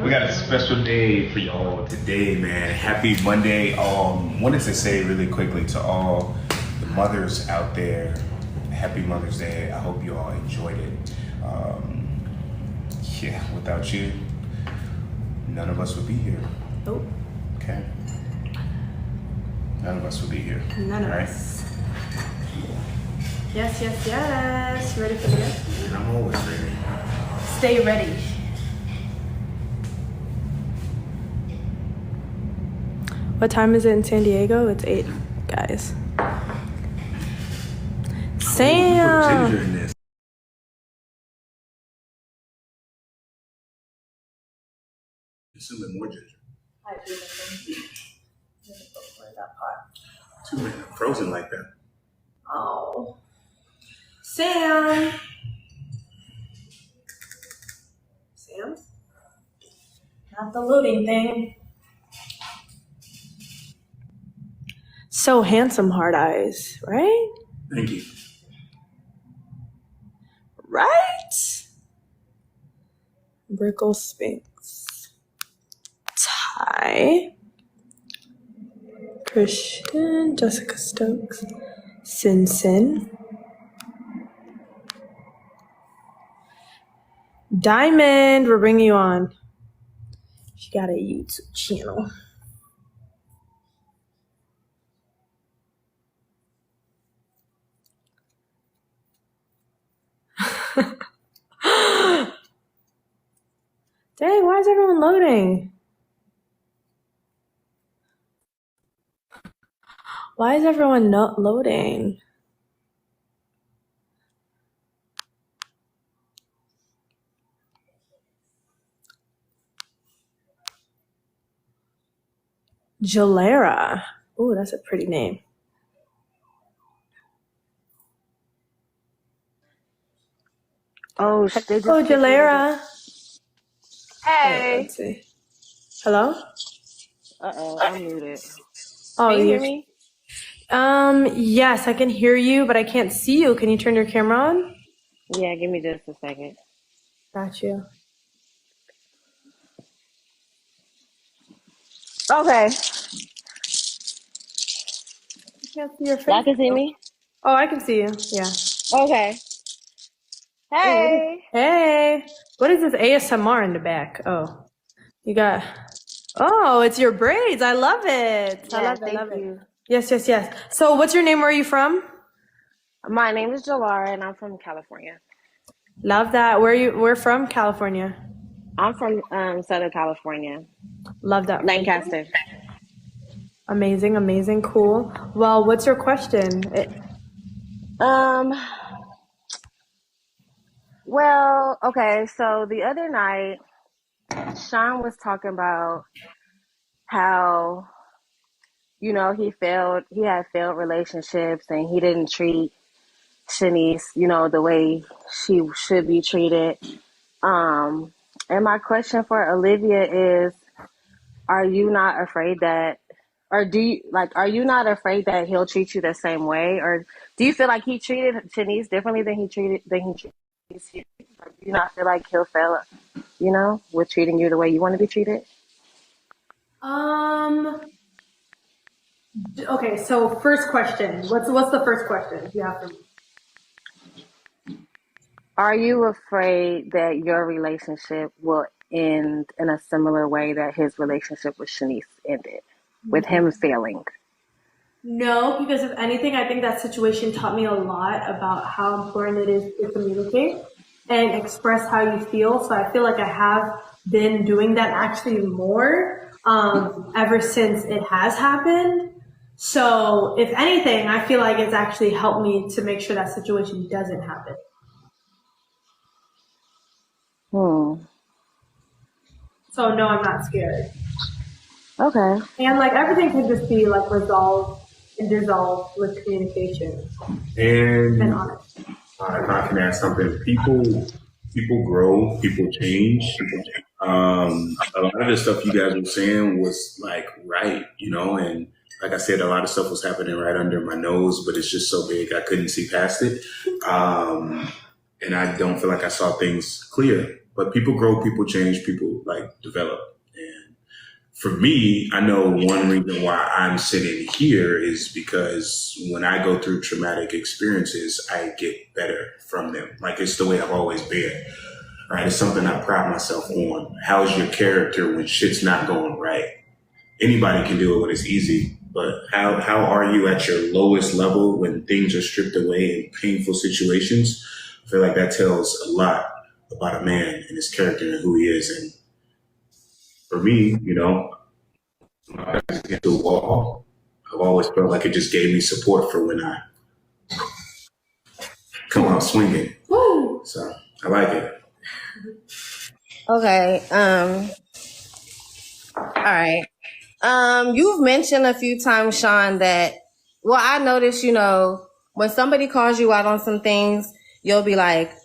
We got a special day for y'all today, man. Happy Monday. Wanted to say really quickly to all the mothers out there, happy Mother's Day. I hope you all enjoyed it. Yeah, without you, none of us would be here. Oh. Okay? None of us would be here. None of us. Yes, yes, yes. Ready for this? And I'm always ready. Stay ready. What time is it in San Diego? It's 8, guys. Sam! Put ginger in this. Just a little more ginger. Too many frozen like that. Oh. Sam! Sam? Not the loading thing. So handsome, Hard Eyes, right? Thank you. Right? Brickle Spinks. Ty. Christian. Jessica Stokes. Sin Sin. Diamond, we're bringing you on. She got a YouTube channel. Dang, why is everyone loading? Why is everyone not loading? Jalera. Ooh, that's a pretty name. Oh, they just Oh, Jalera. Hey. Let's see. Hello? Uh-oh, I'm muted. Oh, Can you hear me? Yes, I can hear you, but I can't see you. Can you turn your camera on? Yeah, give me just a second. Got you. Okay. I can't see your face. Y'all can see me? Oh, I can see you. Yeah. Okay. Hey. Hey. What is this ASMR in the back? Oh, you got. Oh, it's your braids. I love it. I love it. I love it. Yes, yes, yes. So, what's your name? Where are you from? My name is Jalara, and I'm from California. Love that. We're from California. I'm from Southern California. Love that. Lancaster. Amazing, amazing, cool. Well, what's your question? Well, okay, so the other night, Sean was talking about how, he had failed relationships and he didn't treat Shanice, the way she should be treated. And my question for Olivia is, are you not afraid that, or are you not afraid that he'll treat you the same way? Or do you feel like he treated Shanice differently than he treats you? Or do you not feel like he'll fail, with treating you the way you want to be treated? Okay, so first question. What's the first question you have for me? Are you afraid that your relationship will end in a similar way that his relationship with Shanice ended, with him failing? No, because if anything, I think that situation taught me a lot about how important it is to communicate and express how you feel. So I feel like I have been doing that actually more ever since it has happened. So if anything, I feel like it's actually helped me to make sure that situation doesn't happen. Hmm. So no, I'm not scared. Okay. And like everything can just be like resolved and dissolved with communication and And honesty. if I can add something, people grow, people change. A lot of the stuff you guys were saying was like right, and like I said, a lot of stuff was happening right under my nose, but it's just so big I couldn't see past it. And I don't feel like I saw things clear. But people grow, people change, people like develop. And for me, I know one reason why I'm sitting here is because when I go through traumatic experiences, I get better from them. Like it's the way I've always been, right? It's something I pride myself on. How's your character when shit's not going right? Anybody can do it when it's easy, but how are you at your lowest level when things are stripped away in painful situations? I feel like that tells a lot about a man and his character and who he is. And for me, my back against the wall, I've always felt like it just gave me support for when I come out swinging. Woo! So I like it. Okay. All right. You've mentioned a few times, Sean, that, well, I noticed, when somebody calls you out on some things, you'll be like,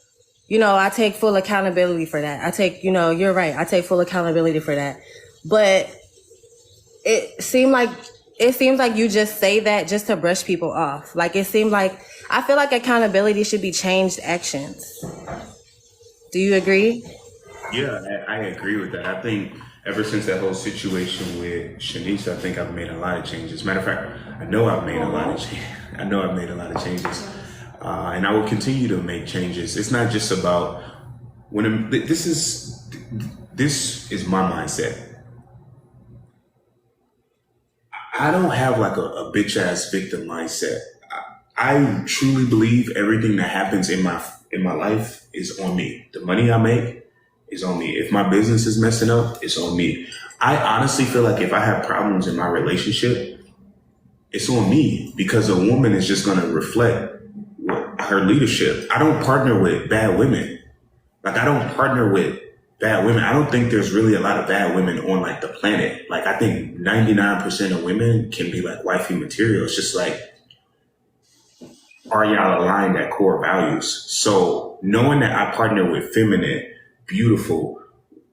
I take full accountability for that. I take, you're right. I take full accountability for that. But it seems like you just say that just to brush people off. Like it seemed like, I feel like accountability should be changed actions. Do you agree? Yeah, I agree with that. I think ever since that whole situation with Shanice, I think I've made a lot of changes. Matter of fact, I know I've made a lot of changes. I know I've made a lot of changes, and I will continue to make changes. It's not just about this is my mindset. I don't have like a bitch ass victim mindset. I truly believe everything that happens in my life is on me. The money I make is on me. If my business is messing up, it's on me. I honestly feel like if I have problems in my relationship, it's on me because a woman is just going to reflect her leadership. I don't partner with bad women. Like I don't partner with bad women. I don't think there's really a lot of bad women on like the planet. Like I think 99% of women can be like wifey material. It's just like, are y'all aligned at core values? So knowing that I partner with feminine, beautiful,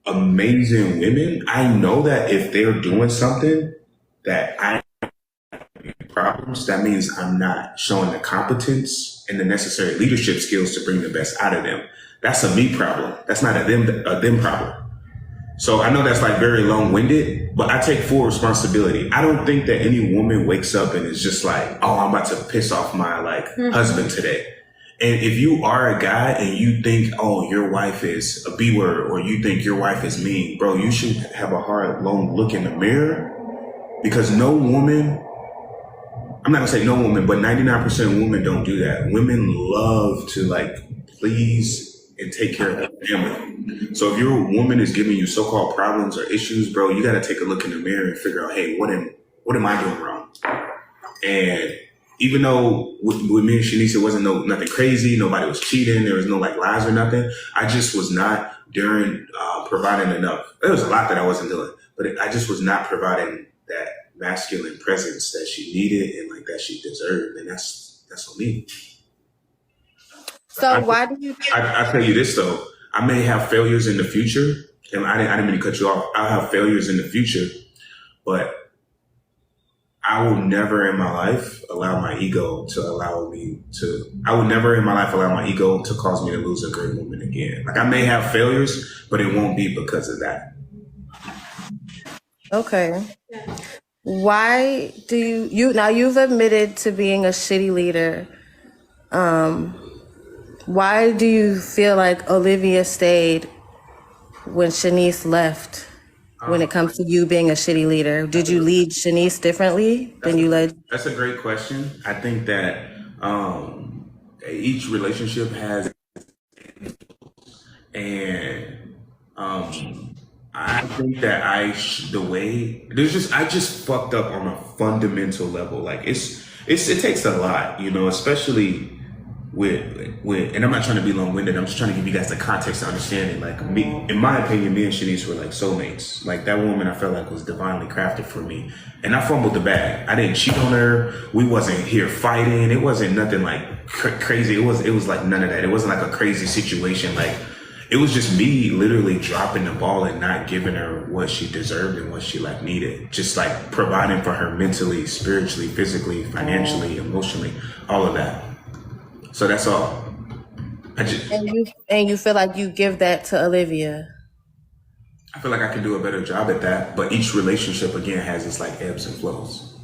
amazing women, I know that if they're doing something that I have problems, that means I'm not showing the competence and the necessary leadership skills to bring the best out of them. That's a me problem. That's not a them problem. So I know that's like very long-winded, but I take full responsibility. I don't think that any woman wakes up and is just like, oh, I'm about to piss off my husband today. And if you are a guy and you think, oh, your wife is a B word or you think your wife is mean, bro, you should have a hard, long look in the mirror because no woman, I'm not gonna say no woman, but 99% of women don't do that. Women love to please and take care of their family. So if your woman is giving you so-called problems or issues, bro, you got to take a look in the mirror and figure out, hey, what am I doing wrong? And even though with me and Shanice, it wasn't nothing crazy, nobody was cheating, there was no lies or nothing. I just was not providing enough. There was a lot that I wasn't doing, but I just was not providing that masculine presence that she needed and that she deserved, and that's on me. So why do you? I tell you this though, I may have failures in the future, and I didn't mean to cut you off. I'll have failures in the future, but I will never in my life allow my ego to I will never in my life allow my ego to cause me to lose a great woman again. I may have failures, but it won't be because of that. Okay. Why do now you've admitted to being a shitty leader. Why do you feel like Olivia stayed when Shanice left when it comes to you being a shitty leader? Did you lead Shanice differently than you led? That's a great question. I think that each relationship has, and I think that I just fucked up on a fundamental level. It takes a lot, especially and I'm not trying to be long-winded. I'm just trying to give you guys the context to understand it. Like me, in my opinion, me and Shanice were like soulmates. Like that woman, I felt like was divinely crafted for me. And I fumbled the bag. I didn't cheat on her. We wasn't here fighting. It wasn't nothing like crazy. It was like none of that. It wasn't like a crazy situation. Like it was just me literally dropping the ball and not giving her what she deserved and what she like needed. Just like providing for her mentally, spiritually, physically, financially, emotionally, all of that. So that's all. And you feel like you give that to Olivia. I feel like I can do a better job at that, but each relationship again has its like ebbs and flows.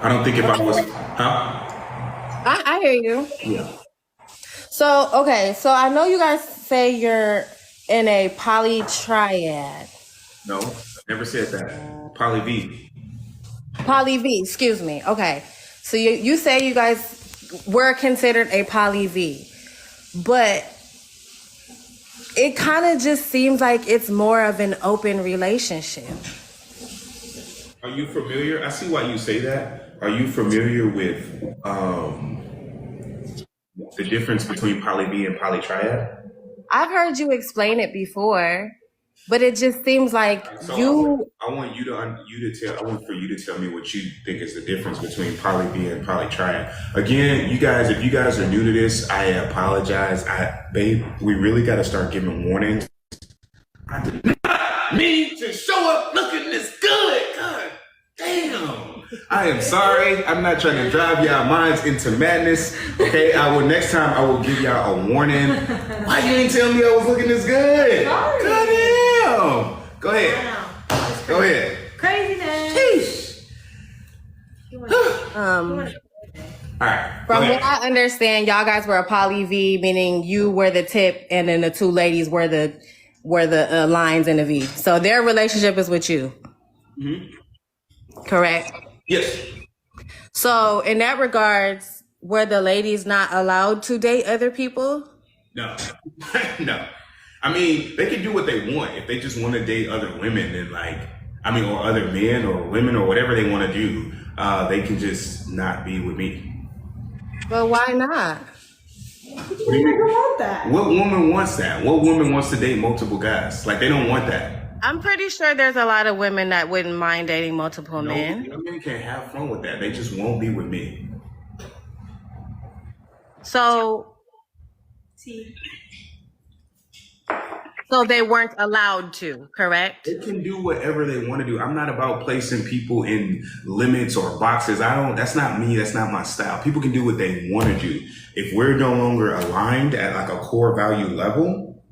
I don't think if I was, I hear you. Yeah. So, okay, so I know you guys say you're in a poly triad. No, I never said that. Poly V. Poly V, excuse me. Okay. So you say you guys were considered a poly V, but it kind of just seems like it's more of an open relationship. Are you familiar? I see why you say that. Are you familiar with the difference between poly V and poly triad? I've heard you explain it before, but it just seems like So you. I want for you to tell me what you think is the difference between poly V and poly triad. Again, you guys, if you guys are new to this, I apologize. Babe, we really got to start giving warnings. I did not mean to show up looking this good. God damn. I am sorry. I'm not trying to drive y'all minds into madness. Okay, next time I will give y'all a warning. Why you didn't tell me I was looking this good? Sorry. God damn. Go ahead. Go ahead. Crazy man. Sheesh. Um, All right. From go what ahead. I understand, y'all guys were a poly V, meaning you were the tip, and then the two ladies were the lines in the V. So their relationship is with you, correct? Yes. So in that regards, were the ladies not allowed to date other people? No. No. I mean, they can do what they want. If they just want to date other women, then or other men or women or whatever they want to do, they can just not be with me. But why not? What do you mean? want that. What woman wants that? What woman wants to date multiple guys? Like, they don't want that. I'm pretty sure there's a lot of women that wouldn't mind dating multiple No, men. women can have fun with that. They just won't be with me. So they weren't allowed to, correct? They can do whatever they want to do. I'm not about placing people in limits or boxes. That's not me. That's not my style. People can do what they want to do. If we're no longer aligned at like a core value level,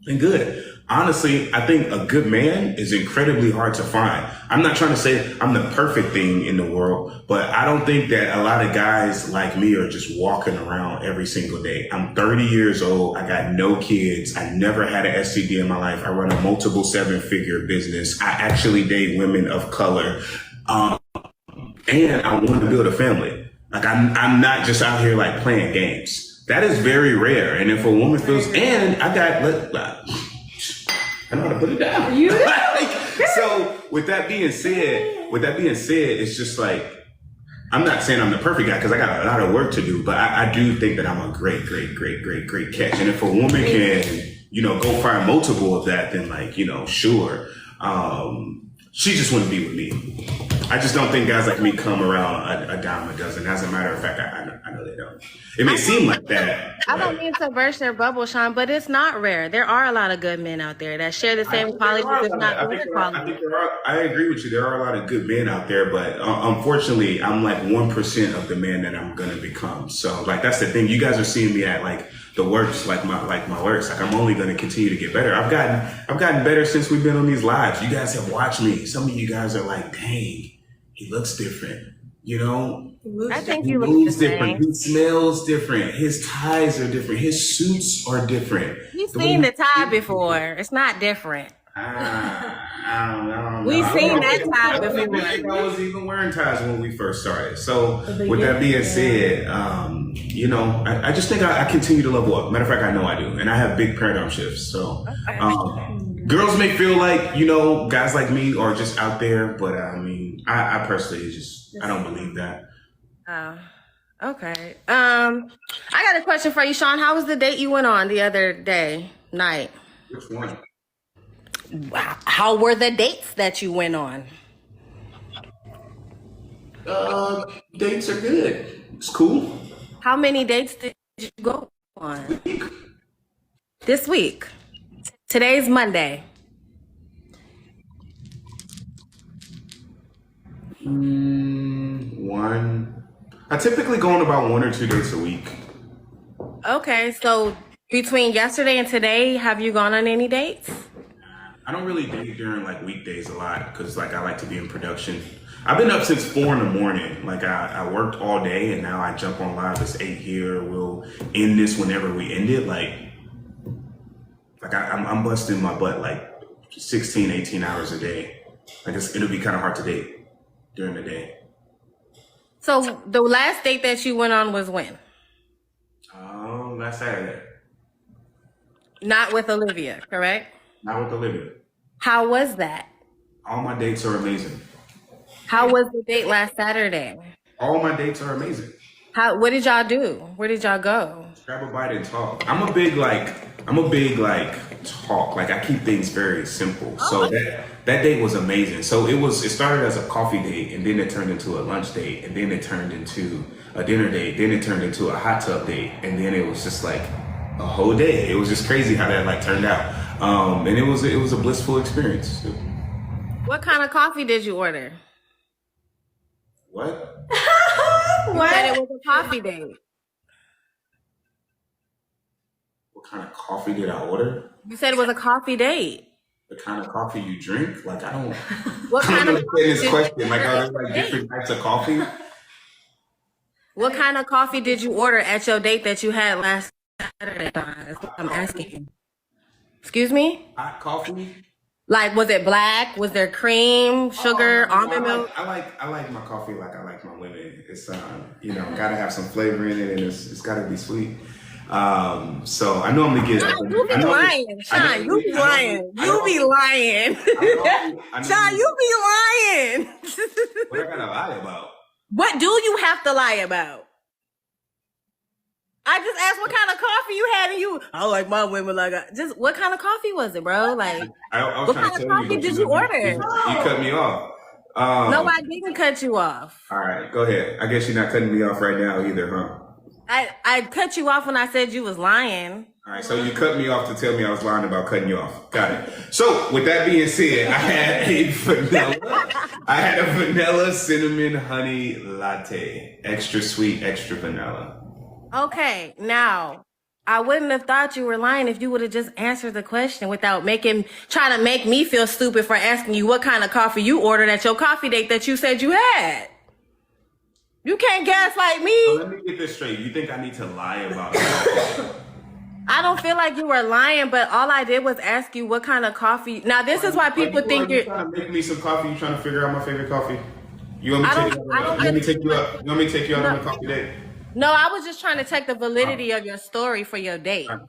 then good. Honestly, I think a good man is incredibly hard to find. I'm not trying to say I'm the perfect thing in the world, but I don't think that a lot of guys like me are just walking around every single day. I'm 30 years old. I got no kids. I never had an STD in my life. I run a multiple 7-figure business. I actually date women of color. And I want to build a family. Like I'm not just out here like playing games. That is very rare. And if a woman feels, and I know how to put it down. You do? So with that being said, it's just like, I'm not saying I'm the perfect guy because I got a lot of work to do, but I do think that I'm a great catch. And if a woman can, go find multiple of that, then sure. She just wouldn't be with me. I just don't think guys like me come around a dime a dozen. As a matter of fact, I know they don't. It may seem like that. I don't mean to burst your bubble, Sean, but it's not rare. There are a lot of good men out there that share the same qualities, if not better qualities. I agree with you. There are a lot of good men out there, but unfortunately, I'm like 1% of the man that I'm gonna become. So that's the thing. You guys are seeing me at the works, my works. I'm only gonna continue to get better. I've gotten better since we've been on these lives. You guys have watched me. Some of you guys are like, dang, he looks different. I think He you look moves the different. same. He smells different. His ties are different. His suits are different. We've seen the tie before. It's not different. I don't know. We've seen that tie I before. think I was even wearing ties when we first started. So with that being said, I just think I continue to level up. Matter of fact, I know I do. And I have big paradigm shifts. So girls may feel like, guys like me are just out there. But I personally I don't believe that. Oh, Okay. I got a question for you, Sean. How was the date you went on the other night? Which one? How were the dates that you went on? Dates are good. It's cool. How many dates did you go on this week? Today's Monday. One. I typically go on about 1 or 2 dates a week. Okay, so between yesterday and today, have you gone on any dates? I don't really date during like weekdays a lot because like I like to be in production. I've been up since 4 in the morning. Like I worked all day and now I jump on live. It's 8 here. We'll end this whenever we end it. I'm busting my butt like 16, 18 hours a day. It'll be kind of hard to date during the day. So the last date that you went on was when? Last Saturday. Not with Olivia, correct? Not with Olivia. How was that? All my dates are amazing. How was the date last Saturday? All my dates are amazing. What did y'all do? Where did y'all go? Grab a bite and talk. I'm a big talk. Like I keep things very simple. So that date was amazing. So it started as a coffee date and then it turned into a lunch date and then it turned into a dinner date. Then it turned into a hot tub date. And then it was just like a whole day. It was just crazy how that like turned out. And it was a blissful experience. What kind of coffee did you order? What? You said it was a coffee date. What kind of coffee did I order? You said it was a coffee date. The kind of coffee you drink? Like I don't. What kind of coffee this did question? you Like order are at there your like date? different types of coffee? What kind of coffee did you order at your date that you had last Saturday? That's what I'm asking you. Excuse me? Hot coffee? Like, was it black? Was there cream, sugar, almond milk? I like my coffee like I like my women. It's gotta have some flavor in it and it's gotta be sweet. So I normally get. Sean, you be lying. Sean, you be lying. You be lying. Sean, you be lying. What I gotta lie about? What do you have to lie about? I just asked what kind of coffee you had and I like my women like just what kind of coffee was it, bro? Like I was what trying kind to of tell coffee you, did you order? You cut me off. No, I didn't cut you off. All right, go ahead. I guess you're not cutting me off right now either, huh? I cut you off when I said you was lying. All right, so you cut me off to tell me I was lying about cutting you off. Got it. So with that being said, I had a vanilla cinnamon honey latte, extra sweet, extra vanilla. Okay, now I wouldn't have thought you were lying if you would have just answered the question without trying to make me feel stupid for asking you what kind of coffee you ordered at your coffee date that you said you had. You can't gaslight So me. let me get this straight. You think I need to lie about it? I don't feel like you were lying, but all I did was ask you what kind of coffee. Now, this is why people think you're you're. trying to make me some coffee. You trying to figure out my favorite coffee? You want me I to don't take you up? You want me to take you out on a coffee date? No, I was just trying to check the validity of your story for your date. All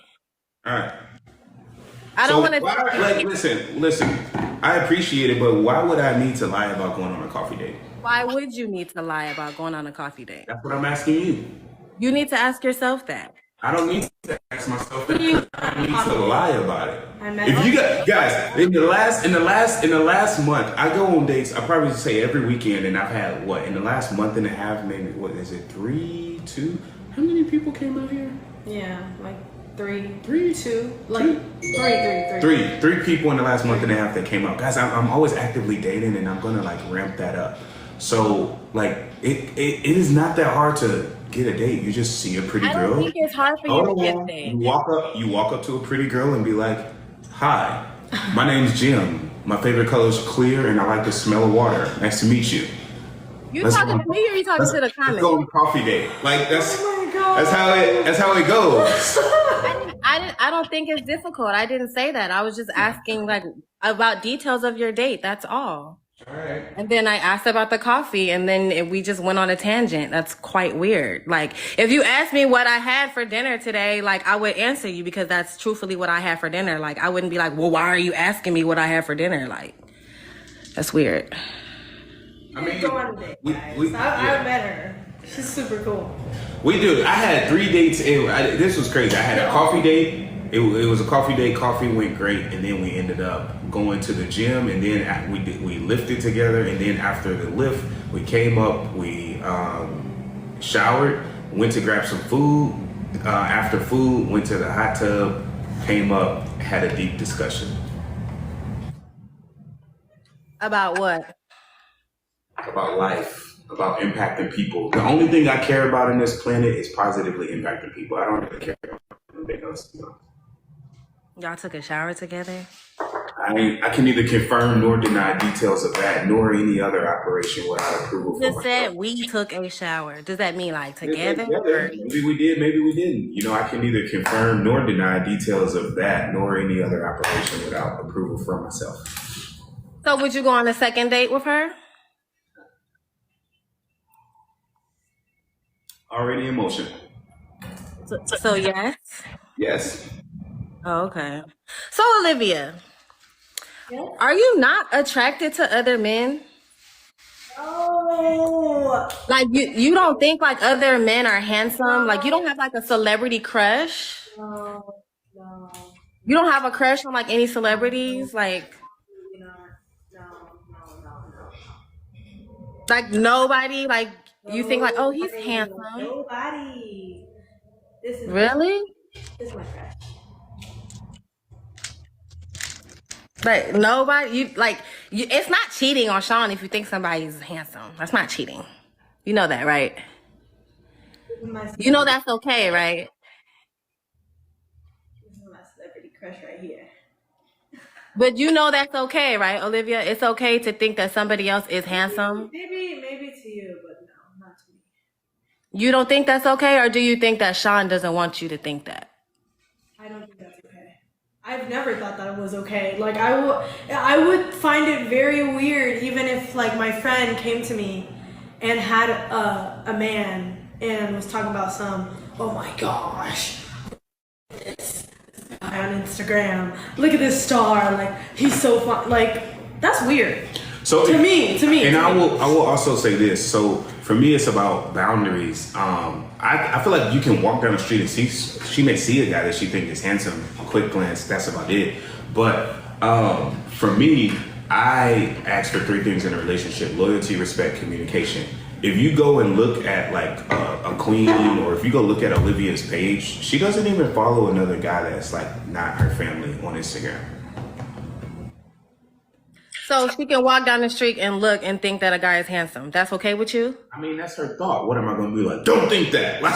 right. I don't want to. Like, listen. I appreciate it, but why would I need to lie about going on a coffee date? Why would you need to lie about going on a coffee date? That's what I'm asking you. You need to ask yourself that. I don't need to ask myself that. I don't need to lie about it. met If you guys in the last month, I go on dates. I probably say every weekend, and I've had in the last month and a half, maybe 3, 2. How many people came out here? Yeah, like 3, 2, like 3. Three people in the last month and a half that came out. Guys, I'm always actively dating, and I'm gonna ramp that up. So it is not that hard to get a date. You just see a pretty girl. I don't think it's hard for you to get a date. You walk up to a pretty girl and be like, "Hi, my name's Jim. My favorite color is clear, and I like the smell of water. Nice to meet you." You talking to me or you talking to the Let's comments? go on a coffee date. That's Oh my God. that's how it goes. I don't think it's difficult. I didn't say that. I was just asking about details of your date. That's all. All right. And then I asked about the coffee, and then we just went on a tangent. That's quite weird. If you asked me what I had for dinner today, I would answer you because that's truthfully what I had for dinner. I wouldn't be like, well, why are you asking me what I had for dinner? That's weird. I mean, Go on a date, guys. I yeah. met her. She's super cool. We do. I had 3 dates. This was crazy. I had a coffee date. It was a coffee date. Coffee went great, and then we ended up going to the gym, and then we lifted together, and then after the lift, we came up, we showered, went to grab some food. After food, went to the hot tub, came up, had a deep discussion About what? about life, about impacting people. The only thing I care about in this planet is positively impacting people. I don't really care about anything else. Y'all took a shower together? I can neither confirm nor deny details of that, nor any other operation without approval You from just said myself. we took a shower. Does that mean like Yeah, together? together. Maybe we did, maybe we didn't. I can neither confirm nor deny details of that, nor any other operation without approval from myself. So would you go on a second date with her? Already in motion. So yes. Yes. Oh, okay. So Olivia, Yes? are you not attracted to other men? Oh. Like you don't think like other men are handsome? Like you don't have like a celebrity crush? No. No. You don't have a crush on like any celebrities? Like Absolutely not. No. like nobody? Like you think like, oh, he's Nobody. handsome. Nobody. This is Really? This is my crush. Like nobody, it's not cheating on Sean if you think somebody's handsome. That's not cheating. You know that, right? This is my You know that's okay, right? This is my celebrity crush right here. But you know that's okay, right, Olivia? It's okay to think that somebody else is handsome. Maybe to you, but no, not to me. You don't think that's okay, or do you think that Sean doesn't want you to think that? I don't think that's okay. I've never thought that it was okay. Like I would find it very weird, even if like my friend came to me and had a man and was talking about oh my gosh, this guy on Instagram. Look at this star. Like he's so fun. Like that's weird. So To me. And I will also say this. So for me, it's about boundaries. I feel like you can walk down the street and she may see a guy that she thinks is handsome. A quick glance, that's about it. But for me, I ask for 3 things in a relationship: loyalty, respect, communication. If you go and look at like a queen, or if you go look at Olivia's page, she doesn't even follow another guy that's like not her family on Instagram. So she can walk down the street and look and think that a guy is handsome. That's okay with you? I mean, that's her thought. What am I going to be like? Don't think that. Like,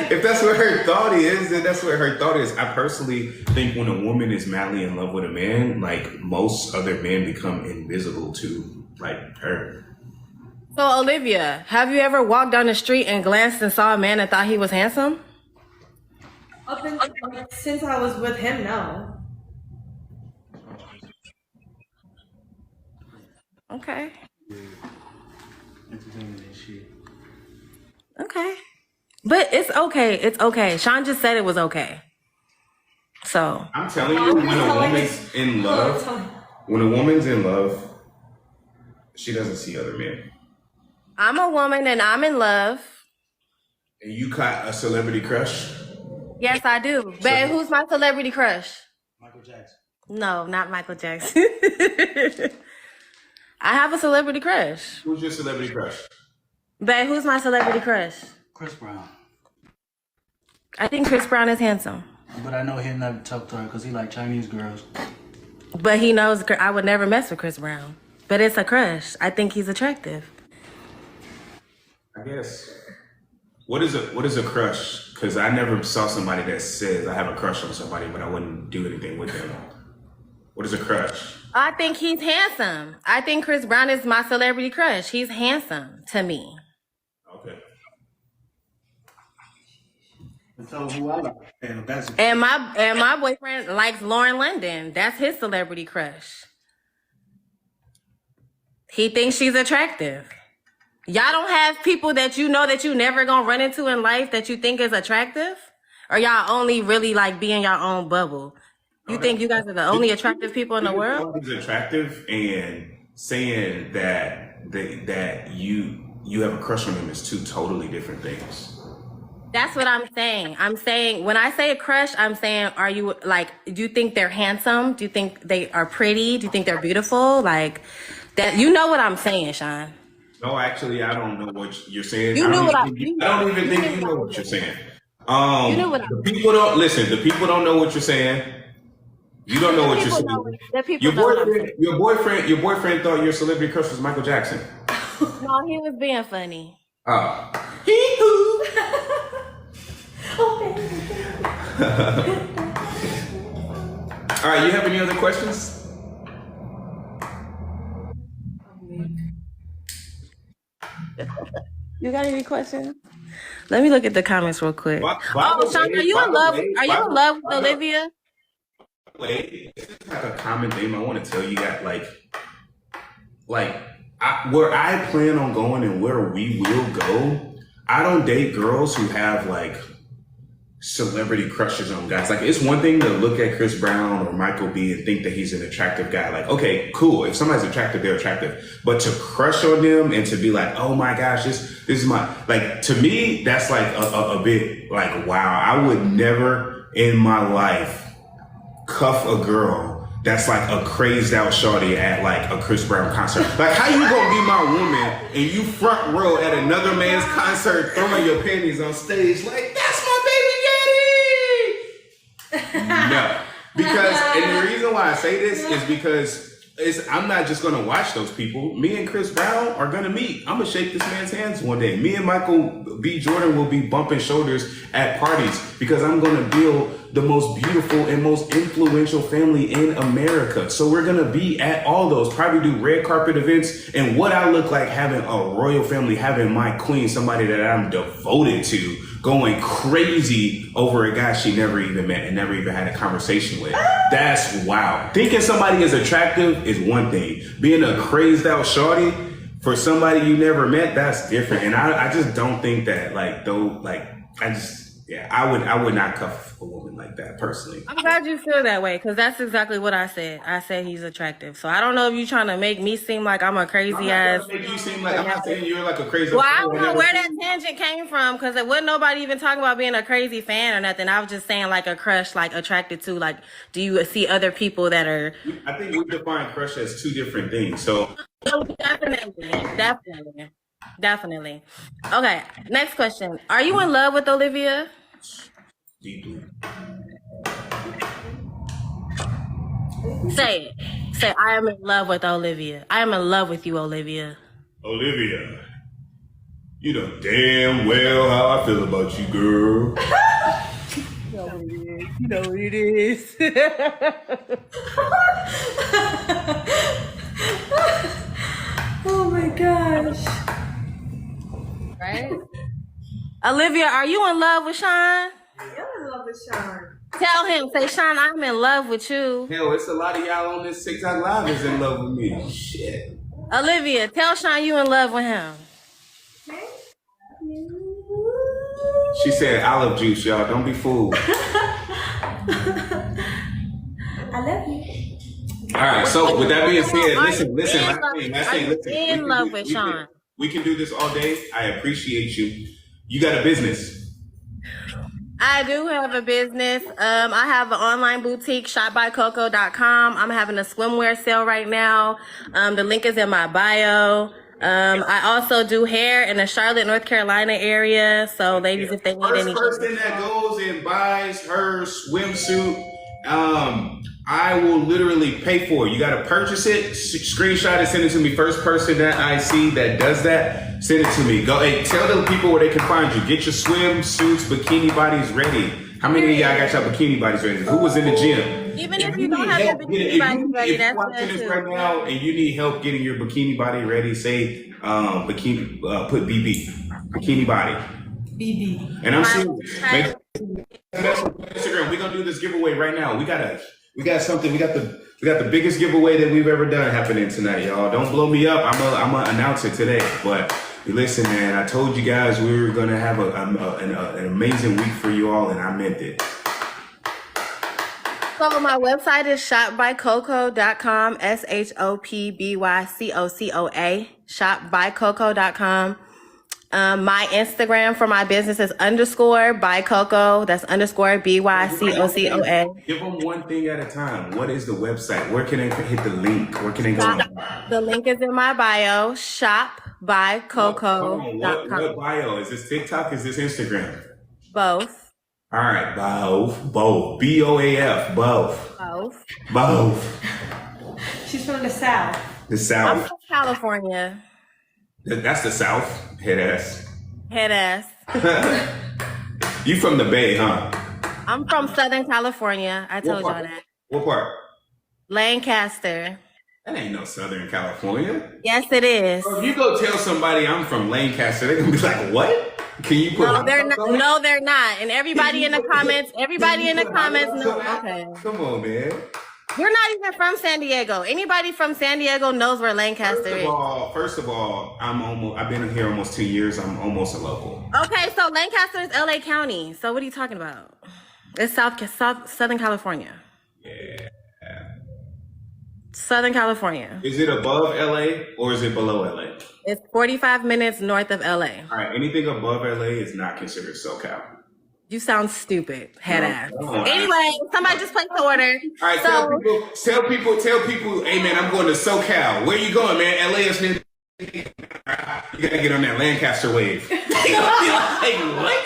if that's what her thought is, then that's what her thought is. I personally think when a woman is madly in love with a man, like most other men become invisible to like her. So Olivia, have you ever walked down the street and glanced and saw a man and thought he was handsome? Since I was with him, no. Okay. Entertainment and shit. Okay. But it's okay. It's okay. Sean just said it was okay. So I'm telling you, when a woman's in love, she doesn't see other men. I'm a woman and I'm in love. And you caught a celebrity crush? Yes, I do. Babe, who's my celebrity crush? Michael Jackson. No, not Michael Jackson. I have a celebrity crush. Who's your celebrity crush? Babe, who's my celebrity crush? Chris Brown. I think Chris Brown is handsome. But I know he'll never talk to her because he like Chinese girls. But he knows I would never mess with Chris Brown. But it's a crush. I think he's attractive. I guess. What is a crush? Because I never saw somebody that says I have a crush on somebody, but I wouldn't do anything with them. What is a crush? I think he's handsome. I think Chris Brown is my celebrity crush. He's handsome to me. Okay. And tell her who I like. And that's And my boyfriend likes Lauren London. That's his celebrity crush. He thinks she's attractive. Y'all don't have people that you know that you never gonna run into in life that you think is attractive? Or y'all only really like be in your own bubble? You think you guys are the only attractive people in the world? Is attractive and saying that that you have a crush on them is two totally different things. That's what I'm saying. I'm saying when I say a crush, I'm saying, are you like, do you think they're handsome? Do you think they are pretty? Do you think they're beautiful? Like that, you know what I'm saying, Sean. No, actually, I don't know what you're saying. You I knew don't what even think I don't even think you know what you're saying. You knew what I The people don't listen. The people don't know what you're saying. You don't know what you're people know saying. the people know what I'm saying. Your boyfriend thought your celebrity crush was Michael Jackson. No, he was being funny. Hee-hoo. All right, you have any other questions? You got any questions? Let me look at the comments real quick. Sean, are you in love? Are you in love with Olivia? Wait, this is like a common theme I want to tell you that where I plan on going and where we will go, I don't date girls who have like celebrity crushes on guys. Like, it's one thing to look at Chris Brown or Michael B and think that he's an attractive guy. Like, okay, cool. If somebody's attractive, they're attractive. But to crush on them and to be like, oh my gosh, this is my, like, to me, that's like a bit like, wow, I would never in my life cuff a girl that's like a crazed out shorty at like a Chris Brown concert. Like, how you gonna be my woman and you front row at another man's concert throwing your panties on stage like, that's my baby daddy? No. Because, and the reason why I say this is because I'm not just gonna watch those people. Me and Chris Brown are gonna meet. I'm gonna shake this man's hands one day. Me and Michael B. Jordan will be bumping shoulders at parties because I'm gonna build the most beautiful and most influential family in America. So we're gonna be at all those, probably do red carpet events. And what I look like having a royal family, having my queen, somebody that I'm devoted to, going crazy over a guy she never even met and never even had a conversation with. That's wow. Thinking somebody is attractive is one thing. Being a crazed out shorty for somebody you never met, that's different. And I just don't think that I would not cuff a woman like that personally. I'm glad you feel that way because that's exactly what I said. I said he's attractive. So I don't know if you're trying to make me seem like I'm a crazy ass. Make you seem like I'm not saying you're like a crazy. Well, I don't know where that tangent came from because it wasn't nobody even talking about being a crazy fan or nothing. I was just saying like a crush, like attracted to, like, do you see other people that are? I think we define crush as two different things. So definitely. Okay, next question. Are you in love with Olivia? Deeply. Say it. Say, I am in love with Olivia. I am in love with you, Olivia. Olivia, you know damn well how I feel about you, girl. You know what it is. Oh my gosh. Right? Olivia, are you in love with Sean? You're in love with Sean. Tell him, say, Sean, I'm in love with you. Hell, it's a lot of y'all on this TikTok live is in love with me. Shit. Olivia, tell Sean you in love with him. She said olive juice, y'all. Don't be fooled. I love you. All right. So with that being said, listen. In love with Sean. We can do this all day. I appreciate you. You got a business. I do have a business. I have an online boutique, shopbycoco.com. I'm having a swimwear sale right now. The link is in my bio. I also do hair in the Charlotte, North Carolina area. So ladies, if they need any. First person that goes and buys her swimsuit, I will literally pay for it. You got to purchase it, screenshot it, send it to me. First person that I see that does that, send it to me. Go, hey, tell the people where they can find you. Get your swimsuits, bikini bodies ready. How many of y'all got your bikini bodies ready? Who was in the gym? Even if you don't have your bikini body ready, that's watching good this too. right now and you need help getting your bikini body ready, say bikini, put BB, bikini body. BB. And I'm serious. Make Instagram. We're gonna do this giveaway right now. We got something. We got the biggest giveaway that we've ever done happening tonight, y'all. Don't blow me up. I'm gonna announce it today. But listen, man, I told you guys we were gonna have an amazing week for you all, and I meant it. So my website is shopbycoco.com, SHOPBYCOCOA, shopbycoco.com. My Instagram for my business is _bycoco. That's _BYCOCOA. Give them one thing at a time. What is the website? Where can they hit the link? Where can they go? The link is in my bio, What shopbycoco.com. bio? Is this TikTok? Is this Instagram? Both. All right, both. BOAF, both. Both. She's from the South. The I'm South. from California. That's the South. Head ass. Head ass. You from the Bay, huh? I'm from Southern California. I told y'all that. What part? Lancaster. That ain't no Southern California. Yes, it is. If you go tell somebody I'm from Lancaster, they're gonna be like, "What? Can you put?" No, they're not. No, they're not. And everybody in the comments knows. Okay. Come on, man. You're not even from San Diego. Anybody from San Diego knows where Lancaster is. First of all, I've been here almost 2 years. I'm almost a local. Okay, so Lancaster is LA County. So what are you talking about? It's Southern California. Yeah. Southern California. Is it above LA or is it below LA? It's 45 minutes north of LA. All right, anything above LA is not considered SoCal. You sound stupid, head ass. No. Anyway, somebody just placed the order. All right, tell people, hey man, I'm going to SoCal. Where you going, man? LA is here. You gotta get on that Lancaster wave. They gonna be like, what?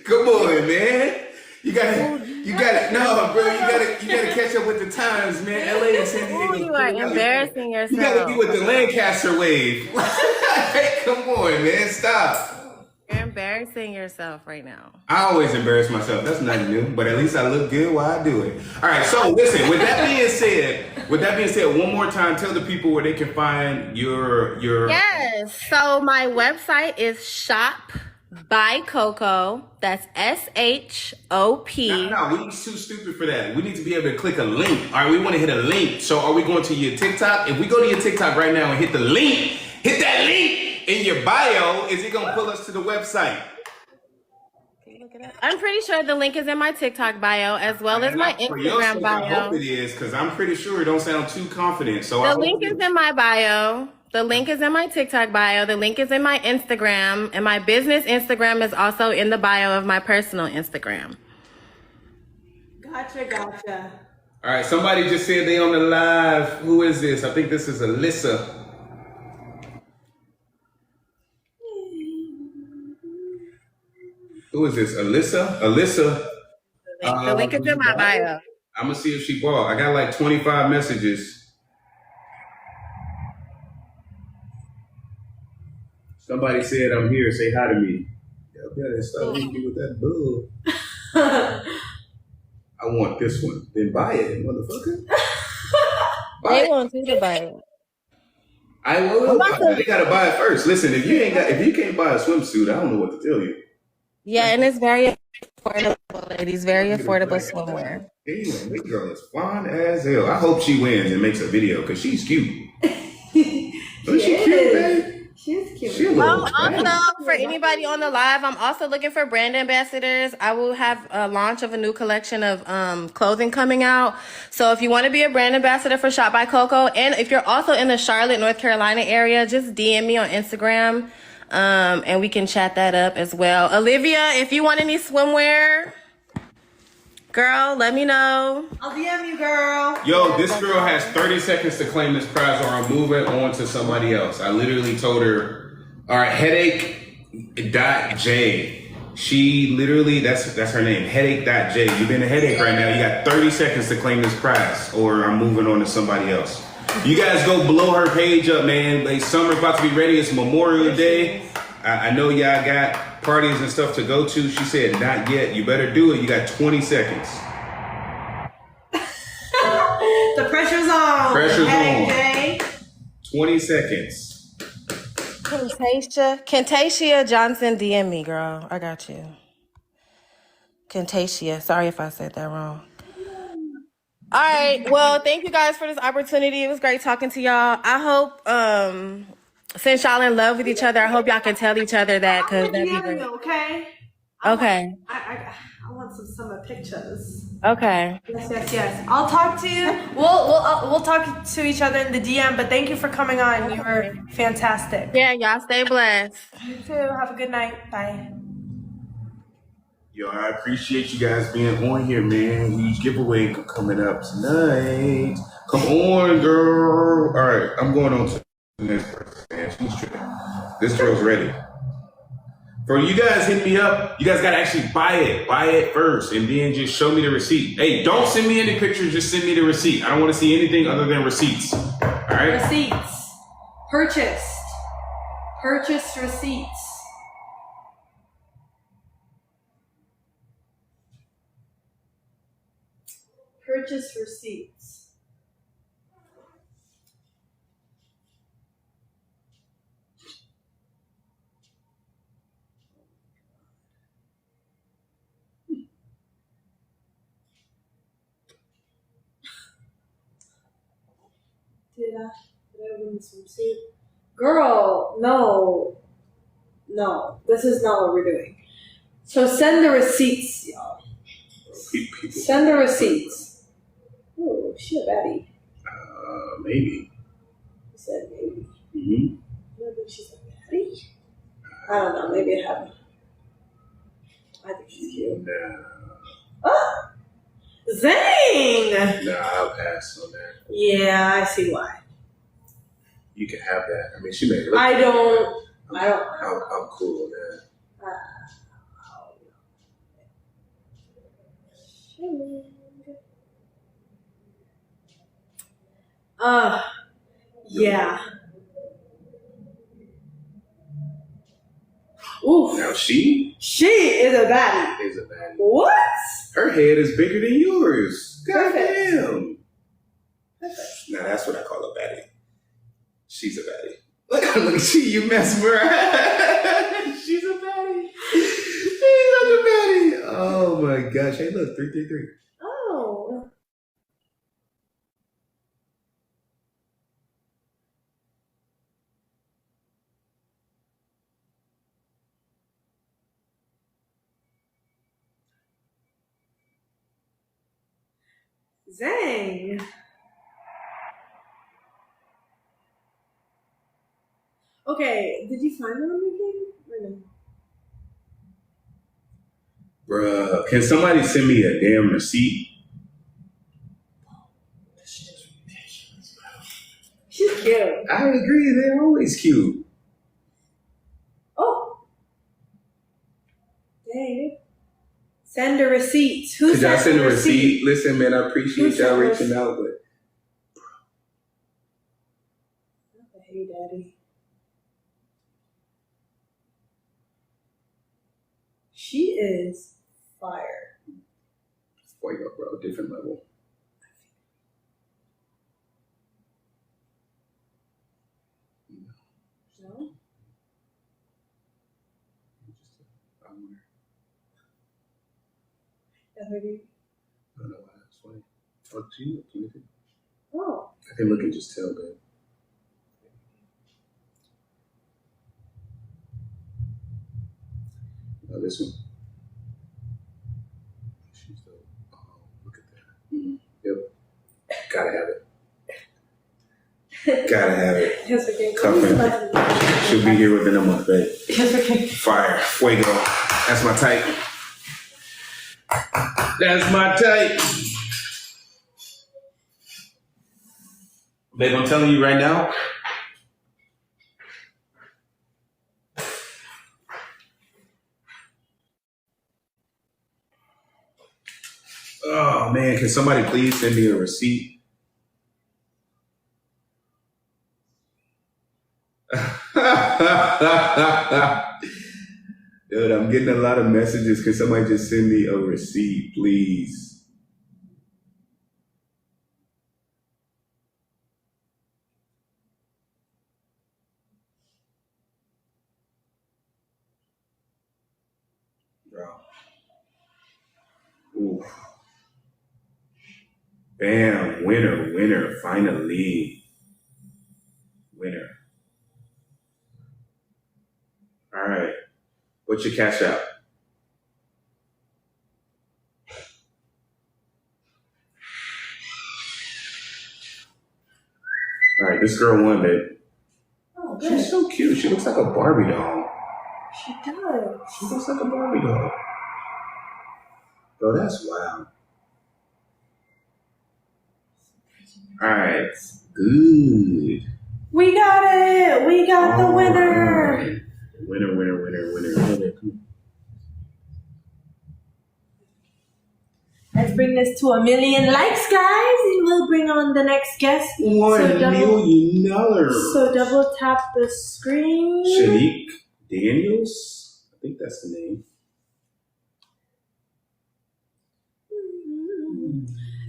Come on, man. You gotta, no, bro. You gotta catch up with the times, man. LA and San Diego. You are embarrassing yourself. You gotta be with the Lancaster wave. Hey, come on, man. Stop. You're embarrassing yourself right now. I always embarrass myself. That's nothing new, but at least I look good while I do it. All right. So listen. With that being said, one more time, tell the people where they can find your. Yes. So my website is Shop by Coco. That's SHOP. No, we too stupid for that. We need to be able to click a link. All right, we want to hit a link. So are we going to your TikTok? If we go to your TikTok right now and hit the link, hit that link in your bio, is it going to pull us to the website? I'm pretty sure the link is in my TikTok bio as well as my For your Instagram sake, I hope bio. it is, because I'm pretty sure it don't sound too confident. So The link is in my bio. The link is in my TikTok bio. The link is in my Instagram. And my business Instagram is also in the bio of my personal Instagram. Gotcha. All right, somebody just said they on the live. Who is this? I think this is Alyssa. Who is this? Alyssa? The link is in my bio. I'm going to see if she bought. I got like 25 messages. Somebody said I'm here. Say hi to me. Y'all better stop hitting me with that bull. I want this one. Then buy it, motherfucker. They want you to buy it. I will. They gotta buy it first. Listen, if you can't buy a swimsuit, I don't know what to tell you. Yeah, and it's very affordable, ladies. Very affordable swimwear. Anyway, this girl is fine as hell. I hope she wins and makes a video because she's cute. Isn't she cute, babe? She's cute. She a little Also, for anybody on the live, I'm also looking for brand ambassadors. I will have a launch of a new collection of clothing coming out. So if you want to be a brand ambassador for Shop by Coco, and if you're also in the Charlotte, North Carolina area, just DM me on Instagram, and we can chat that up as well. Olivia, if you want any swimwear, girl, let me know. I'll DM you, girl. Yo, this girl has 30 seconds to claim this prize or I'm moving on to somebody else. I literally told her, all right, headache.j. She literally, that's her name, headache.j. You've been a headache right now. You got 30 seconds to claim this prize or I'm moving on to somebody else. You guys go blow her page up, man. Like, summer's about to be ready. It's Memorial Day. I know y'all got parties and stuff to go to. She said, not yet. You better do it. You got 20 seconds. The pressure's on. Pressure's Hey, on. Jay. 20 seconds. Cantacia Johnson, DM me, girl. I got you. Cantacia. Sorry if I said that wrong. All right. Well, thank you guys for this opportunity. It was great talking to y'all. I hope, since y'all in love with each other, I hope y'all can tell each other that, because that'd be DM great. you, okay? Okay. I want some summer pictures. Okay. Yes. I'll talk to you. We'll talk to each other in the DM. But thank you for coming on. You were fantastic. Yeah, y'all stay blessed. You too. Have a good night. Bye. Yo, I appreciate you guys being on here, man. Huge giveaway coming up tonight. Come on, girl. All right, I'm going on to the next person, man. She's tripping. This girl's ready. For you guys, hit me up. You guys gotta actually buy it. Buy it first, and then just show me the receipt. Hey, don't send me any pictures. Just send me the receipt. I don't want to see anything other than receipts. All right. Receipts. Purchased receipts. Purchase receipts. Did I win this receipt? Girl, no. This is not what we're doing. So send the receipts, y'all. People. Send the receipts. Oh, she a baddie. Maybe. You said maybe. Mm-hmm. I don't think she's a baddie. I don't know. Maybe I haven't. I think she's cute. Nah. Ah! Zang! Nah, I'll pass on that. Yeah, I see why. You can have that. I mean, she made it look I good. don't. I'm cool on that. Yeah. Oof. Now she She is a baddie. is a baddie. What? Her head is bigger than yours. Perfect. Goddamn. Now that's what I call a baddie. She's a baddie. Look, she you mesmerized. She's a baddie. She's such a baddie. Oh my gosh. Hey, look, 333. Oh. Zang. Okay, did you find it on your game or no? Bruh, can somebody send me a damn receipt? She's cute. I agree, they're always cute. Oh. Dang. Send a receipt. Who Could y'all sent send the a receipt? Listen, man, I appreciate Who y'all sent reaching out, but Hey, Daddy. She is fire. boy, yo, bro, different level. No? I don't know why that's funny. Talk to you. Oh. I can look and just tell, babe. Oh, this one. She's the. Oh, look at that. Yep. Gotta have it. Gotta have it. Yes, okay. Cuffing. She'll be here within a month, babe. Yes, okay. Fire. Fuego. That's my type. That's my type. Babe, I'm telling you right now. Oh man, can somebody please send me a receipt? Dude, I'm getting a lot of messages. Can somebody just send me a receipt, please? Bro. Ooh. Bam, winner, finally. Winner. All right. What's your cash out? right, this girl won, babe. Oh, She's good. so cute. She looks like a Barbie doll. She does. She looks like a Barbie doll. Bro, that's wild. All right, good. We got it. We got the winner. Right. Winner. Let's bring this to 1 million likes, guys, and we'll bring on the next guest. $1 million. So double tap the screen. Shanique Daniels. I think that's the name.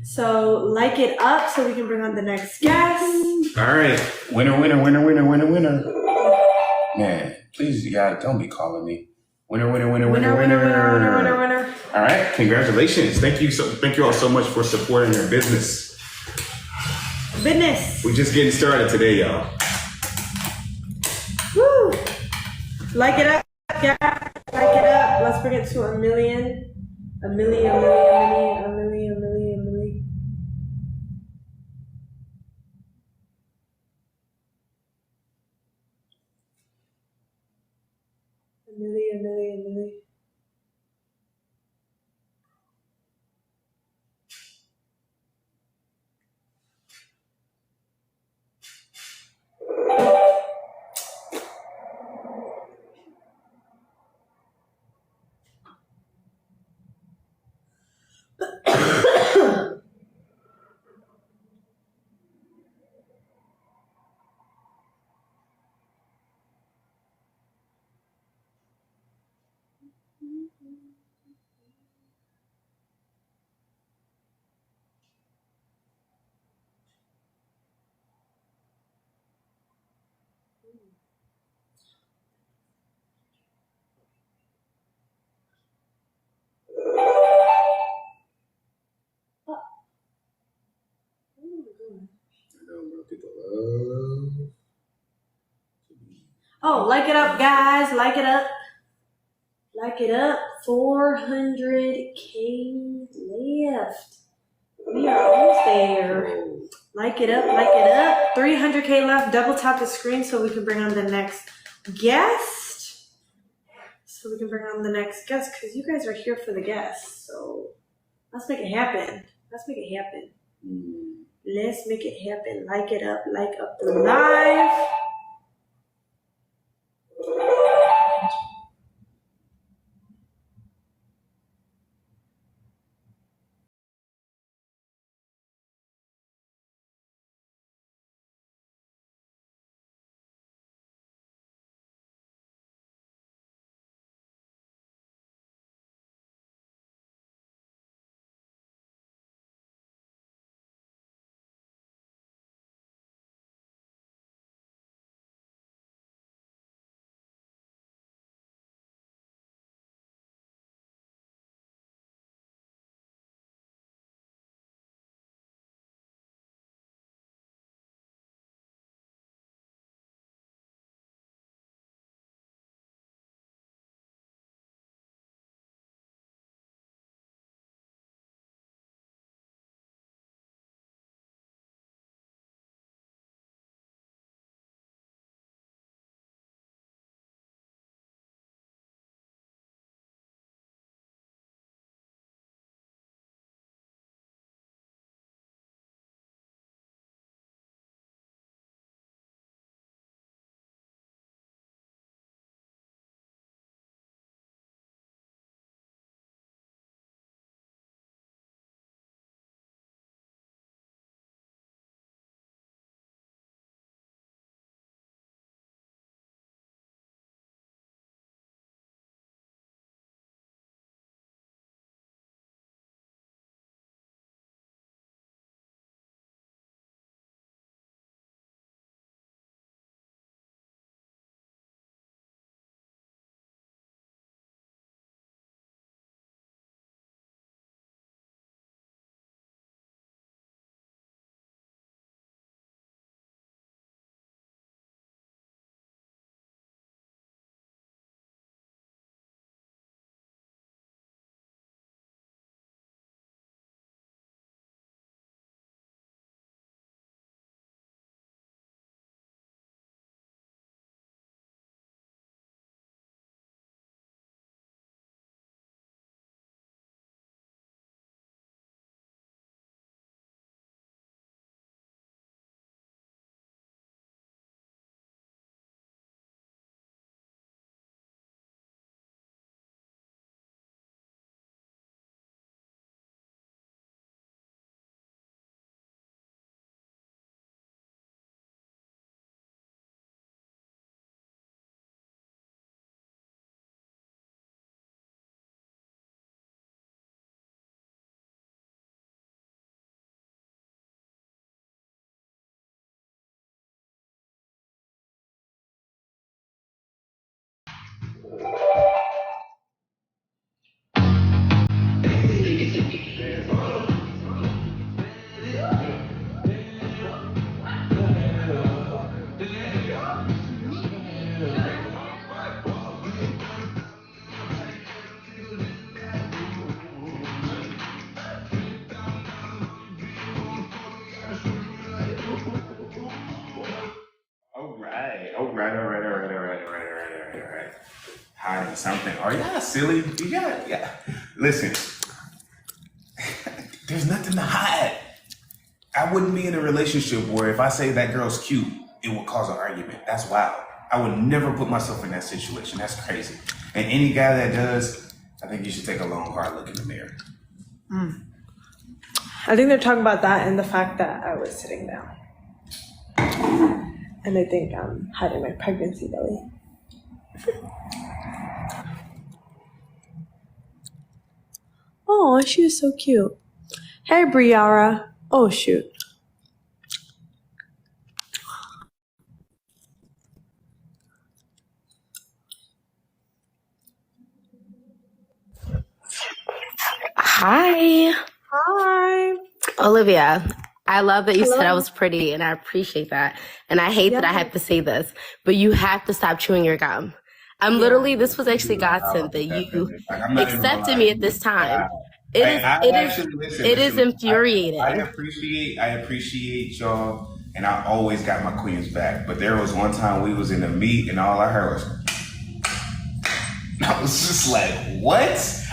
So like it up so we can bring on the next guest. All right, winner. Man, please, y'all, don't be calling me. Winner. Winner. All right, congratulations. Thank you all so much for supporting your business. Business. We're just getting started today, y'all. Woo. Like it up, guys. Like it up. Let's bring it to 1 million. 1 million. A million. Oh, like it up, guys. Like it up. 400K left. We are almost there. Like it up. 300K left. Double tap the screen so we can bring on the next guest. Because you guys are here for the guests. So let's make it happen. Let's make it happen. Like it up the live. All right. Hiding something. Are y'all silly? Yeah. Listen, there's nothing to hide. I wouldn't be in a relationship where if I say that girl's cute, it would cause an argument. That's wild. I would never put myself in that situation. That's crazy. And any guy that does, I think you should take a long, hard look in the mirror. I think they're talking about that and the fact that I was sitting down. And I think I'm hiding my pregnancy belly. Oh, she is so cute. Hey, Briara. Oh, shoot. Hi, Hi. Olivia. I love that you said I was pretty, and I appreciate that. And I hate that I have to say this, but you have to stop chewing your gum. I'm literally, this was actually godsend that you Like, I'm not even gonna accepted lie. me at this time. It is, I it actually- is, listen, it is listen, infuriating. I appreciate y'all, and I always got my queens back. But there was one time we was in a meet, and all I heard was, I was just like, what?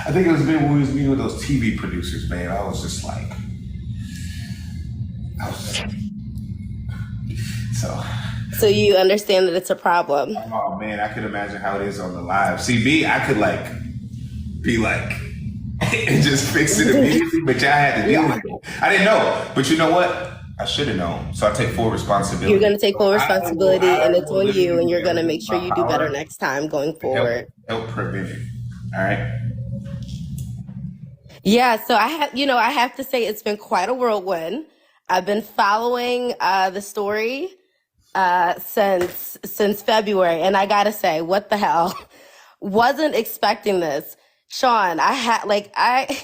I think it was when we was meeting with those TV producers, man. I was just like, So you understand that it's a problem. oh man, I could imagine how it is on the live. See, me, I could like be like and just fix it immediately, but y'all had to deal with it. I didn't know, but you know what? I should have known, so I take full responsibility. You're going to take full responsibility, and it's on you, and you're going to literally make sure you my do better power next time going to forward. help prevent it. All right. Yeah, so I have to say it's been quite a whirlwind. I've been following the story since February, and I gotta say, what the hell? Wasn't expecting this, Sean. I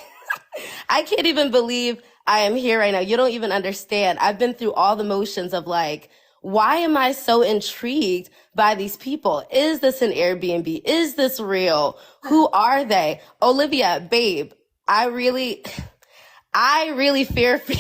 can't even believe I am here right now. You don't even understand. I've been through all the motions of like, why am I so intrigued by these people? Is this an Airbnb? Is this real? Who are they? Olivia, babe, I really fear for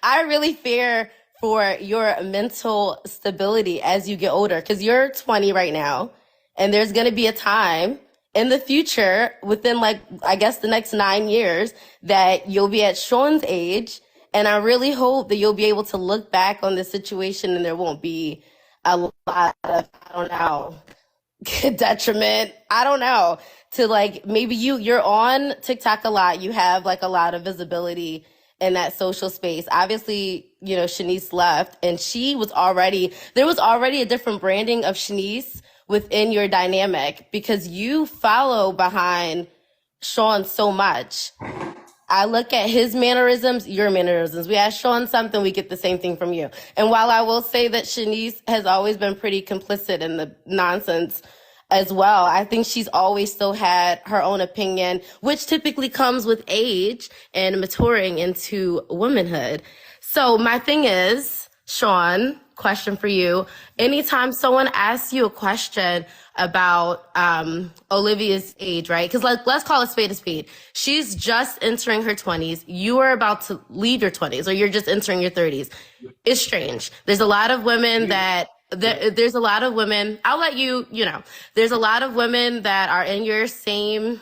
I really fear for your mental stability as you get older, because you're 20 right now, and there's going to be a time in the future within I guess the next 9 years that you'll be at Sean's age. And I really hope that you'll be able to look back on this situation and there won't be a lot of, I don't know, detriment. I don't know, to maybe you're on TikTok a lot. You have a lot of visibility in that social space. Obviously, Shanice left, and there was already a different branding of Shanice within your dynamic because you follow behind Sean so much. I look at his mannerisms, your mannerisms. We ask Sean something, we get the same thing from you. And while I will say that Shanice has always been pretty complicit in the nonsense as well, I think she's always still had her own opinion, which typically comes with age and maturing into womanhood. So my thing is, Sean, question for you. Anytime someone asks you a question about Olivia's age, right? Because let's call a spade. She's just entering her 20s. You are about to leave your 20s, or you're just entering your 30s. It's strange. There's a lot of women there's a lot of women, I'll let there's a lot of women that are in your same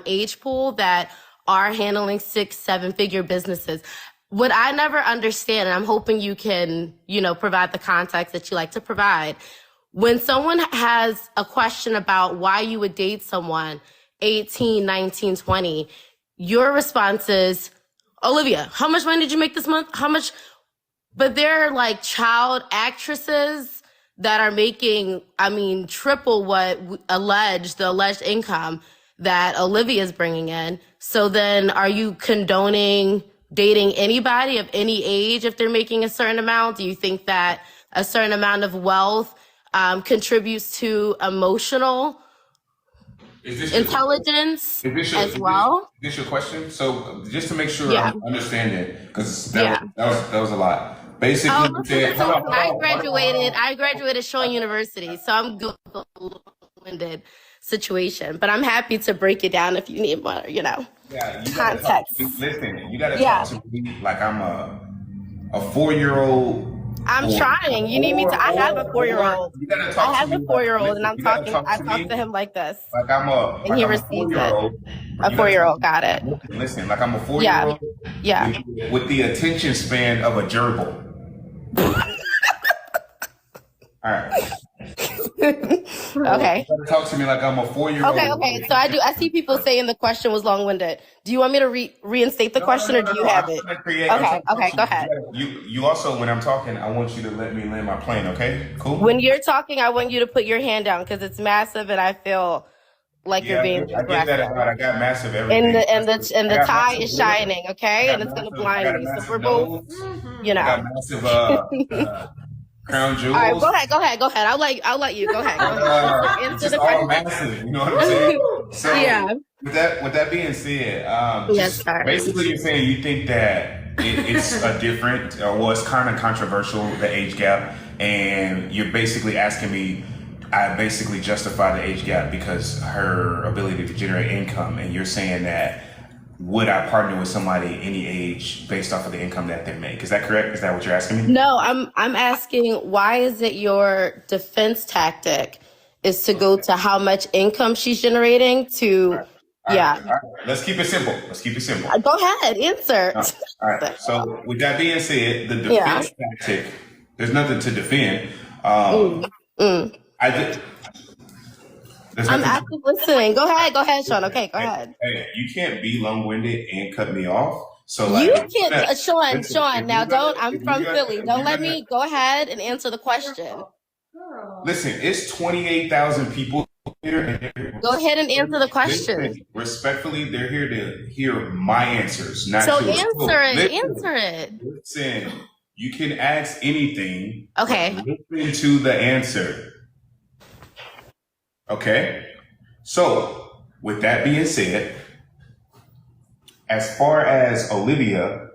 age pool that are handling 6-7 figure businesses. What I never understand, and I'm hoping you can, provide the context that you like to provide, when someone has a question about why you would date someone 18, 19, 20, your response is, Olivia, how much money did you make this month? How much? But they're child actresses that are making, triple what the alleged income that Olivia is bringing in. So then are you condoning dating anybody of any age if they're making a certain amount? Do you think that a certain amount of wealth contributes to emotional intelligence as well? Is this your question? So just to make sure Yeah. I'm understanding, because that was a lot. Basically, Oh, I graduated Sean University, so I'm good with a long-winded situation, but I'm happy to break it down if you need more, Yeah, you context. Listen, you gotta talk to me like I'm a 4-year-old I'm Or, trying. You need me to. I have a 4-year-old. you gotta I talk to have a me. 4-year-old, and Listen, I'm you gotta talking. talk I to talk me to him like this, and like he I'm a receives it. 4-year-old. A You gotta talk 4-year-old got it. listen, like I'm a Yeah, 4-year-old yeah. with the attention span of a gerbil. All right. Okay. You gotta talk to me like I'm a 4-year-old. Okay. So I see people saying the question was long-winded. Do you want me to reinstate the question, or do you have it? Okay. Go ahead. You also, when I'm talking, I want you to let me land my plane. Okay, cool. When you're talking, I want you to put your hand down because it's massive, and I feel like you're being I get that aggressive. about. I got massive everything. And the I got tie massive is lips. shining, okay, I and got it's gonna massive- I blind got a me. So massive we're both, nose. you I got know. massive crown jewels. All right, go ahead. I'll let you go ahead. It's Answer just the all question. massive. You know what I'm saying? So Yeah. with that being said, Yes, just sir. basically you're saying you think that it's a different, well, it's kind of controversial, the age gap, and you're basically asking me. I basically justify the age gap because her ability to generate income, and you're saying that would I partner with somebody any age based off of the income that they make? Is that correct? Is that what you're asking me? No, I'm asking why is it your defense tactic is to go to how much income she's generating to All yeah. right. Let's keep it simple. Go ahead, answer. All right. So with that being said, the Yeah. defense tactic, there's nothing to defend. I did. There's I'm nothing. active listening. Go ahead, Sean. Okay, go ahead. Hey, you can't be long-winded and cut me off. So like, You if can't, listen, Sean. if Now you gotta- don't. I'm if you from gotta- Philly. if Don't you let gotta- me go ahead and answer the question. Listen, it's 28,000 people here. And Go ahead and answer the question. listen, respectfully, they're here to hear my answers, not So yours. answer it. Listen, Answer it. Listen, you can ask anything. Okay. Listen to the answer. Okay? So, with that being said, as far as Olivia,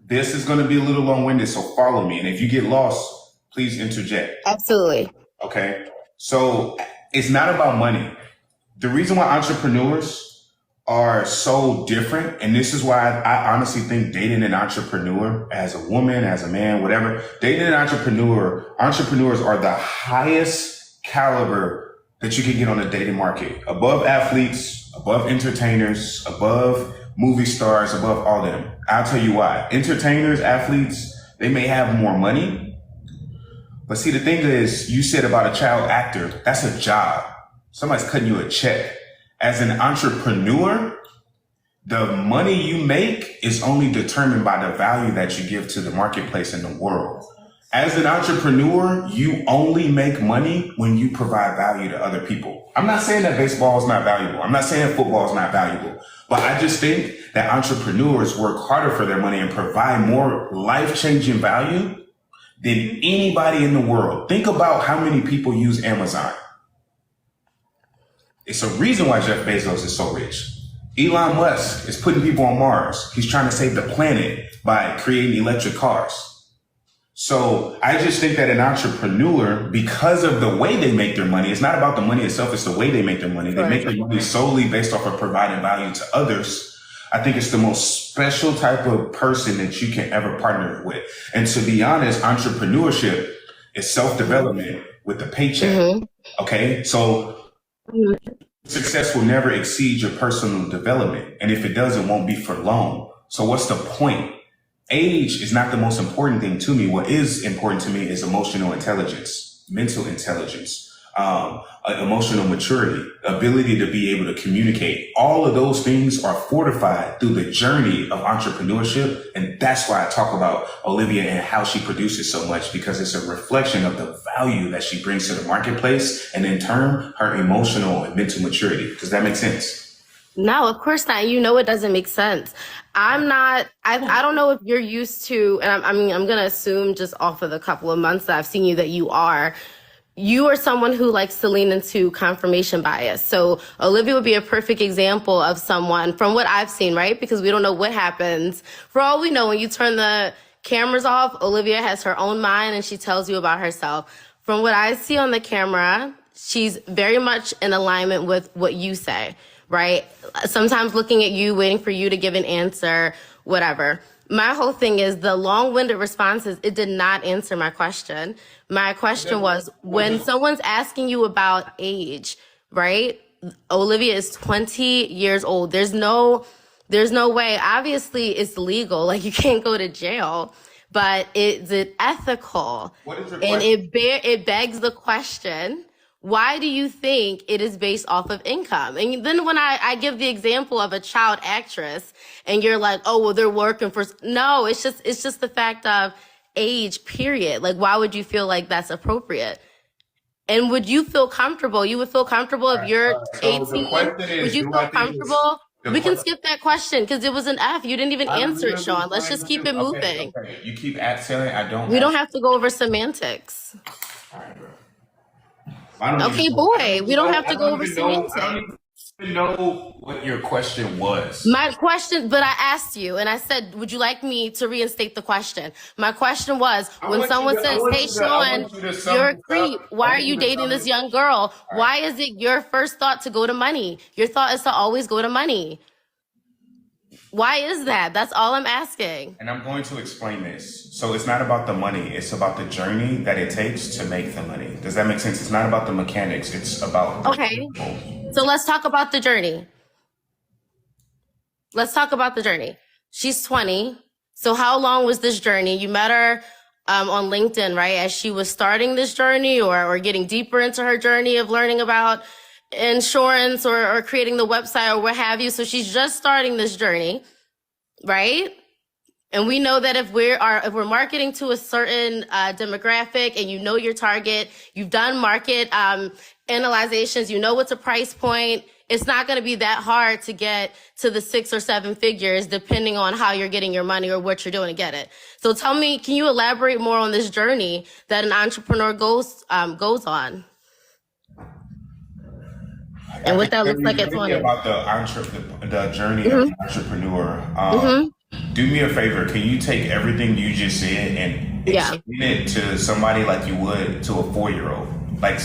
this is going to be a little long-winded, so follow me. And if you get lost, please interject. Absolutely. Okay? So, it's not about money. The reason why entrepreneurs are so different, and this is why I honestly think dating an entrepreneur as a woman, as a man, whatever, dating an entrepreneurs are the highest caliber that you can get on the dating market, above athletes, above entertainers, above movie stars, above all them. I'll tell you why. Entertainers, athletes, they may have more money, but see, the thing is, you said about a child actor, that's a job. Somebody's cutting you a check. As an entrepreneur, the money you make is only determined by the value that you give to the marketplace and the world. As an entrepreneur, you only make money when you provide value to other people. I'm not saying that baseball is not valuable. I'm not saying football is not valuable. But I just think that entrepreneurs work harder for their money and provide more life-changing value than anybody in the world. Think about how many people use Amazon. It's a reason why Jeff Bezos is so rich. Elon Musk is putting people on Mars. He's trying to save the planet by creating electric cars. So I just think that an entrepreneur, because of the way they make their money, it's not about the money itself, it's the way they make their money. They make their money solely based off of providing value to others. I think it's the most special type of person that you can ever partner with. And to be honest, entrepreneurship is self-development with a paycheck. Okay? So success will never exceed your personal development. And if it does, it won't be for long. So what's the point? Age is not the most important thing to me. What is important to me is emotional intelligence, mental intelligence, emotional maturity, ability to be able to communicate. All of those things are fortified through the journey of entrepreneurship. And that's why I talk about Olivia and how she produces so much, because it's a reflection of the value that she brings to the marketplace. And in turn, her emotional and mental maturity. Does that make sense? No, of course not. You know it doesn't make sense. I don't know if you're used to, and I'm going to assume just off of the couple of months that I've seen you that you are someone who likes to lean into confirmation bias. So Olivia would be a perfect example of someone from what I've seen, right? Because we don't know what happens. For all we know, when you turn the cameras off, Olivia has her own mind and she tells you about herself. From what I see on the camera, she's very much in alignment with what you say. Right? Sometimes looking at you, waiting for you to give an answer, whatever. My whole thing is the long-winded responses. It did not answer my question. My question was when someone's asking you about age, right? Olivia is 20 years old. There's no way. Obviously, it's legal. Like you can't go to jail, but is it ethical? What is your And question? it begs the question. Why do you think it is based off of income? And then when I give the example of a child actress and you're like, oh, well, they're working for, no, it's just the fact of age, period. Like, why would you feel like that's appropriate? And would you feel comfortable? You would feel comfortable if you're So the 18? question Would is, you do feel I think it's comfortable? the We can question? skip that question because it was an F. You didn't even answer it, Sean. Let's just keep it moving. Okay. You keep saying I don't. We don't have to go over semantics. All right, bro. I don't Okay, even, boy, we don't have to I go don't over even know. I semantics. don't even know what your question was. My question, but I asked you and I said, would you like me to reinstate the question? My question was, when someone says, hey, Sean, you're a creep. Why are you dating this young girl? Why is it your first thought to go to money? Your thought is to always go to money. Why is that? That's all I'm asking. And I'm going to explain this. So it's not about the money. It's about the journey that it takes to make the money. Does that make sense? It's not about the mechanics. It's about Okay. So let's talk about the journey. Let's talk about the journey. She's 20. So how long was this journey? You met her on LinkedIn, right? As she was starting this journey or getting deeper into her journey of learning about insurance or creating the website or what have you. So she's just starting this journey, right? And we know that if we're marketing to a certain demographic and you know your target, you've done market analyzations, you know what's a price point, it's not going to be that hard to get to the 6 or 7 figures depending on how you're getting your money or what you're doing to get it. So tell me, can you elaborate more on this journey that an entrepreneur goes on? And what that looks like at 20. About the journey of an entrepreneur. Do me a favor. Can you take everything you just said and explain it to somebody like you would to a 4-year-old? Like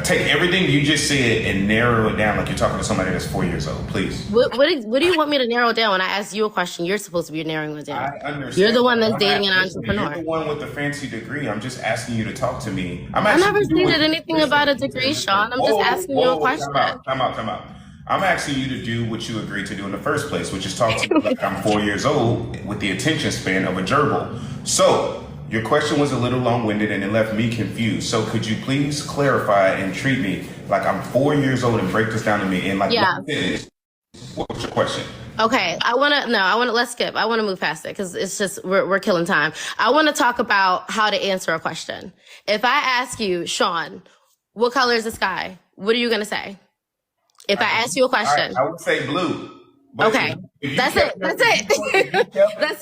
take everything you just said and narrow it down like you're talking to somebody that's 4 years old, please. What do you want me to narrow down? When I ask you a question, you're supposed to be narrowing it down. I understand. You're the one that's I'm dating an asking- entrepreneur. You're the one with the fancy degree. I'm just asking you to talk to me. I never stated anything about a degree, Sean. I'm just asking you a question. Time out. I'm asking you to do what you agreed to do in the first place, which is talk to me like I'm 4 years old with the attention span of a gerbil. So your question was a little long-winded and it left me confused. So could you please clarify and treat me like I'm 4 years old and break this down to me? And like, what's your question? Okay, let's skip. I want to move past it because it's just, we're killing time. I want to talk about how to answer a question. If I ask you, Sean, what color is the sky? What are you going to say? If I ask you a question. I would say blue. But Okay, that's it. That's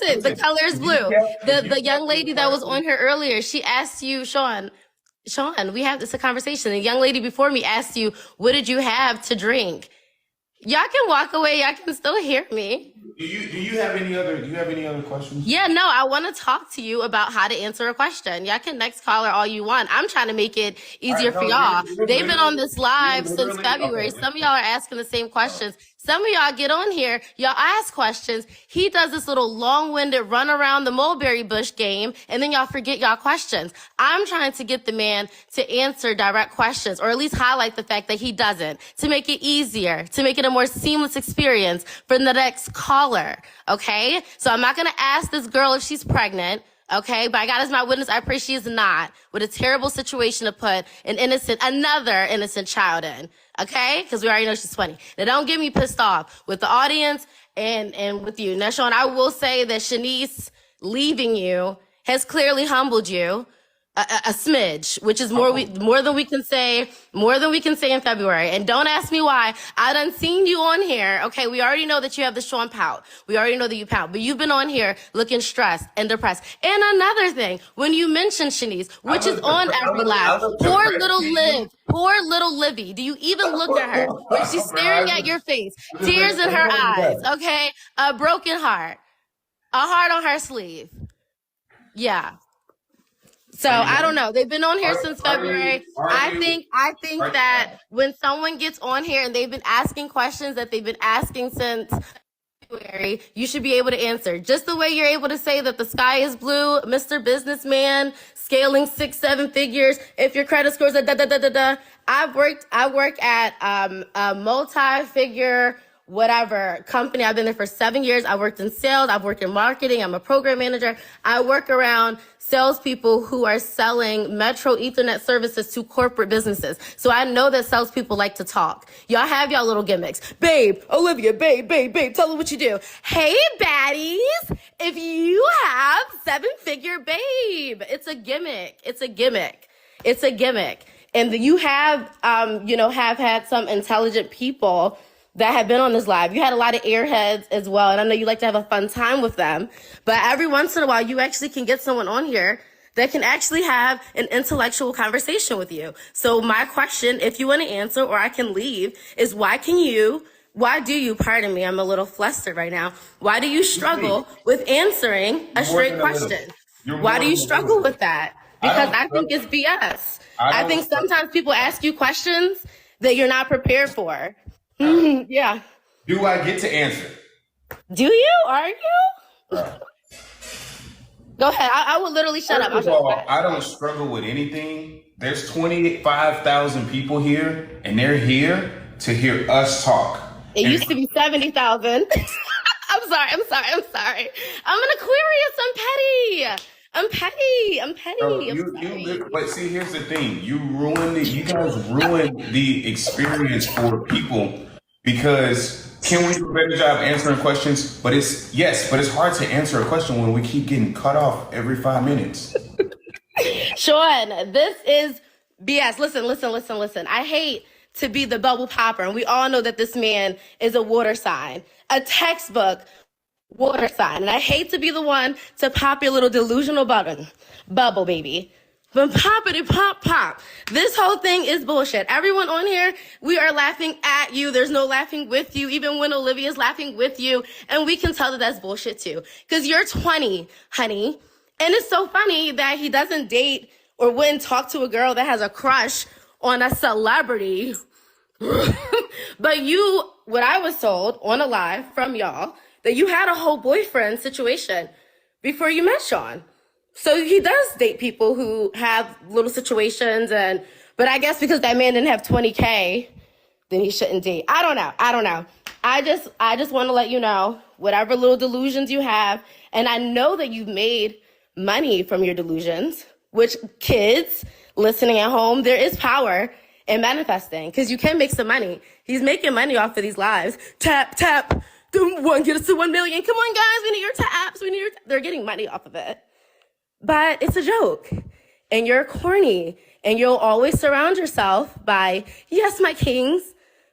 it. The color is blue. The young lady that was on here earlier, she asked you, Sean, we have this a conversation. The young lady before me asked you, what did you have to drink? Y'all can walk away. Y'all can still hear me. Do you have any other questions? Yeah, no, I want to talk to you about how to answer a question. Y'all can next caller all you want. I'm trying to make it easier for y'all. They've been on this live since February. Some of y'all are asking the same questions. Some of y'all get on here, y'all ask questions. He does this little long-winded run around the mulberry bush game, and then y'all forget y'all questions. I'm trying to get the man to answer direct questions, or at least highlight the fact that he doesn't, to make it easier, to make it a more seamless experience for the next caller, okay? So I'm not going to ask this girl if she's pregnant, okay? By God as my witness, I pray she is not, with a terrible situation to put another innocent child in. Okay? Because we already know she's 20. Now, don't get me pissed off with the audience and with you. Now, Sean, I will say that Shanice leaving you has clearly humbled you a smidge, which is more than we can say in February. And don't ask me why. I done seen you on here. Okay, we already know that you have the Sean pout. We already know that you pout, but you've been on here looking stressed and depressed. And another thing, when you mentioned Shanice, which is on every live, poor little Livy. Do you even look at her when she's staring at your face, tears in her eyes? Okay, a broken heart, a heart on her sleeve. Yeah. So I don't know. They've been on here since February. I think that when someone gets on here and they've been asking questions that they've been asking since February, you should be able to answer. Just the way you're able to say that the sky is blue, Mr. Businessman, scaling 6-7 figures, if your credit scores are da da da da da. I work at a multi-figure whatever company. I've been there for 7 years. I worked in sales. I've worked in marketing. I'm a program manager. I work around salespeople who are selling Metro Ethernet services to corporate businesses. So I know that salespeople like to talk. Y'all have y'all little gimmicks. Babe, Olivia, babe, tell her what you do. Hey, baddies, if you have 7-figure babe, it's a gimmick. It's a gimmick. It's a gimmick. And you have had some intelligent people that have been on this live. You had a lot of airheads as well, and I know you like to have a fun time with them. But every once in a while, you actually can get someone on here that can actually have an intellectual conversation with you. So my question, if you want to answer or I can leave, is why do you, pardon me, I'm a little flustered right now. Why do you struggle with answering a straight question? Why do you struggle with that? Because I think it's BS. I think sometimes people ask you questions that you're not prepared for. Yeah. Do I get to answer? Do you? Are you? Go ahead. I will literally shut up. First of all, I don't struggle with anything. There's 25,000 people here, and they're here to hear us talk. It used to be 70,000. I'm sorry. I'm an Aquarius. I'm petty. But see, here's the thing. You guys ruined the experience for people because can we do a better job answering questions? But it's hard to answer a question when we keep getting cut off every 5 minutes. Sean, this is BS. Listen. I hate to be the bubble popper, and we all know that this man is a water sign, a textbook water sign. And I hate to be the one to pop your little delusional bubble, baby. But pop. This whole thing is bullshit. Everyone on here, we are laughing at you. There's no laughing with you, even when Olivia's laughing with you. And we can tell that that's bullshit too. Because you're 20, honey. And it's so funny that he doesn't date or wouldn't talk to a girl that has a crush on a celebrity. But what I was told on a live from y'all, that you had a whole boyfriend situation before you met Sean. So he does date people who have little situations, but I guess because that man didn't have 20K, then he shouldn't date. I don't know. I just want to let you know whatever little delusions you have, and I know that you've made money from your delusions, which kids listening at home, there is power in manifesting because you can make some money. He's making money off of these lives. Tap. Get us to 1 million. Come on, guys. We need your taps. They're getting money off of it. But it's a joke. And you're corny. And you'll always surround yourself by, yes, my kings,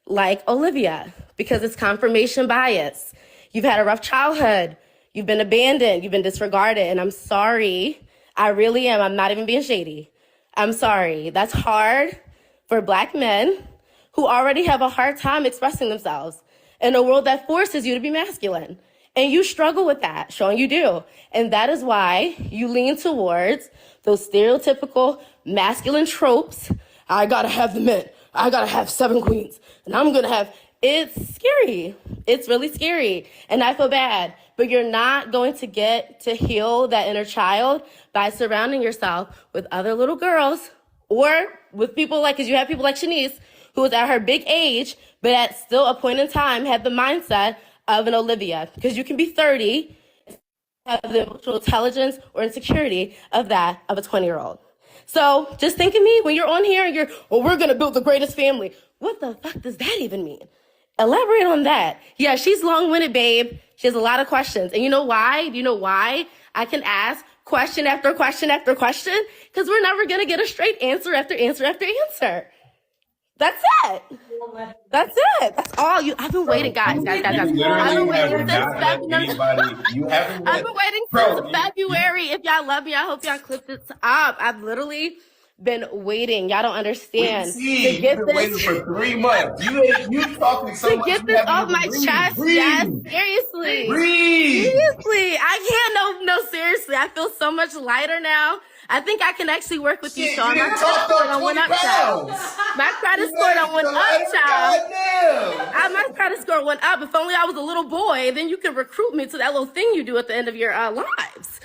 like Olivia, because it's confirmation bias. You've had a rough childhood. You've been abandoned. You've been disregarded. And I'm sorry. I really am. I'm not even being shady. I'm sorry. That's hard for Black men who already have a hard time expressing themselves in a world that forces you to be masculine. And you struggle with that, Sean, you do. And that is why you lean towards those stereotypical masculine tropes. I gotta have the men. I gotta have 7 queens. And I'm gonna have, it's scary. It's really scary. And I feel bad. But you're not going to get to heal that inner child by surrounding yourself with other little girls or with people because you have people like Shanice, who was at her big age, but at still a point in time had the mindset of an Olivia. Because you can be 30, have the emotional intelligence or insecurity of a 20-year-old. So just think of me when you're on here and we're going to build the greatest family. What the fuck does that even mean? Elaborate on that. Yeah, she's long-winded, babe. She has a lot of questions. And you know why? Do you know why I can ask question after question after question? Because we're never going to get a straight answer after answer after answer. That's it. That's all. I've been waiting, guys. I've been waiting since February. If y'all love me, I hope y'all clip this up. I've literally been waiting. Y'all don't understand. You've been waiting for 3 months. You talking so much. To get this off my chest. Yes, seriously. Seriously. I can't, no, seriously. I feel so much lighter now. I think I can actually work with you, Shit, Sean. you My didn't credit talk score on done went 20 up, child. pounds. My credit score done went up, child. Goddamn. My credit score went up. If only I was a little boy, then you could recruit me to that little thing you do at the end of your lives.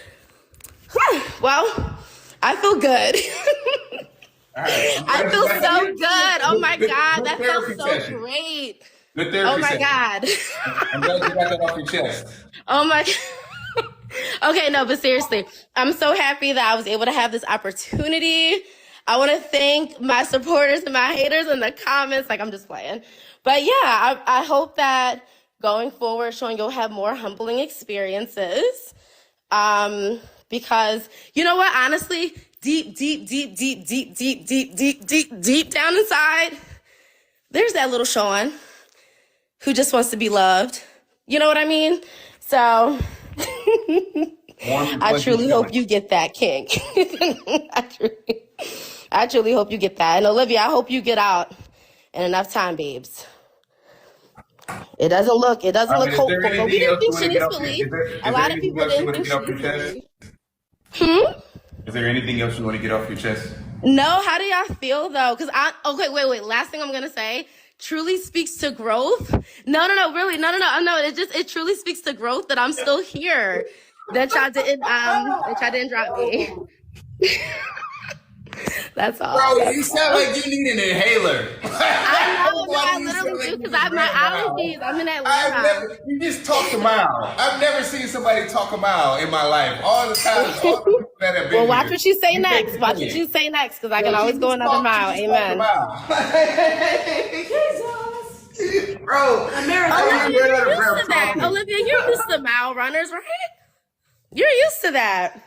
Whew. Well, I feel good. All right. I feel so good. Oh my Good- God, good that felt therapy so session. great. Good therapy Oh my session. God. I'm glad you got that off your chest. Oh my God. Okay, no, but seriously, I'm so happy that I was able to have this opportunity. I want to thank my supporters and my haters in the comments. Like, I'm just playing. But yeah, I hope that going forward, Sean, you'll have more humbling experiences. Because you know what? Honestly, deep down inside, there's that little Sean who just wants to be loved. You know what I mean? So I truly hope you get that, King. I truly hope you get that. And Olivia, I hope you get out in enough time, babes. It doesn't look Is there hopeful, but we anything didn't else you think want to get off your- Shanice is there- believed. is A there lot of anything people else you didn't want to think get off your Shanice chest? believed. Is there anything else you want to get off your chest? No, how do y'all feel though? Because wait. Last thing I'm gonna say truly speaks to growth. No, really, no. It truly speaks to growth that I'm still here. That y'all didn't drop me. That's all. Bro, you sound like you need an inhaler. I know, Why I do you sound literally like do you because just I have my ran a mile? allergies. I'm in Atlanta. You just talked a mile. I've never seen somebody talk a mile in my life. All the time, all the people that have been Well, watch here, what you say you next. can't Watch say what it. you say next because I Yo, can she always just go another talked- mile. she just Amen. talked a mile. Bro, Olivia, you're out of used breath to that. talking. Olivia, you're used to mile runners, right? You're used to that.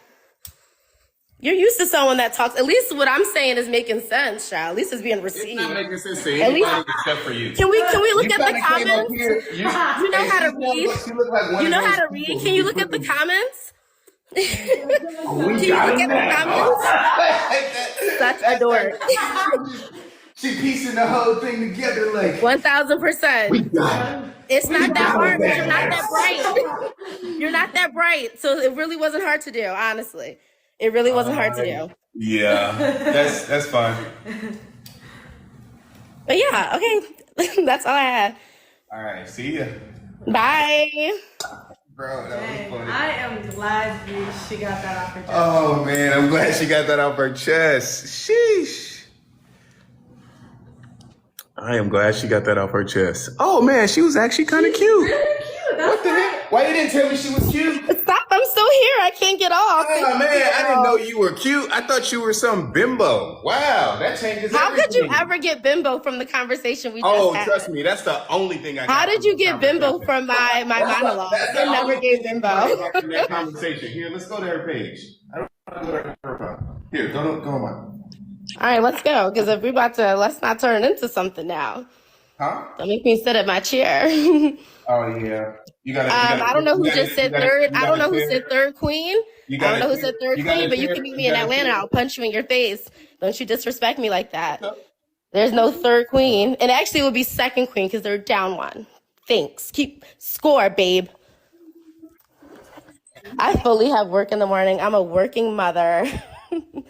You're used to someone that talks. At least what I'm saying is making sense, child. At least it's being It's received. not making sense to At least- anybody except for you. Can we look You at the kinda came up comments? here- You know how to read? She look like one You of know those how to people read? who Can you be look at the putting- comments? We Can you got look at that. the comments? Such a dork. She piecing the whole thing together like 1000%. got it. It's not that got hard, but that. you're not that bright. You're not that bright. So it really wasn't hard to do, honestly. It really wasn't hard to do. Yeah, that's fine. But yeah, okay. That's all I had. All right, see ya, Bye. bro. That was funny. I am glad she got that off her chest. Oh man, I'm glad she got that off her chest. Sheesh. I am glad she got that off her chest. Oh man, she was actually kind of cute. Really cute. That's What the heck? Why you didn't tell me she was cute? Stop. I'm still here. I can't get off. Oh man, I didn't know you were cute. I thought you were some bimbo. Wow, that changes How could you everything. ever get bimbo from the conversation we just Oh, had? trust me, that's the only thing I got. How did from you the get bimbo conversation. from my monologue? That's the I never only gave thing I bimbo. got from that conversation. Here, let's go to her page. I don't know what her profile. Here, go on. All right, let's go. Because if we're about to, let's not turn into something now. Huh? Don't make me sit at my chair. Oh yeah. You gotta. I don't know who just said third. I don't know who said third queen. I don't know who said third queen, but you can meet me in Atlanta. I'll punch you in your face. Don't you disrespect me like that. There's no third queen. And actually it would be second queen because they're down one. Thanks. Keep score, babe. I fully have work in the morning. I'm a working mother.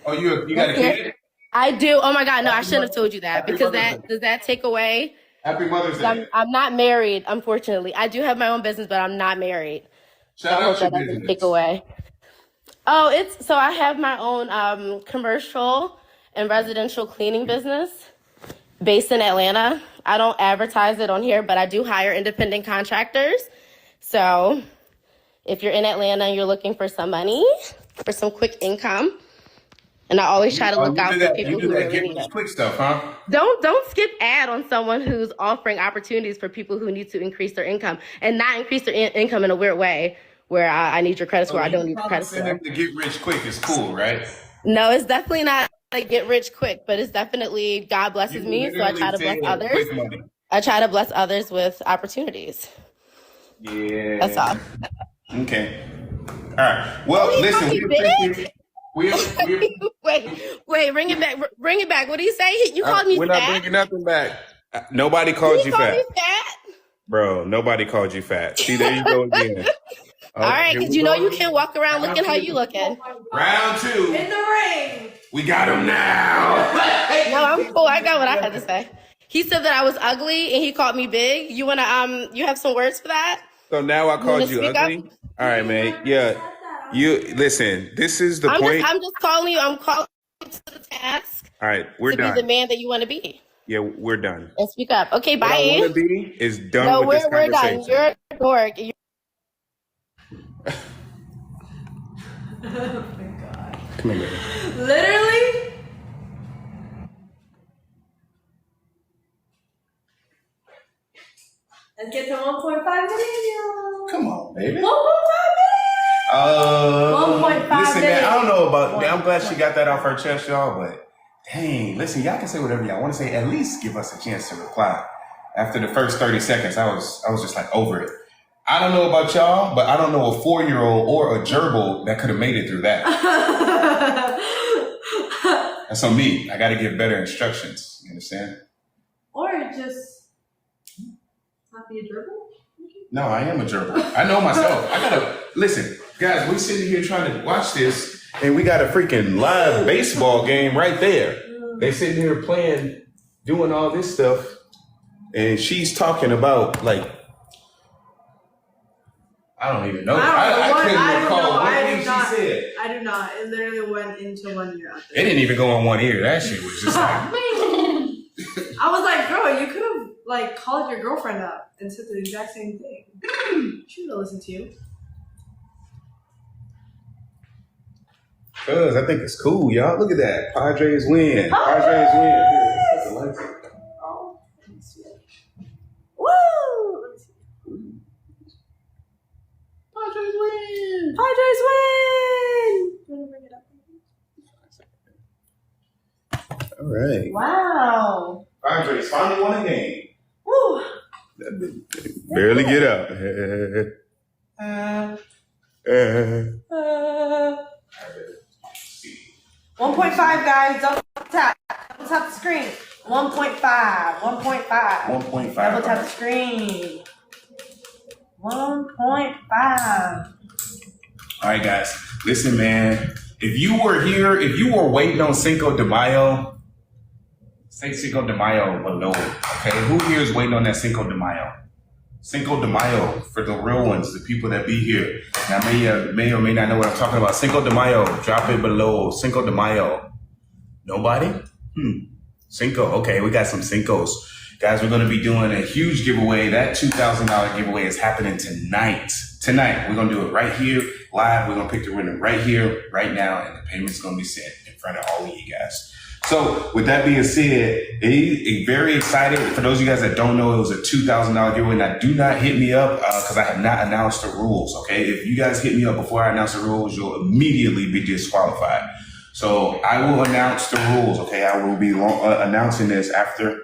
Oh, you got a kid? I do. Oh my God, no, I shouldn't have told you that Happy because Mother's Day. does that take away? Happy Mother's Day. I'm not married, unfortunately. I do have my own business, but I'm not married. Shout I hope out your that doesn't business. take away. Oh, so I have my own commercial and residential cleaning business based in Atlanta. I don't advertise it on here, but I do hire independent contractors. So if you're in Atlanta and you're looking for some money, for some quick income, and I always try to look out for people You do who that really get need rich it. quick stuff, huh? Don't skip ad on someone who's offering opportunities for people who need to increase their income and not increase their income in a weird way where I need your credit score. I don't need your credit Promising score. them to get rich quick is cool, right? No, it's definitely not like get rich quick, but it's definitely God blesses me, so I try to bless others. Quick money. I try to bless others with opportunities. Yeah. That's all. Okay. All right. Well, Oh, he listen. called We you big? appreciate. Wait, bring it back. Bring it back. What do you say? You called me We're not fat? bringing nothing back. Nobody called You you called fat, me fat? bro. Nobody called you fat. See, there you go again. All Okay, right, here because we you know you go. can't walk around looking how you looking. Round two. In the ring. We got him now. No, I'm cool. I got what I had to say. He said that I was ugly and he called me big. You wanna you have some words for that? So now I You wanna called you speak ugly? up? All right, man. Yeah. You listen, this is the point. I'm just calling you. I'm calling you to the task All right, we're to be the done. man that you want to be. Yeah, we're done. And speak up. Okay, What I want bye. to be is done No, with this we're done. conversation. You're a dork. Come here. Literally. Let's get to 1.5 million. Come on, baby. 1.5 1.5 listen, man, million. I don't know about. I'm glad she got that off her chest, y'all. But dang, listen, y'all can say whatever y'all want to say. At least give us a chance to reply. After the first 30 seconds, I was just like over it. I don't know about y'all, but I don't know a 4-year-old or a gerbil that could have made it through that. That's on me. I got to give better instructions. You understand? Or just not be a dribble. No, I am a gerbil. I know myself. I gotta listen, guys. We sitting here trying to watch this, and we got a freaking live baseball game right there. They sitting here playing, doing all this stuff, and she's talking about like I don't even know. I couldn't recall what thing she said. I do not. It literally went into 1 year out It there. didn't even go in one ear. That shit was just like. I was like, girl, you could have like called your girlfriend up and said the exact same thing. She would have listened to you. Cause I think it's cool, y'all. Look at that. Padres win. Padres win. Here, let's put the lights on. Oh, let me see. Woo! Let me see. Padres win. Padres win! You wanna bring it up? All right. Wow. Padres finally won a game. Woo! Barely get up. Uh, 1.5 guys, double tap the screen. 1.5, 1.5. 1.5. Double tap the screen. 1.5. All right, guys. Listen, man. If you were here, if you were waiting on Cinco de Mayo, say Cinco de Mayo below. Okay, who here is waiting on that Cinco de Mayo? Cinco de Mayo for the real ones, the people that be here. Now, may or may not know what I'm talking about. Cinco de Mayo, drop it below. Cinco de Mayo. Nobody? Cinco. Okay, we got some Cincos. Guys, we're going to be doing a huge giveaway. That $2,000 giveaway is happening tonight. Tonight, we're going to do it right here, live. We're going to pick the winner right here, right now, and the payment's going to be sent in front of all of you guys. So with that being said, very excited. For those of you guys that don't know, it was a $2,000 giveaway. Now, do not hit me up because I have not announced the rules, okay? If you guys hit me up before I announce the rules, you'll immediately be disqualified. So I will announce the rules, okay? I will be announcing this after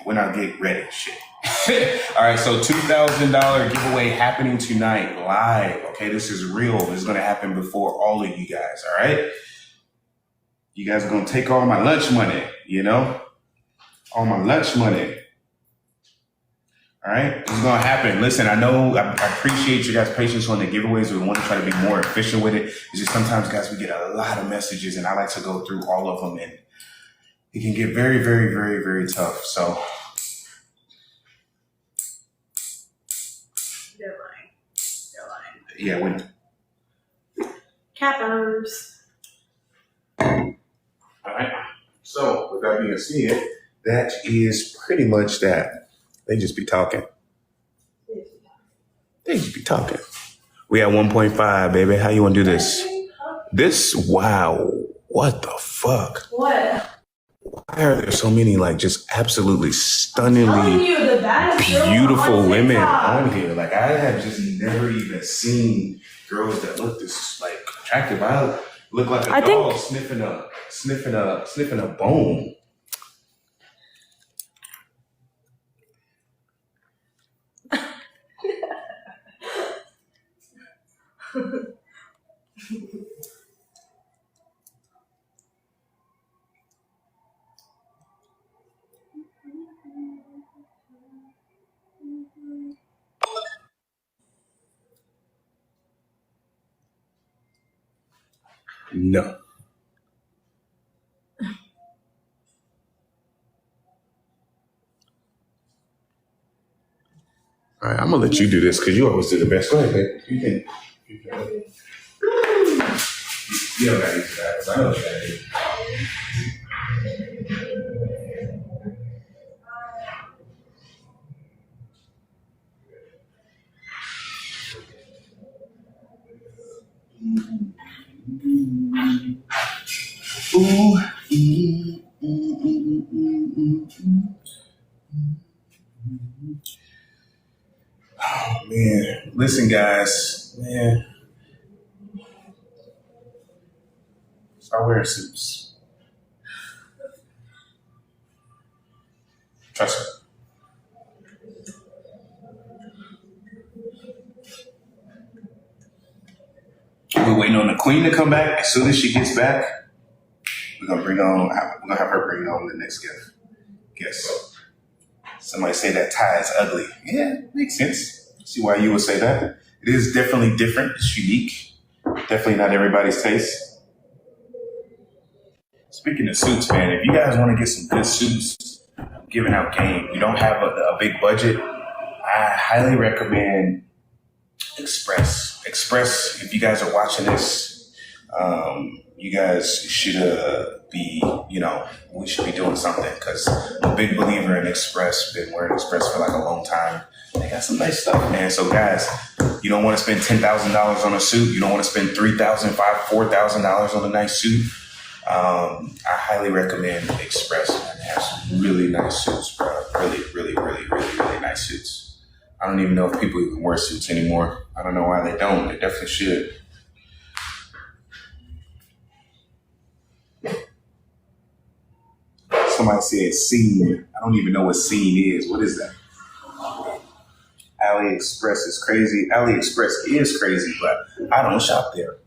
when I get ready. Shit. All right, so $2,000 giveaway happening tonight live, okay? This is real. This is going to happen before all of you guys, all right? You guys are going to take all my lunch money, you know? All my lunch money. All right? This is going to happen. Listen, I know I appreciate you guys' patience on the giveaways. We want to try to be more efficient with it. It's just sometimes, guys, we get a lot of messages, and I like to go through all of them, and it can get very, very, very, very tough. So, They're lying. They're lying. yeah, when. Cappers. All right. So, with that being said, that is pretty much that. They just be talking. They just be talking. We at 1.5, baby. How you want to do this? Wow. What the fuck? What? Why are there so many, like, just absolutely Telling stunningly you the baddest girl beautiful on women TikTok. on here? Like, I have just never even seen girls that look this, like, attractive. I look like a dog sniffing a bone. No. All right, I'm gonna let you do this because you always do the best. Go ahead, babe. You can. You don't gotta use that. 'Cause I know what you gotta do. Ooh. Oh man, listen, guys. Man, start wearing suits. Trust me. We're waiting on the queen to come back. As soon as she gets back, we're gonna have her bring on the next guest. Somebody say that tie is ugly. Yeah, makes sense. See why you would say that. It is definitely different. It's unique. Definitely not everybody's taste. Speaking of suits, man, if you guys want to get some good suits, I'm giving out game. You don't have a big budget, I highly recommend Express. Express, if you guys are watching this, you guys should we should be doing something because I'm a big believer in Express. Been wearing Express for like a long time. They got some nice stuff, man. So guys, you don't want to spend $10,000 on a suit. You don't want to spend $3,000, $4,000 on a nice suit. I highly recommend Express, man. They have some really nice suits, bro. Really, really, really, really, really nice suits. I don't even know if people even wear suits anymore. I don't know why they don't. They definitely should. Somebody said scene. I don't even know what scene is. What is that? AliExpress is crazy. AliExpress is crazy, but I don't shop there.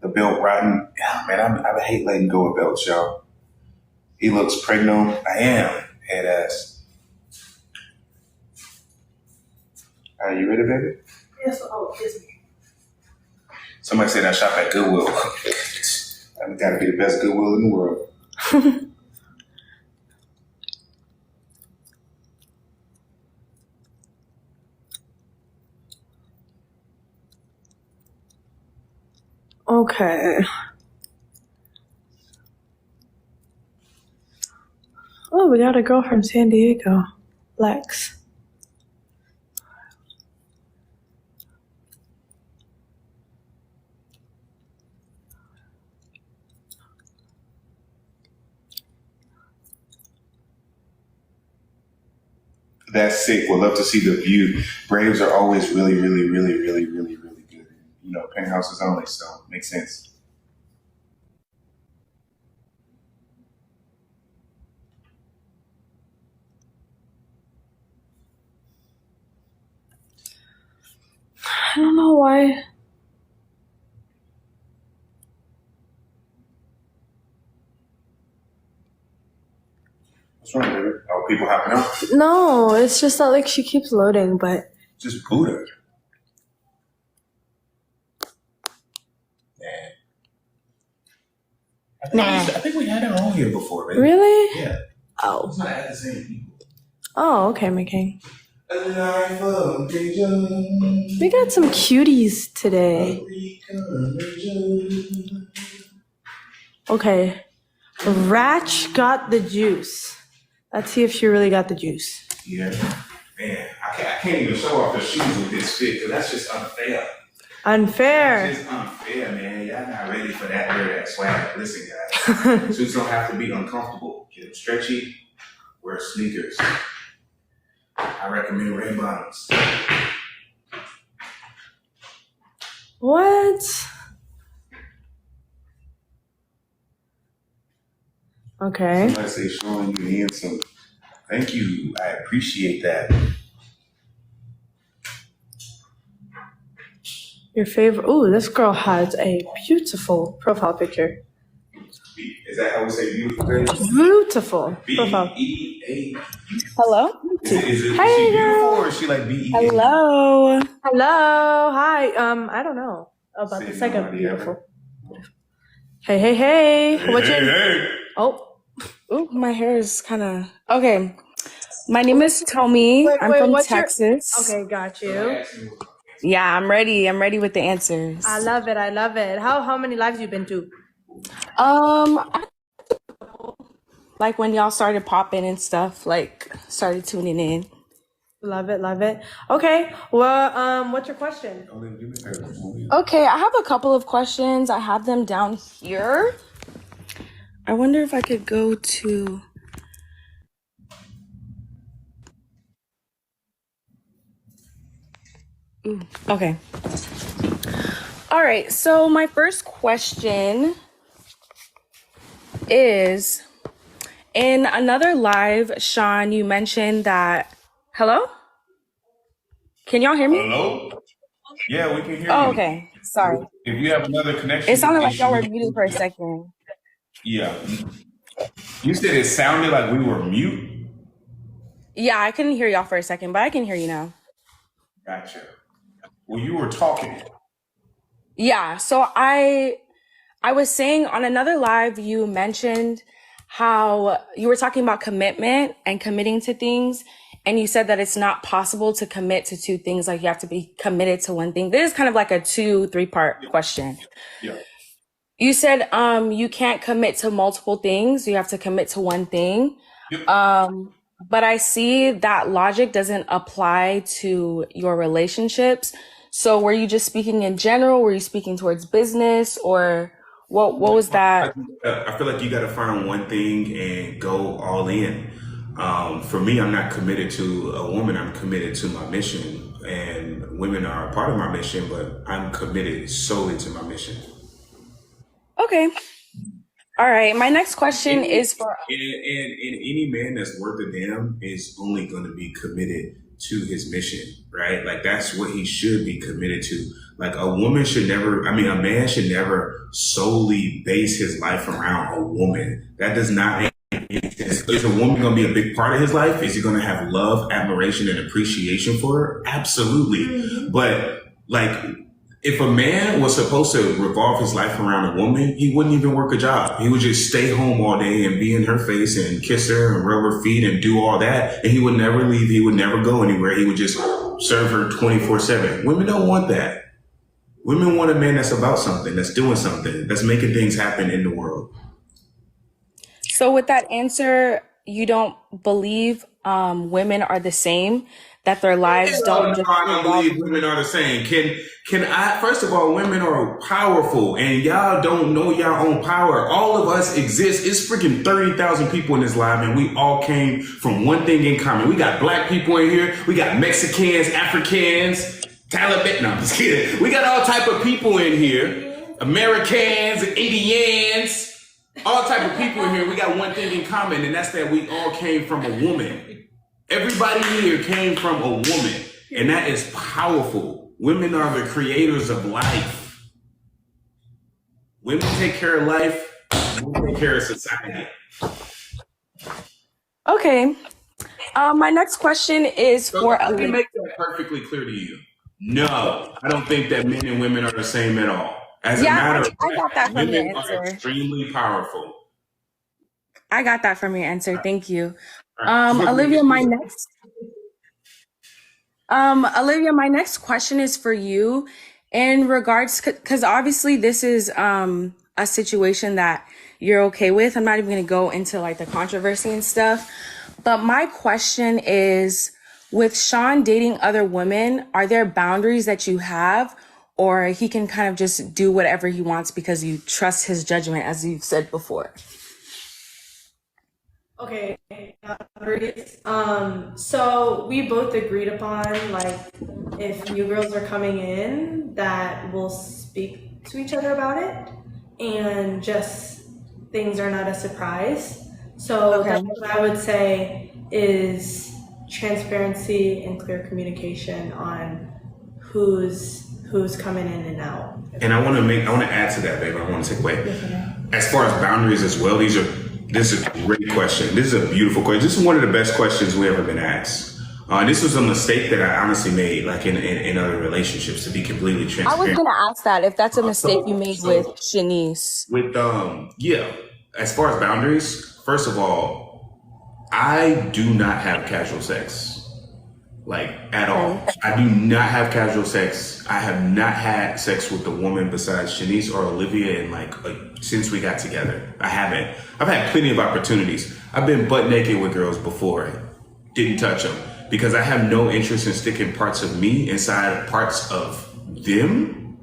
The belt rotten. Yeah, man, I hate letting go of belts, y'all. He looks pregnant. I am. Head ass. Are you ready, baby? Yes, kiss me. Somebody said I shop at Goodwill. I've got to be the best Goodwill in the world. Okay. Oh, we got a girl from San Diego, Lex. That's sick. Would love to see the view. Braves are always really, really, really, really, really, really good. You know, penthouses only, so makes sense. I don't know why. What's wrong, baby? Oh, people hopping up? No, it's just that like she keeps loading, but Just Buddha. I think we had her on here before, baby. really? Yeah. Oh. It's not at the same people. Oh, okay, McCain. A life of danger. We got some cuties today. Okay. Ratch got the juice. Let's see if she really got the juice. Yeah. Man, I can't even show off the shoes with this fit because that's just unfair. Unfair. It's just unfair, man. Y'all not ready for that swag. Listen, guys. Suits don't have to be uncomfortable. Get them stretchy. Wear sneakers. I recommend red bottoms. What? Okay. Somebody say, Sean, you handsome. Thank you. I appreciate that. Your favorite. Ooh, this girl has a beautiful profile picture. Is that how we say beautiful, baby? Beautiful. Profile. B-E-A. Hello? Is she Hey, beautiful girl. or is she like B-E-A? Hello. Hello. Hi. I don't know about Say the second nobody beautiful. Hey, hey, hey. What's your... Hey. Oh, Ooh, my hair is kind of... Okay. My name is Tommy. I'm from what's your... Texas. Okay, got you. Yeah, I'm ready. I'm ready with the answers. I love it. I love it. How many lives you been to? I- like when y'all started popping and stuff, like started tuning in. Love it. Love it. Okay. Well, what's your question? Okay, I have a couple of questions. I have them down here. I wonder if I could go to... Ooh, okay. All right, so my first question is, in another live, Sean, you mentioned that... Hello? Can y'all hear me? Hello? Yeah, we can hear Oh, you. okay. Sorry. If you have another connection It sounded like issue, y'all were muted for a second. yeah. You said it sounded like we were mute? Yeah, I couldn't hear y'all for a second, but I can hear you now. Gotcha. Well, you were talking. Yeah, so I was saying on another live, you mentioned how you were talking about commitment and committing to things. And you said that it's not possible to commit to two things. Like you have to be committed to one thing. This is kind of like a 2-3 part question. Yeah. You said, you can't commit to multiple things. You have to commit to one thing. Yep. But I see that logic doesn't apply to your relationships. So were you just speaking in general? Were you speaking towards business, or what was that? I feel like you got to find one thing and go all in. For me, I'm not committed to a woman. I'm committed to my mission, and women are a part of my mission, but I'm committed solely to my mission. Okay. All right. My next question is for... And any man that's worth a damn is only going to be committed to his mission, right? Like that's what he should be committed to. Like a man should never solely base his life around a woman. That does not make any sense. Is a woman going to be a big part of his life? Is he going to have love, admiration, and appreciation for her? Absolutely. But like, if a man was supposed to revolve his life around a woman, he wouldn't even work a job. He would just stay home all day and be in her face and kiss her and rub her feet and do all that. And he would never leave. He would never go anywhere. He would just serve her 24/7. Women don't want that. Women want a man that's about something, that's doing something, that's making things happen in the world. So with that answer, you don't believe women are the same, that their lives don't just I don't revolve... believe women are the same. Can I? First of all, women are powerful, and y'all don't know y'all own power. All of us exist. It's freaking 30,000 people in this live, and we all came from one thing in common. We got black people in here. We got Mexicans, Africans, Taliban. No, I'm just kidding. We got all type of people in here. Americans, Indians. All type of people in here. We got one thing in common, and that's that we all came from a woman. Everybody here came from a woman, and that is powerful. Women are the creators of life. Women take care of life. Women take care of society. Okay. My next question is So for let me Olivia. make that perfectly clear to you. No, I don't think that men and women are the same at all. As a Yeah, matter of I got that fact, from your women are answer. extremely powerful. I got that from your answer. Thank you. All right. Olivia, my next question is for you in regards, because obviously this is a situation that you're okay with. I'm not even going to go into like the controversy and stuff. But my question is, with Sean dating other women, are there boundaries that you have, or he can kind of just do whatever he wants because you trust his judgment, as you've said before? Okay. So we both agreed upon, like, if new girls are coming in, that we'll speak to each other about it, and just things are not a surprise. So Okay. that's what I would say is transparency and clear communication on who's who's coming in and out. And I want to add to that, babe. I want to take away. As far as boundaries as well, this is a great question. This is a beautiful question. This is one of the best questions we ever been asked. This was a mistake that I honestly made, like in other relationships, to be completely I was transparent. gonna ask that if that's a mistake you made with Shanice. With yeah, as far as boundaries, first of all, I do not have casual sex, like at all. I do not have casual sex. I have not had sex with a woman besides Shanice or Olivia in like since we got together. I haven't. I've had plenty of opportunities. I've been butt naked with girls before, didn't touch them because I have no interest in sticking parts of me inside parts of them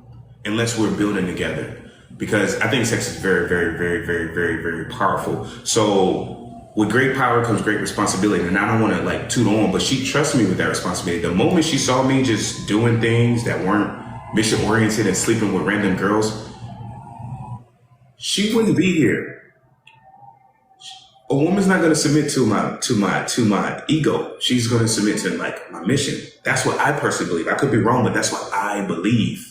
unless we're building together. Because I think sex is very, very, very, very, very, very powerful. So with great power comes great responsibility. And I don't want to like toot on, but she trusts me with that responsibility. The moment she saw me just doing things that weren't mission oriented and sleeping with random girls, she wouldn't be here. A woman's not going to submit to my ego. She's going to submit to like my mission. That's what I personally believe. I could be wrong, but that's what I believe.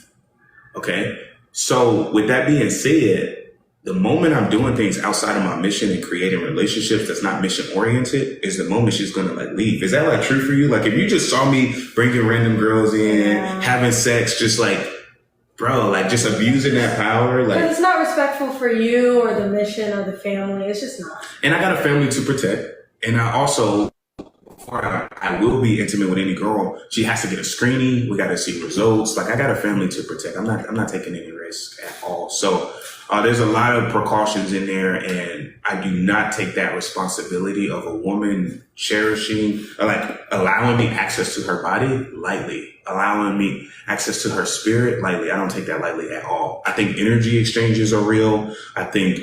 Okay. So with that being said, the moment I'm doing things outside of my mission and creating relationships that's not mission oriented is the moment she's going to like leave. Is that like true for you? Like if you just saw me bringing random girls in, having sex, just like, bro, like just abusing that power. Like But it's not respectful for you or the mission or the family. It's just not. And I got a family to protect. And I also, before I will be intimate with any girl, she has to get a screening. We got to see results. Like I got a family to protect. I'm not taking any risk at all. So there's a lot of precautions in there, and I do not take that responsibility of a woman cherishing, or like allowing me access to her body lightly, allowing me access to her spirit lightly. I don't take that lightly at all. I think energy exchanges are real. I think,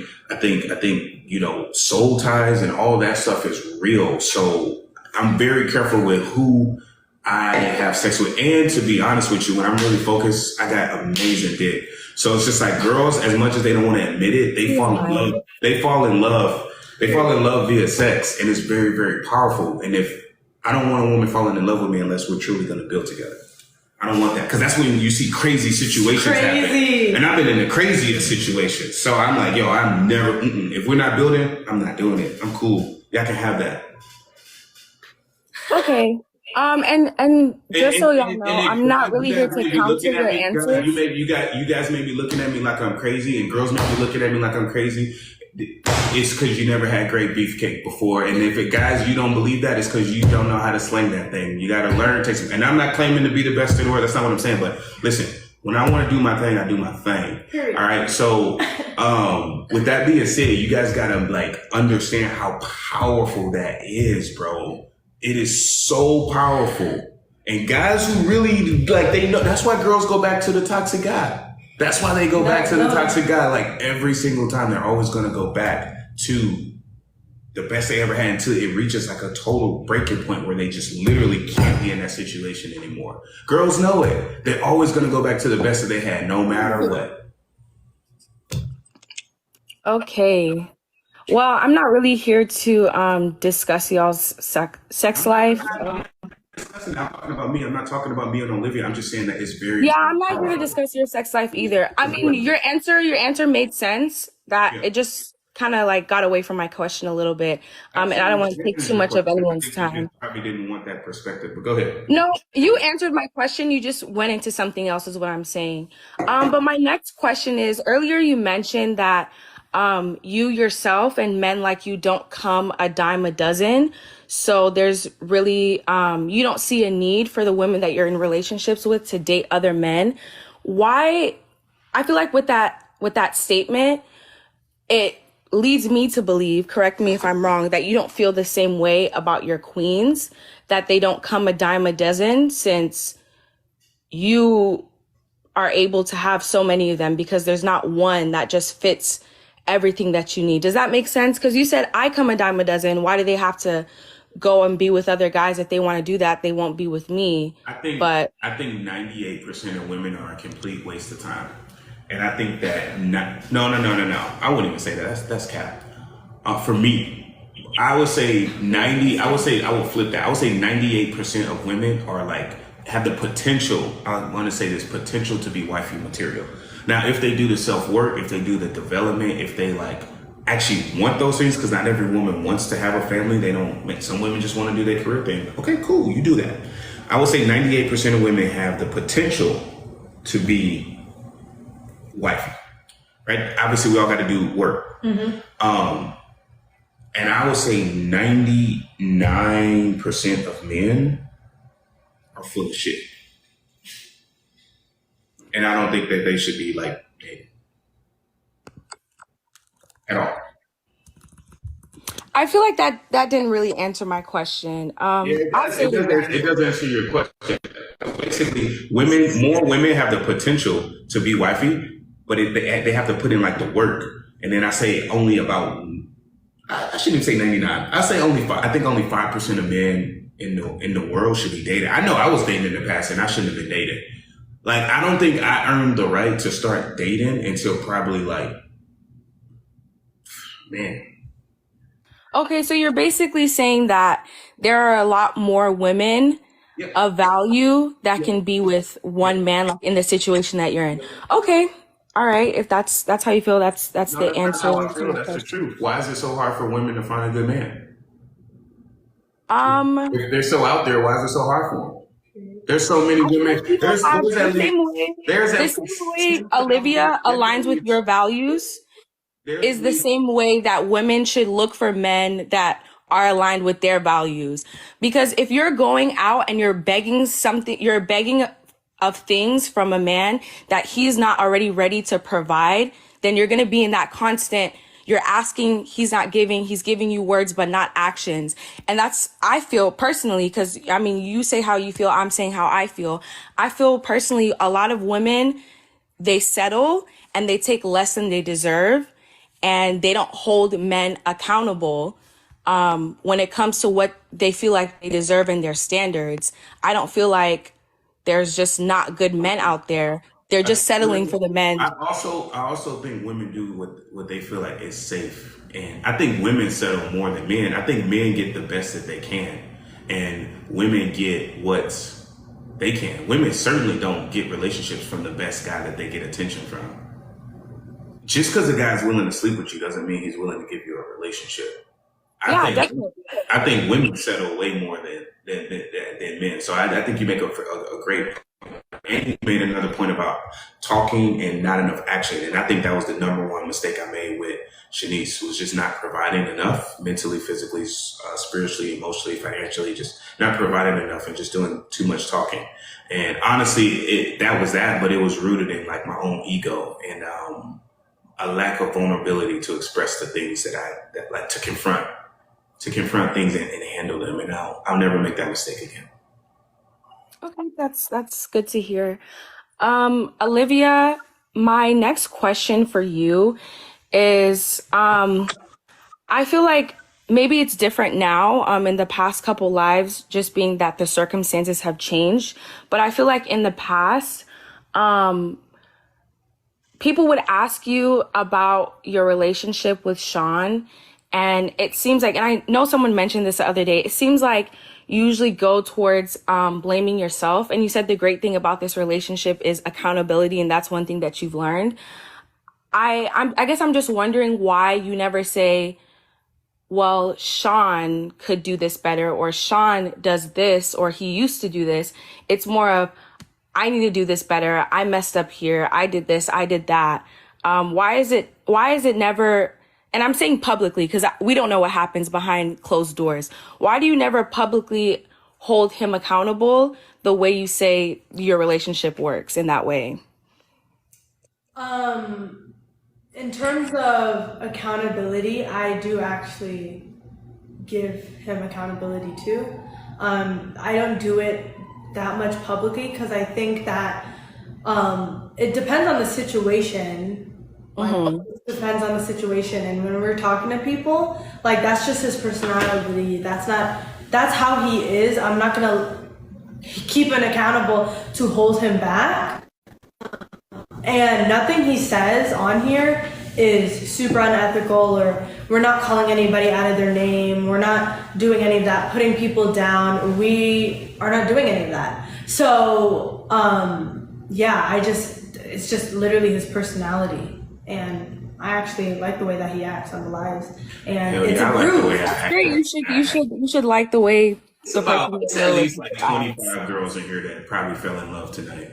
you know, soul ties and all that stuff is real. So I'm very careful with who I have sex with. And to be honest with you, when I'm really focused, I got amazing dick. So it's just like girls, as much as they don't want to admit it, they fall in love. They fall in love via sex. And it's very, very powerful. And if I don't want a woman falling in love with me unless we're truly going to build together. I don't want that. Because that's when you see crazy situations happen. And I've been in the craziest situations. So I'm like, yo, I'm never, if we're not building, I'm not doing it. I'm cool. Y'all can have that. Okay. And just so y'all know, I'm not really here to counter your answers. You guys may be looking at me like I'm crazy, and girls may be looking at me like I'm crazy. It's because you never had great beefcake before. And if guys, you don't believe that, it's because you don't know how to sling that thing. You got to learn, take some. And I'm not claiming to be the best in the world. That's not what I'm saying. But listen, when I want to do my thing, I do my thing. Period. All right. So, with that being said, you guys got to like understand how powerful that is, bro. It is so powerful. And guys who really like, they know, that's why girls go back to the toxic guy. That's why they go back to the toxic guy. Like every single time, they're always going to go back to the best they ever had until it reaches like a total breaking point where they just literally can't be in that situation anymore. Girls know it. They're always going to go back to the best that they had, no matter what. Okay. Well, I'm not really here to discuss y'all's sex life. I'm talking about me. I'm not talking about me and Olivia. I'm just saying that it's very. Yeah, I'm not here to discuss your sex life either. I mean, your answer made sense. That it just kind of like got away from my question a little bit. And I don't want to take too much of anyone's time. You probably didn't want that perspective, but go ahead. No, you answered my question. You just went into something else is what I'm saying. But my next question is, earlier you mentioned that you yourself and men like you don't come a dime a dozen. So there's really, you don't see a need for the women that you're in relationships with to date other men. Why? I feel like with that statement, it leads me to believe, correct me if I'm wrong, that you don't feel the same way about your queens, that they don't come a dime a dozen, since you are able to have so many of them because there's not one that just fits everything that you need. Does that make sense? Because you said I come a dime a dozen. Why do they have to go and be with other guys? If they want to do that, they won't be with me. I think 98% of women are a complete waste of time. And I think that no. I wouldn't even say that. That's cap. For me, I would say I would flip that. I would say 98% of women are like have the potential, I want to say this, potential to be wifey material. Now, if they do the self-work, if they do the development, if they like actually want those things, because not every woman wants to have a family. They don't, some women just want to do their career thing. Okay, cool, you do that. I would say 98% of women have the potential to be wifey, right? Obviously, we all got to do work. And I would say 99% of men are full of shit. And I don't think that they should be like dating at all. I feel like that didn't really answer my question. It I'll does, say it, does, it does answer your question. Basically, more women have the potential to be wifey, but they have to put in like the work. And then I say only about, I shouldn't even say 99. I say only 5. I think only 5% of men in the world should be dated. I know I was dating in the past and I shouldn't have been dated. Like, I don't think I earned the right to start dating until probably like, man. Okay, so you're basically saying that there are a lot more women of value that can be with one man, like in the situation that you're in. Okay, all right. If that's how you feel, that's No, the that's not answer. how I feel. That's the truth. Why is it so hard for women to find a good man? If they're so out there, why is it so hard for them? There's so many women. There's at The same way Olivia aligns with your values is the same way that women should look for men that are aligned with their values. Because if you're going out and you're begging of things from a man that he's not already ready to provide, then you're going to be in that constant, you're asking, he's not giving, he's giving you words, but not actions. And that's, I feel personally, because I mean, you say how you feel, I'm saying how I feel. I feel personally, a lot of women, they settle and they take less than they deserve. And they don't hold men accountable when it comes to what they feel like they deserve and their standards. I don't feel like there's just not good men out there. They're just settling for the men. I also think women do what they feel like is safe. And I think women settle more than men. I think men get the best that they can. And women get what they can. Women certainly don't get relationships from the best guy that they get attention from. Just because a guy's willing to sleep with you doesn't mean he's willing to give you a relationship. I think women settle way more than men. So I think you make a great point. And you made another point about talking and not enough action. And I think that was the number one mistake I made with Shanice, was just not providing enough mentally, physically, spiritually, emotionally, financially, just not providing enough and just doing too much talking. And honestly, that was that, but it was rooted in like my own ego and a lack of vulnerability to express the things that like to confront things and handle them. And I'll never make that mistake again. Okay, that's good to hear. Olivia, my next question for you is, I feel like maybe it's different now, in the past couple lives, just being that the circumstances have changed. But I feel like in the past, people would ask you about your relationship with Sean, and it seems like, and I know someone mentioned this the other day, it seems like you usually go towards blaming yourself. And you said the great thing about this relationship is accountability, and that's one thing that you've learned. I guess I'm just wondering why you never say, well, Sean could do this better, or Sean does this, or he used to do this. It's more of, I need to do this better. I messed up here. I did this. I did that. Why is it never, and I'm saying publicly because we don't know what happens behind closed doors. Why do you never publicly hold him accountable the way you say your relationship works in that way? In terms of accountability, I do actually give him accountability too. I don't do it that much publicly because I think that it depends on the situation. It depends on the situation, and when we're talking to people, like, that's just his personality. That's how he is. I'm not gonna keep him accountable to hold him back. And nothing he says on here is super unethical, or we're not calling anybody out of their name. We're not doing any of that, putting people down. We are not doing any of that. So, yeah, it's just literally his personality. And I actually like the way that he acts on the lives. And Hell it's yeah, I like the way improved. I act. Great. You should like the way the person It's that at you're least with like acts. 25 girls in here that probably fell in love tonight.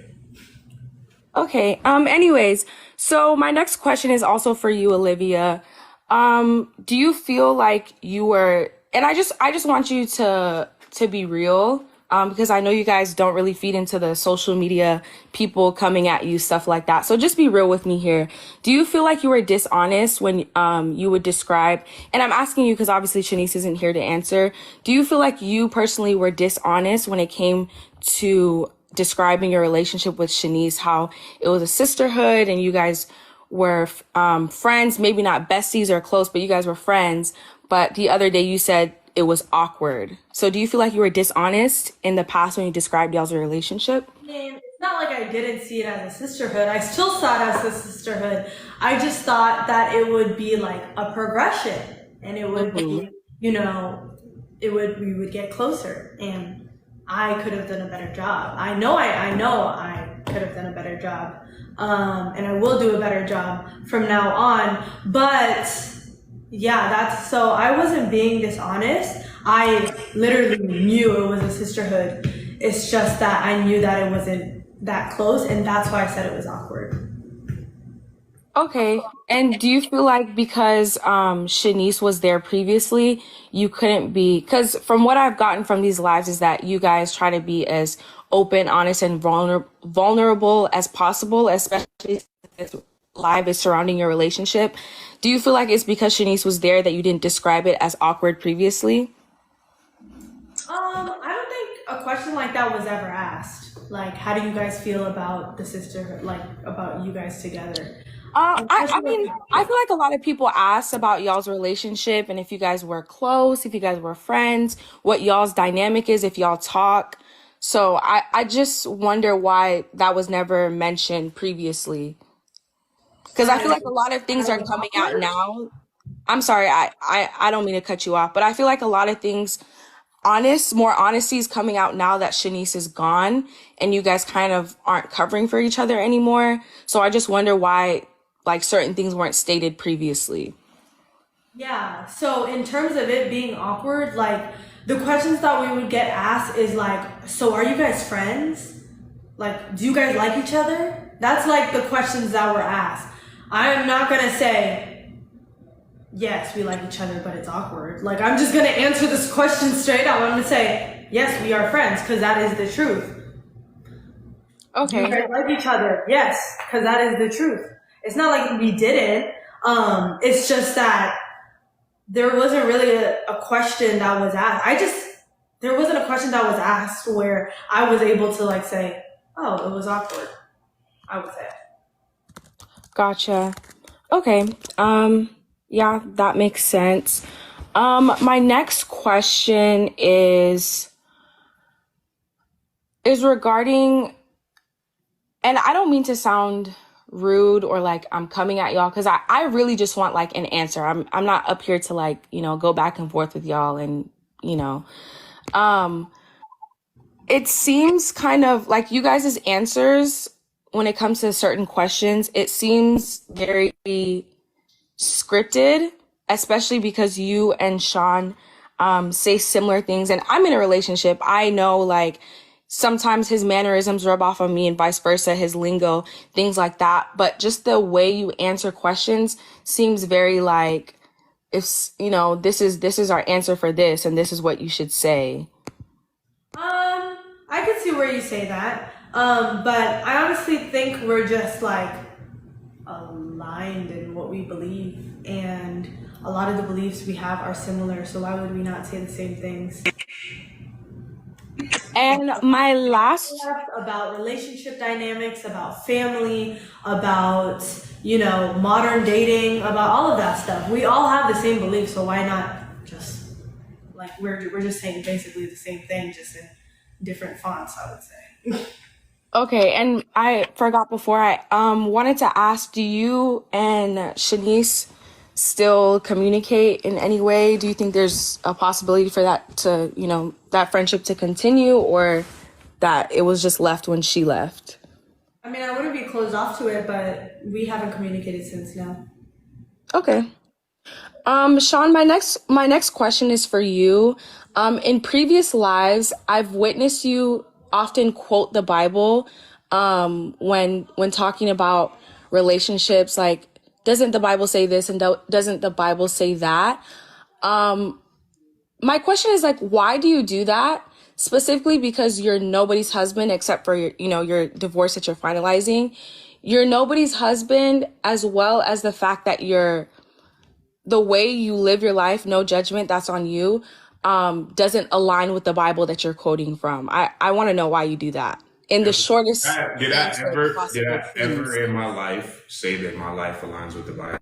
Okay. Anyways, so my next question is also for you, Olivia. Do you feel like you were, and I just want you to be real, because I know you guys don't really feed into the social media, people coming at you, stuff like that. So just be real with me here. Do you feel like you were dishonest when you would describe, and I'm asking you because obviously Shanice isn't here to answer. Do you feel like you personally were dishonest when it came to describing your relationship with Shanice, how it was a sisterhood and you guys were friends, maybe not besties or close, but you guys were friends. But the other day you said it was awkward. So do you feel like you were dishonest in the past when you described y'all's relationship? And it's not like I didn't see it as a sisterhood. I still saw it as a sisterhood. I just thought that it would be like a progression, and it would be, we would get closer, and I could have done a better job. I know I could have done a better job. And I will do a better job from now on. But yeah, so I wasn't being dishonest. I literally knew it was a sisterhood. It's just that I knew that it wasn't that close, and that's why I said it was awkward. Okay. And do you feel like because Shanice was there previously, you couldn't be, because from what I've gotten from these lives is that you guys try to be as open, honest, and vulnerable as possible, especially if live is surrounding your relationship. Do you feel like it's because Shanice was there that you didn't describe it as awkward previously? I don't think a question like that was ever asked. Like, how do you guys feel about the sisterhood, like about you guys together? I mean, I feel like a lot of people ask about y'all's relationship and if you guys were close, if you guys were friends, what y'all's dynamic is, if y'all talk. So I just wonder why that was never mentioned previously. Because I feel like a lot of things are coming out now. I'm sorry, I don't mean to cut you off, but I feel like a lot of things, more honesty is coming out now that Shanice is gone and you guys kind of aren't covering for each other anymore. So I just wonder why like certain things weren't stated previously. Yeah, so in terms of it being awkward, like the questions that we would get asked is like, so are you guys friends? Like, do you guys like each other? That's like the questions that were asked. I'm not gonna say, yes, we like each other, but it's awkward. Like, I'm just gonna answer this question straight up. I'm gonna say, yes, we are friends, because that is the truth. Do you Okay. guys like each other? Yes, because that is the truth. It's not like we didn't. It's just that there wasn't really a question that was asked. There wasn't a question that was asked where I was able to like say, oh, it was awkward. I would say. Gotcha. Okay. Yeah, that makes sense. My next question is regarding, and I don't mean to sound rude or like I'm coming at y'all because I really just want like an answer. I'm not up here to like, go back and forth with y'all and, it seems kind of like you guys' answers when it comes to certain questions, it seems very scripted, especially because you and Sean say similar things. And I'm in a relationship. I know like sometimes his mannerisms rub off on me and vice versa, his lingo, things like that. But just the way you answer questions seems very like, if, this is our answer for this and this is what you should say. I can see where you say that. But I honestly think we're just like aligned in what we believe, and a lot of the beliefs we have are similar, so why would we not say the same things? And my last, About relationship dynamics, about family, about, modern dating, about all of that stuff. We all have the same beliefs, so why not just, like, we're just saying basically the same thing, just in different fonts, I would say. Okay, and I forgot before I wanted to ask, do you and Shanice still communicate in any way? Do you think there's a possibility for that to, that friendship to continue, or that it was just left when she left? I mean, I wouldn't be closed off to it, but we haven't communicated since now. Okay. Sean, my next question is for you. In previous lives, I've witnessed you often quote the Bible when talking about relationships. Like, doesn't the Bible say this and doesn't the Bible say that? My question is, like, why do you do that? Specifically because you're nobody's husband except for your divorce that you're finalizing. You're nobody's husband, as well as the fact that the way you live your life, no judgment, that's on you, doesn't align with the Bible that you're quoting from. I want to know why you do that in the shortest Did I answer ever, possible, please. in my life say that my life aligns with the Bible?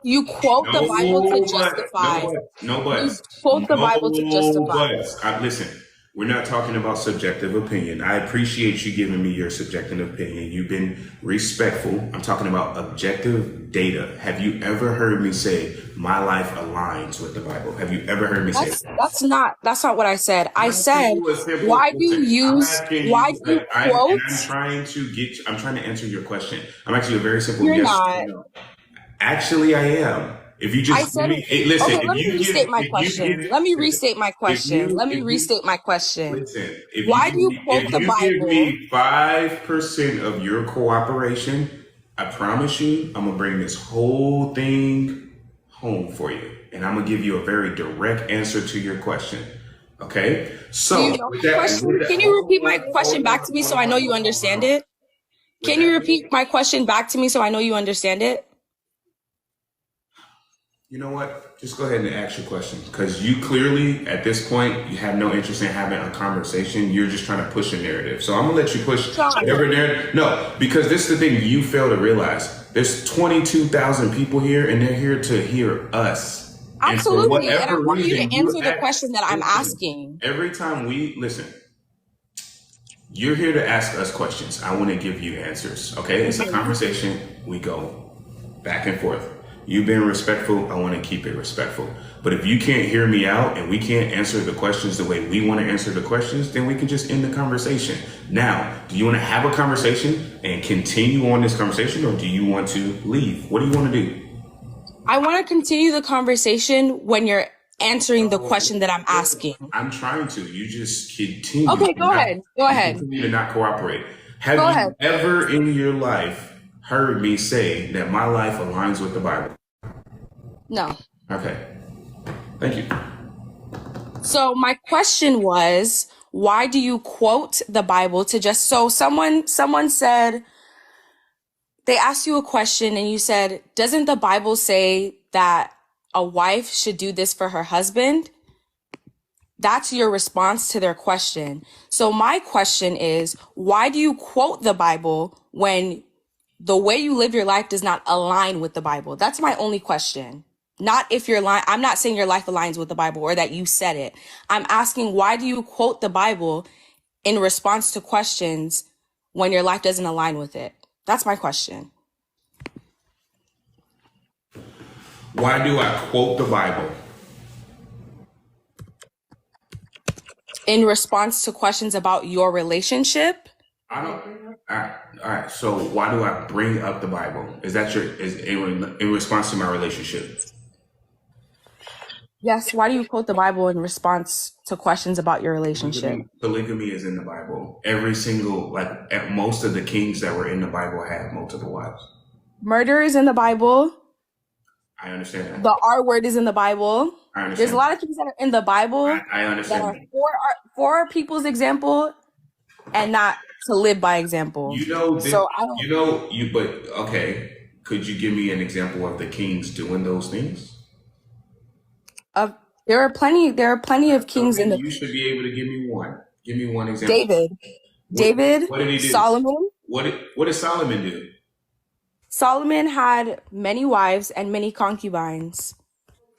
You quote the Bible to justify. No You buts. quote the Bible to No justify. buts. Listen, we're not talking about subjective opinion. I appreciate you giving me your subjective opinion. You've been respectful. I'm talking about objective data. Have you ever heard me say my life aligns with the Bible? Have you ever heard me say that? That's not what I said. I I'm said, asking you a simple why do you question. why do you quote? I'm trying to answer your question. I'm actually a very simple You're yes not. or no. Actually, I am. If you I just give said, me, hey, listen, okay, if let me you give, restate my if you question. give, Let me restate my if question. you, Let me if you, restate my question. listen, Why do you quote if the you give Bible? me 5% of your cooperation, I promise you, I'm gonna bring this whole thing home for you, and I'm gonna give you a very direct answer to your question. Okay? Do you So know with my that, question? Can you repeat my question back to me so I know you understand it? with Can you that, repeat my question back to me so I know you understand it? you know what? Just go ahead and ask your question, because you clearly, at this point, you have no interest in having a conversation. You're just trying to push a narrative. So I'm gonna let you push Sean, whatever narrative. No, because this is the thing you fail to realize. There's 22,000 people here, and they're here to hear us. And for absolutely. And I whatever want you reason, to you answer the ask. question that I'm Listen, asking. every time we listen, you're here to ask us questions. I want to give you answers. Okay, it's a conversation. We go back and forth. You've been respectful. I want to keep it respectful. But if you can't hear me out and we can't answer the questions the way we want to answer the questions, then we can just end the conversation. Now, do you want to have a conversation and continue on this conversation, or do you want to leave? What do you want to do? I want to continue the conversation when you're answering the question that I'm asking. I'm trying to. You just continue. Okay, go ahead. Go You ahead. continue to not cooperate. Have Go you ahead. ever in your life heard me say that my life aligns with the Bible? No. Okay. Thank you. So my question was, why do you quote the Bible to just so someone said they asked you a question and you said, doesn't the Bible say that a wife should do this for her husband? That's your response to their question. So my question is, why do you quote the Bible when the way you live your life does not align with the Bible? That's my only question. Not if your line, I'm not saying your life aligns with the Bible or that you said it. I'm asking, why do you quote the Bible in response to questions when your life doesn't align with it? That's my question. Why do I quote the Bible? In response to questions about your relationship? I don't. All right. So why do I bring up the Bible? Is that in response to my relationship? Yes. Why do you quote the Bible in response to questions about your relationship? Polygamy is in the Bible. Every single, most of the kings that were in the Bible had multiple wives. Murder is in the Bible. I understand that. The R word is in the Bible. I understand. There's a lot of things that are in the Bible I that understand are that. for people's example and not to live by example. You know, So I don't. but okay. Could you give me an example of the kings doing those things? There are plenty of kings in Okay, the you should be able to give me one. Give me one example. David, What did he do? Solomon. What did Solomon do? Solomon had many wives and many concubines.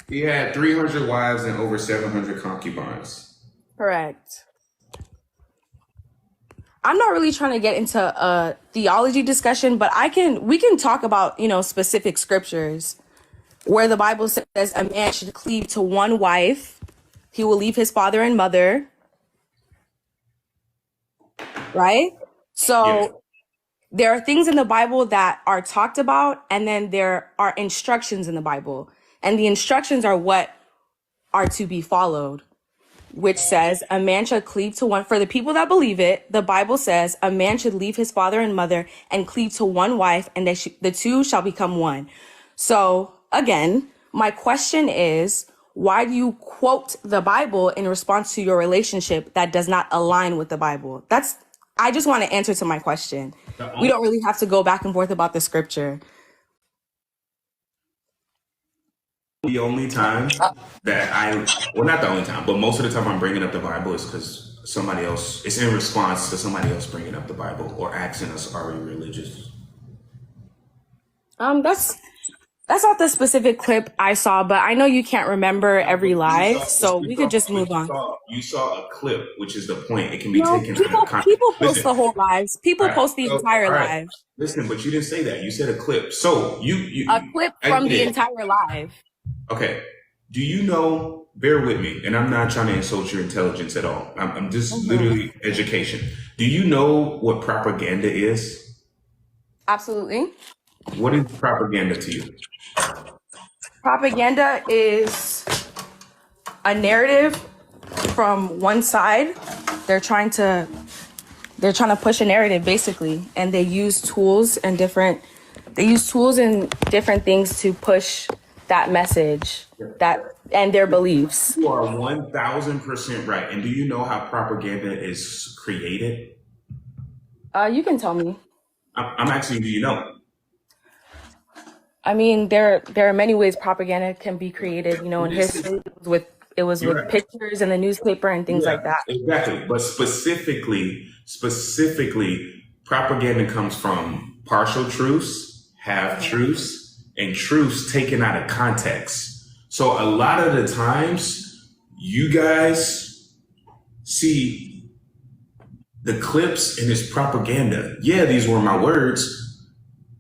He had 300 wives and over 700 concubines. Correct. I'm not really trying to get into a theology discussion, but we can talk about, specific scriptures where the Bible says a man should cleave to one wife. He will leave his father and mother, right? Yeah. So there are things in the Bible that are talked about, and then there are instructions in the Bible. And the instructions are what are to be followed, which says a man should cleave to one. For the people that believe it, the Bible says a man should leave his father and mother and cleave to one wife, and the two shall become one. So again, my question is, why do you quote the Bible in response to your relationship that does not align with the Bible? I just want to answer to my question. We don't really have to go back and forth about the scripture. The only time not the only time, but most of the time I'm bringing up the Bible is because somebody else, it's in response to somebody else bringing up the Bible or asking us, are we religious? That's not the specific clip I saw, but I know you can't remember every live, so we could just move on. You saw a clip, which is the point. It can be No, taken out of context. people post the whole lives. People All right, post the so, entire all right. live. Listen, but you didn't say that. You said a clip. So A clip I from get the it. entire live. Okay. Do you know, bear with me, and I'm not trying to insult your intelligence at all. I'm just literally education. Do you know what propaganda is? Absolutely. What is propaganda to you? Propaganda is a narrative from one side. They're trying to push a narrative basically, and they use tools and different things to push that message and their beliefs. You are 1,000% right. And do you know how propaganda is created? You can tell me. I'm asking, do you know? I mean, there are many ways propaganda can be created. In history, it was with Right. pictures in the newspaper and things like that. Exactly. But specifically, propaganda comes from partial truths, half truths, and truths taken out of context. So a lot of the times, you guys see the clips in this propaganda. Yeah, these were my words.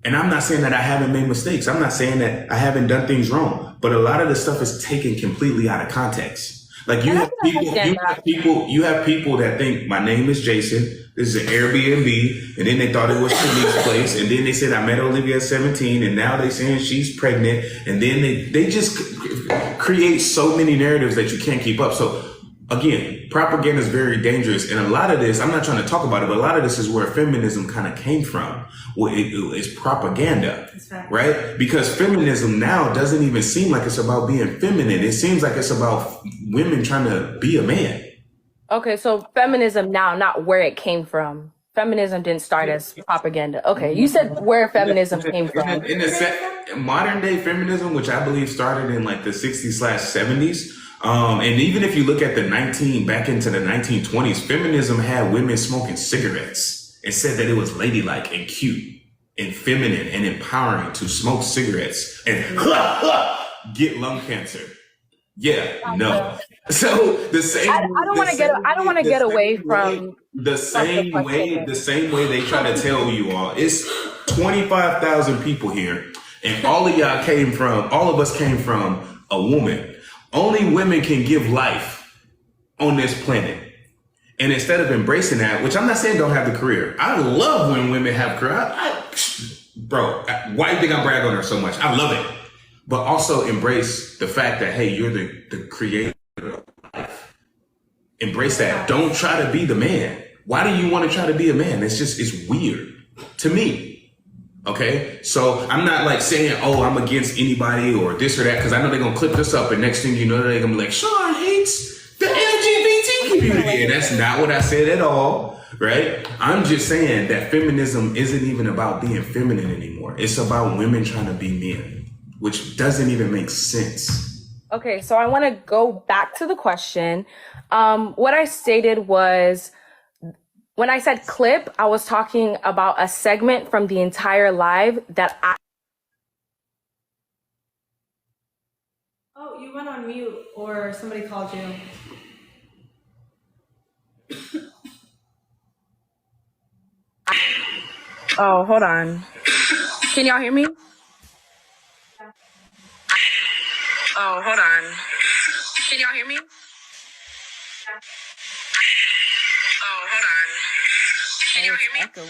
And I'm not saying that I haven't made mistakes. I'm not saying that I haven't done things wrong. But a lot of the stuff is taken completely out of context. Like you have people that think my name is Jason. This is an Airbnb, and then they thought it was Shanique's place, and then they said I met Olivia at 17, and now they saying she's pregnant, and then they just create so many narratives that you can't keep up. So again, propaganda is very dangerous, and a lot of this, I'm not trying to talk about it, but a lot of this is where feminism kind of came from. Well, it's propaganda, right? Because feminism now doesn't even seem like it's about being feminine. It seems like it's about women trying to be a man. Okay, so feminism now, not where it came from. Feminism didn't start as propaganda. Okay, you said where feminism came from. In modern day feminism, which I believe started in like the 60s/70s, and even if you look at back into the 1920s, feminism had women smoking cigarettes. It said that it was ladylike and cute and feminine and empowering to smoke cigarettes and get lung cancer. Yeah, no. So the same. I don't want to get away from the same way they try to tell you all. It's 25,000 people here, and all of us came from a woman. Only women can give life on this planet. And instead of embracing that, which I'm not saying don't have the career. I love when women have career. Bro, why do you think I brag on her so much? I love it. But also embrace the fact that, hey, you're the creator of life. Embrace that. Don't try to be the man. Why do you want to try to be a man? It's weird to me. Okay? So I'm not like saying, oh, I'm against anybody or this or that, because I know they're going to clip this up, and next thing you know, they're going to be like, Sean hates the LGBT community. And that's not what I said at all, right? I'm just saying that feminism isn't even about being feminine anymore. It's about women trying to be men, which doesn't even make sense. Okay, so I want to go back to the question. What I stated was, when I said clip, I was talking about a segment from the entire live that I... Oh, you went on mute, or somebody called you. Oh, hold on. Can y'all hear me? Oh, hold on. Can y'all hear me? Oh, hold on. Can y'all hear me? Echoing.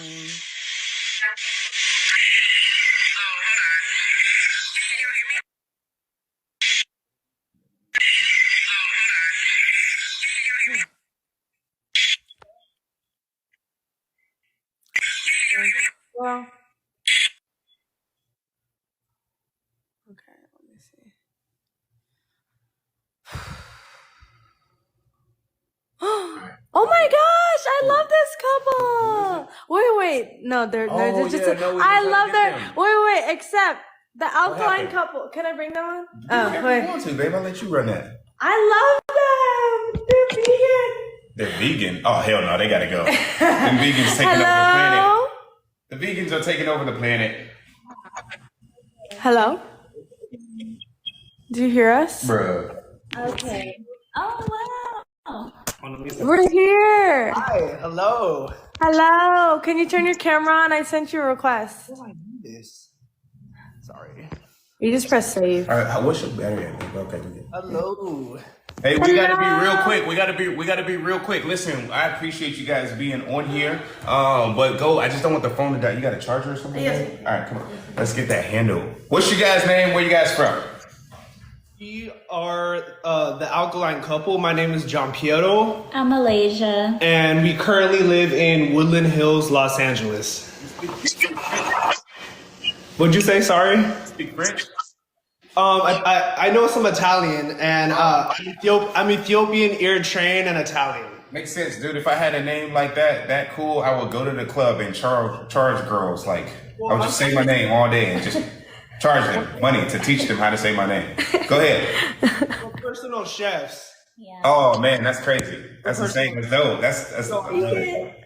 Oh, hold on. Can you hear me? Oh, hold on. Can you hear me? Well, okay, let me see. Oh my gosh, I love this couple. Wait. No, they're Oh, just. yeah, no, we I were trying love to their. get them. Wait. Except the alkaline happened? couple. Can I bring them on? Whatever you Wait. want to, babe. I'll let you run that. I love them. They're vegan. They're vegan. Oh hell no, they gotta go. Them vegans taking over the planet. Hello. The vegans are taking over the planet, Hello. Do you hear us? bruh. Okay. Oh wow. We're here. Hi, hello. Hello. Can you turn your camera on? I sent you a request. How do I do this? Sorry. You just press save. All right, what's your battery at, babe? Okay, good. Hello. Hey, we gotta be real quick. We gotta be real quick. Listen, I appreciate you guys being on here. But go. I just don't want the phone to die. You got a charger or something? Yes. All right, come on. Let's get that handle. What's your guys' name? Where you guys from? We are the Alkaline Couple. My name is John Piero, I'm Malaysia. and we currently live in Woodland Hills, Los Angeles. What'd you say? Sorry. Speak French. I know some Italian, and I'm Ethiopian, Eritrean, and Italian. Makes sense, dude. If I had a name like that cool, I would go to the club and charge girls. Like, I would just say my name all day and just charge them money to teach them how to say my name. Go ahead. We're personal chefs. Yeah. Oh man, that's crazy. That's insane. That's dope. That's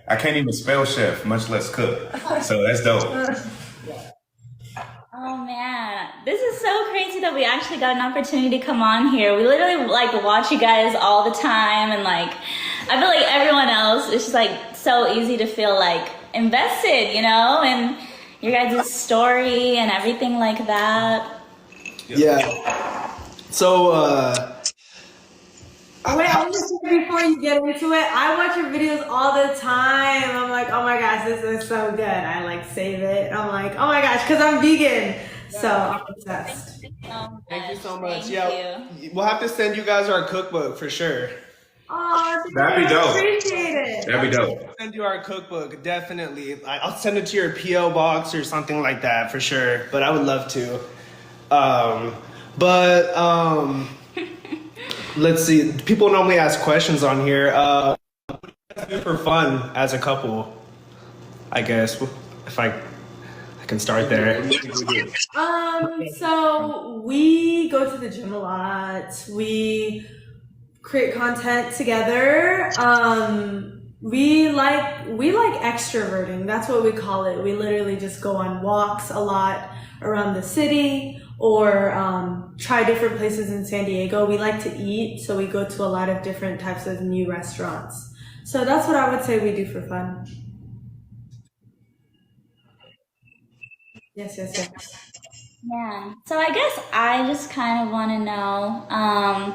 I can't even spell chef, much less cook. So that's dope. Oh man, this is so crazy that we actually got an opportunity to come on here. We literally like watch you guys all the time, and like I feel like everyone else, it's just like so easy to feel like invested, you know, in your guys' story and everything like that. Yeah. So, Wait, I'm just saying before you get into it, I watch your videos all the time. I'm like, oh my gosh, this is so good. I like save it. I'm like, oh my gosh, because I'm vegan. So I'm obsessed. thank you so much. Thank Yeah, you. we'll have to send you guys our cookbook for sure. Oh, That'd be dope. appreciate it. That'd be dope. Send you our cookbook, definitely. I'll send it to your PO box or something like that for sure. But I would love to. Let's see. People normally ask questions on here. What do you guys do for fun as a couple? I guess if I can start there. So we go to the gym a lot. We create content together. We like extroverting. That's what we call it. We literally just go on walks a lot around the city or try different places in San Diego. We like to eat, so we go to a lot of different types of new restaurants. So that's what I would say we do for fun. Yes. Yeah. So I guess I just kind of want to know,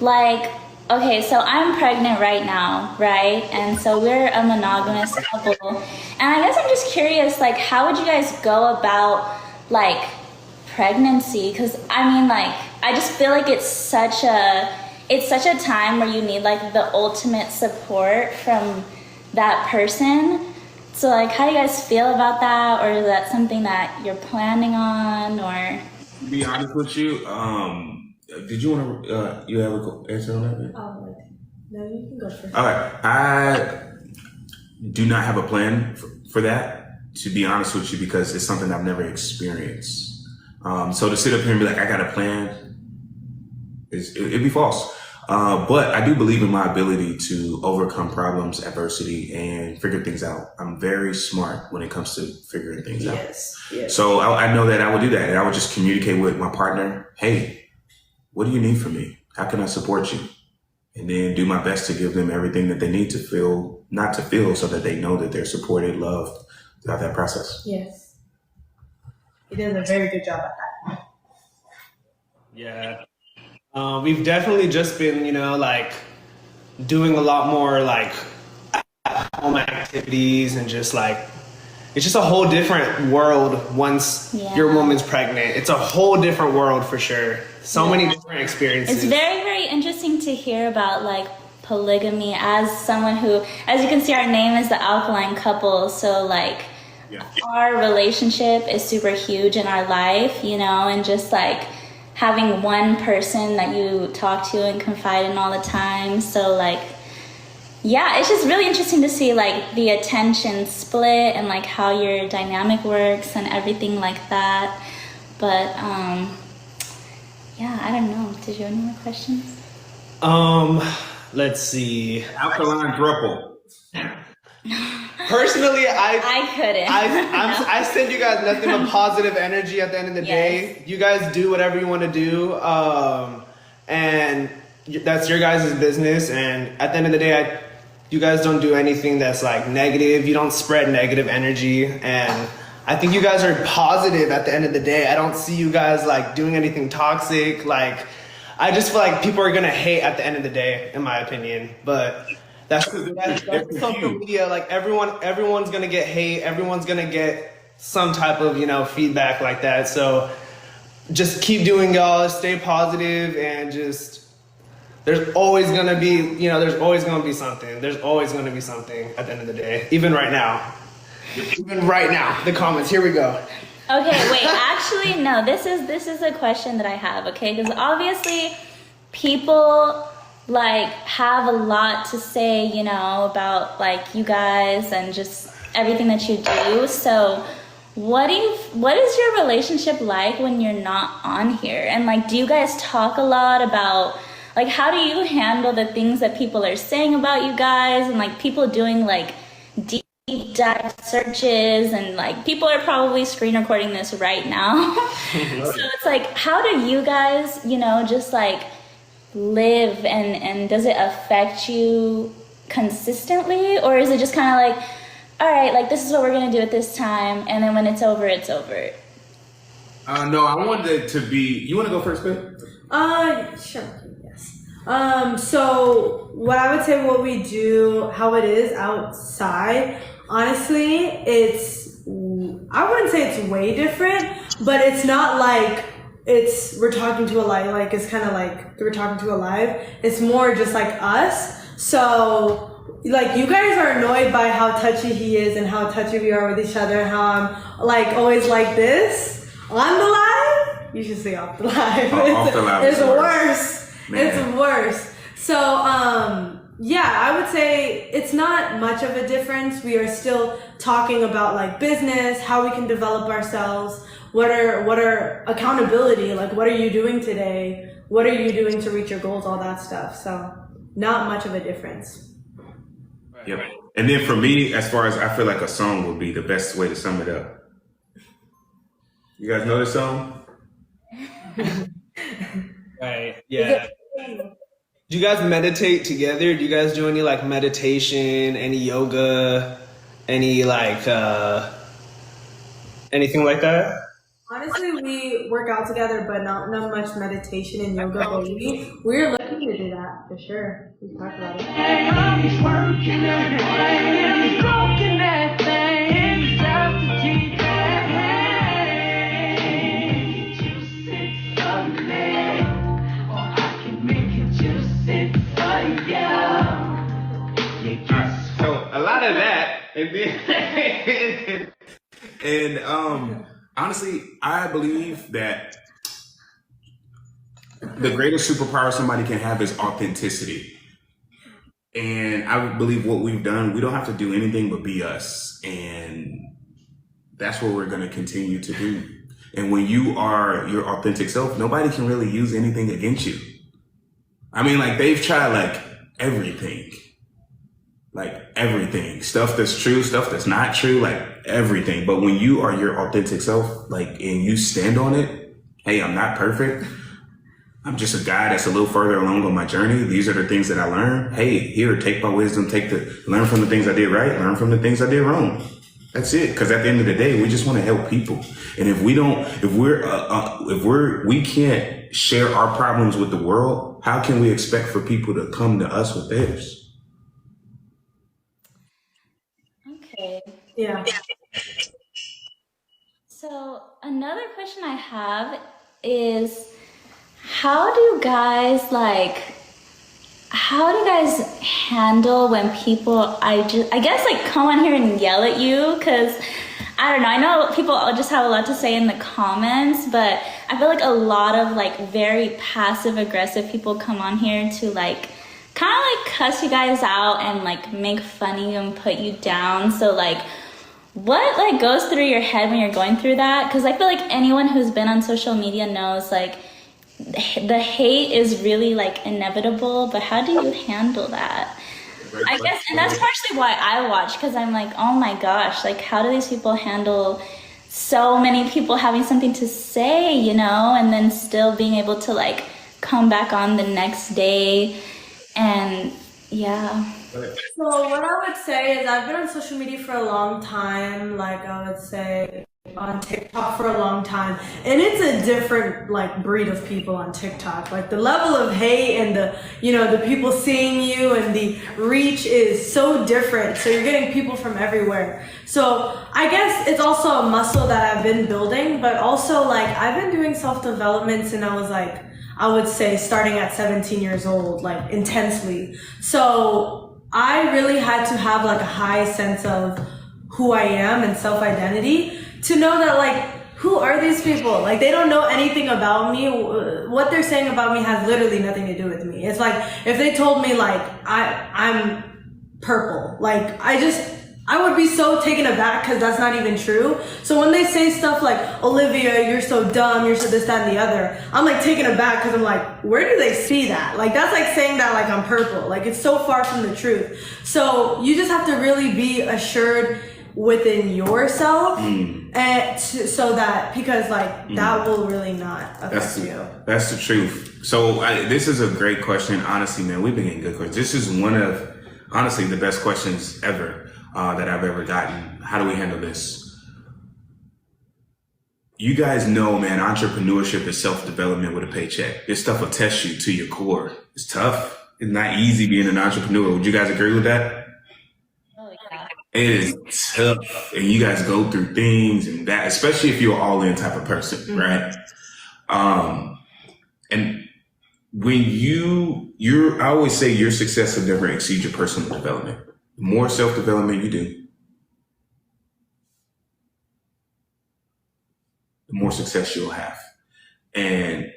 like, okay, so I'm pregnant right now, right? And so we're a monogamous couple. And I guess I'm just curious, like, how would you guys go about, like, pregnancy? Because, I mean, like, I just feel like it's such a time where you need, like, the ultimate support from that person. So, like, how do you guys feel about that? Or is that something that you're planning on? Or To be honest with you, did you want to, you have a answer on that? No, you can go first. All right. I do not have a plan for that, to be honest with you, because it's something I've never experienced. So to sit up here and be like, I got a plan, it'd be false. But I do believe in my ability to overcome problems, adversity, and figure things out. I'm very smart when it comes to figuring things out. Yes. So I know that I would do that, and I would just communicate with my partner. Hey, what do you need from me? How can I support you? And then do my best to give them everything that they need to feel, not to feel, so that they know that they're supported, loved, throughout that process. Yes. He did a very good job at that. Yeah. We've definitely just been, like doing a lot more like home activities and just like, it's just a whole different world once your woman's pregnant. It's a whole different world for sure. So many different experiences. It's very, very interesting to hear about like polygamy as someone who, as you can see, our name is the Alkaline Couple. So like our relationship is super huge in our life, and just like having one person that you talk to and confide in all the time. So like, yeah, it's just really interesting to see like the attention split and like how your dynamic works and everything like that. But yeah, I don't know. Did you have any more questions? Let's see. Alkaline Thruple. Personally, I couldn't. I send you guys nothing but positive energy at the end of the day. You guys do whatever you want to do, and that's your guys' business. And at the end of the day, you guys don't do anything that's like negative. You don't spread negative energy, and I think you guys are positive at the end of the day. I don't see you guys like doing anything toxic. Like, I just feel like people are gonna hate at the end of the day, in my opinion. But that's social media. Like everyone's gonna get hate. Everyone's gonna get some type of feedback like that. So just keep doing y'all. Stay positive, and just there's always gonna be there's always gonna be something. There's always gonna be something at the end of the day. Even right now. Even right now. The comments. Here we go. Okay, wait. Actually, no. This is a question that I have. Okay, because obviously people like have a lot to say, about like you guys and just everything that you do. So what is your relationship like when you're not on here? And like, do you guys talk a lot about like, how do you handle the things that people are saying about you guys and like people doing like deep dive searches and like people are probably screen recording this right now. So it's like, how do you guys, just like live and does it affect you consistently, or is it just kind of like, all right, like this is what we're gonna do at this time, and then when it's over, it's over? No, I wanted it to be. You want to go first, babe? Sure. Yes. So what I would say, what we do, how it is outside, honestly, I wouldn't say it's way different, but it's not like we're talking to a live, like it's kind of like we're talking to a live. It's more just like us. So like you guys are annoyed by how touchy he is and how touchy we are with each other and how I'm like always like this on the live. You should see off the live. Off the live it's worse. Man. It's worse. So yeah, I would say it's not much of a difference. We are still talking about like business, how we can develop ourselves. What are accountability? Like, what are you doing today? What are you doing to reach your goals? All that stuff. So not much of a difference. Yep. And then for me, as far as I feel like a song would be the best way to sum it up. You guys know this song? Right. Yeah. Do you guys meditate together? Do you guys do any like meditation, any yoga, any like anything like that? Honestly, we work out together, but not much meditation and yoga. But we're looking to do that for sure. We talk about it. So a lot of that, and honestly, I believe that the greatest superpower somebody can have is authenticity. And I believe what we've done, we don't have to do anything but be us, and that's what we're going to continue to do. And when you are your authentic self, nobody can really use anything against you. I mean, like they've tried like everything. Like everything, stuff that's true, stuff that's not true, like everything. But when you are your authentic self, like, and you stand on it, hey, I'm not perfect. I'm just a guy that's a little further along on my journey. These are the things that I learned. Hey, here, take my wisdom, learn from the things I did right, learn from the things I did wrong. That's it. Because at the end of the day, we just want to help people. And if we don't, we can't share our problems with the world, how can we expect for people to come to us with theirs? Okay. Yeah. So another question I have is, how do you guys handle when people, I guess like come on here and yell at you? Because I don't know, I know people just have a lot to say in the comments, but I feel like a lot of like very passive aggressive people come on here to like kind of like cuss you guys out and like make fun of you and put you down. So like, what like goes through your head when you're going through that? Because I feel like anyone who's been on social media knows like the hate is really like inevitable, but how do you handle that? I guess, and that's partially why I watch, because I'm like, oh my gosh, like how do these people handle so many people having something to say, you know, and then still being able to like come back on the next day and yeah. So what I would say is I've been on social media for a long time, like I would say on TikTok for a long time, and it's a different like breed of people on TikTok. Like the level of hate and the people seeing you and the reach is so different. So you're getting people from everywhere. So I guess it's also a muscle that I've been building, but also like I've been doing self-development since I was like, I would say starting at 17 years old, like intensely. So I really had to have like a high sense of who I am and self-identity to know that like, who are these people? Like they don't know anything about me. What they're saying about me has literally nothing to do with me. It's like if they told me like I'm purple, like I would be so taken aback because that's not even true. So when they say stuff like, Olivia, you're so dumb, you're so this, that, and the other, I'm like taken aback because I'm like, where do they see that? Like that's like saying that like I'm purple. Like it's so far from the truth. So you just have to really be assured within yourself and so that, because like that will really not affect you. That's the truth. So this is a great question. Honestly, man, we've been getting good questions. This is one of, honestly, the best questions ever. That I've ever gotten. How do we handle this? You guys know, man, entrepreneurship is self-development with a paycheck. This stuff will test you to your core. It's tough. It's not easy being an entrepreneur. Would you guys agree with that? Oh yeah. It is tough. And you guys go through things and that, especially if you're an all-in type of person, right? And when I always say your success will never exceed your personal development. The more self-development you do, the more success you'll have. And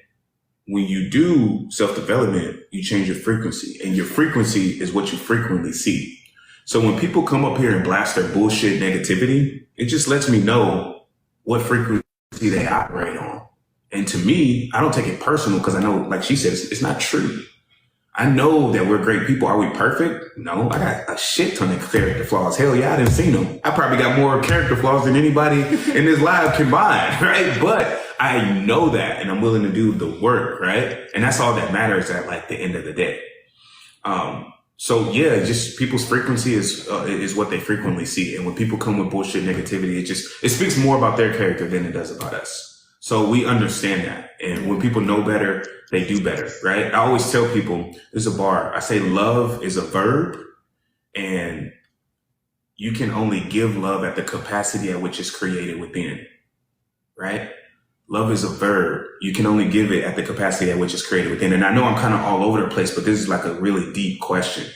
when you do self-development, you change your frequency, and your frequency is what you frequently see. So when people come up here and blast their bullshit negativity, it just lets me know what frequency they operate on. And to me, I don't take it personal because I know, like she said, it's not true. I know that we're great people. Are we perfect? No, I got a shit ton of character flaws. Hell yeah, I didn't see them. I probably got more character flaws than anybody in this live combined, right? But I know that, and I'm willing to do the work, right? And that's all that matters at like the end of the day. So yeah, just people's frequency is what they frequently see. And when people come with bullshit negativity, it speaks more about their character than it does about us. So we understand that. And when people know better, they do better, right? I always tell people, there's a bar. I say love is a verb, and you can only give love at the capacity at which it's created within, right? Love is a verb. You can only give it at the capacity at which it's created within. And I know I'm kind of all over the place, but this is like a really deep question,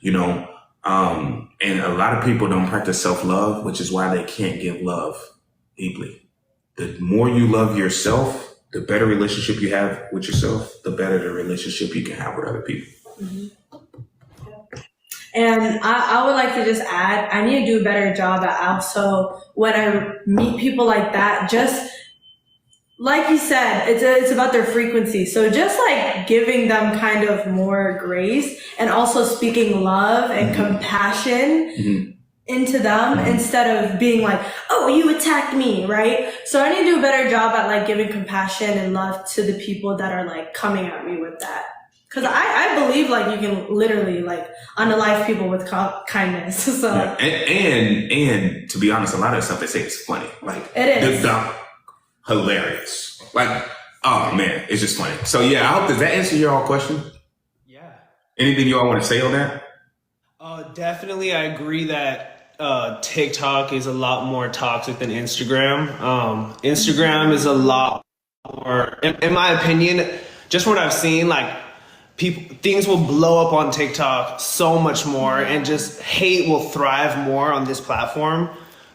you know? And a lot of people don't practice self-love, which is why they can't give love deeply. The more you love yourself, the better relationship you have with yourself, the better the relationship you can have with other people. Mm-hmm. And I would like to just add, I need to do a better job at also when I meet people like that, just like you said, it's about their frequency. So just like giving them kind of more grace and also speaking love and compassion into them instead of being like, oh, you attacked me, right? So I need to do a better job at like giving compassion and love to the people that are like coming at me with that. Because I believe like you can literally like unalive people with kindness. So Yeah. And to be honest, a lot of the stuff they say is funny. Like It is. hilarious. Like, oh man, it's just funny. So yeah, I hope does that answer your all question? Yeah. Anything you all want to say on that? Definitely, I agree that TikTok is a lot more toxic than Instagram. Instagram is a lot more, in my opinion, just what I've seen, like things will blow up on TikTok so much more, and just hate will thrive more on this platform.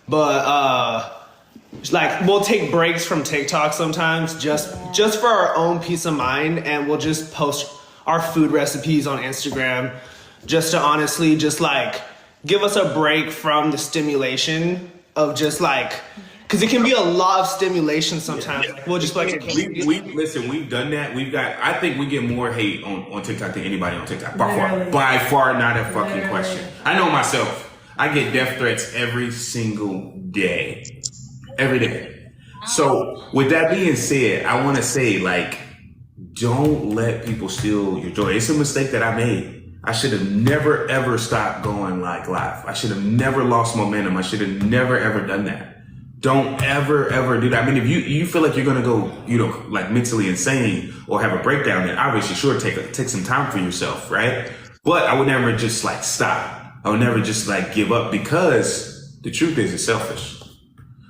But like we'll take breaks from TikTok sometimes just for our own peace of mind, and we'll just post our food recipes on Instagram just to honestly just like give us a break from the stimulation of just like, because it can be a lot of stimulation sometimes. Yeah. Like, we'll just like Listen, we've done that. I think we get more hate on TikTok than anybody on TikTok. Literally. By far, not a fucking Literally. question. I know myself. I get death threats every single day. Every day. So with that being said, I want to say, like, don't let people steal your joy. It's a mistake that I made. I should have never ever stopped going like live. I should have never lost momentum. I should have never ever done that. Don't ever do that. I mean, if you feel like you're gonna go, like mentally insane or have a breakdown, then obviously sure take some time for yourself, right? But I would never just like stop. I would never just like give up, because the truth is it's selfish.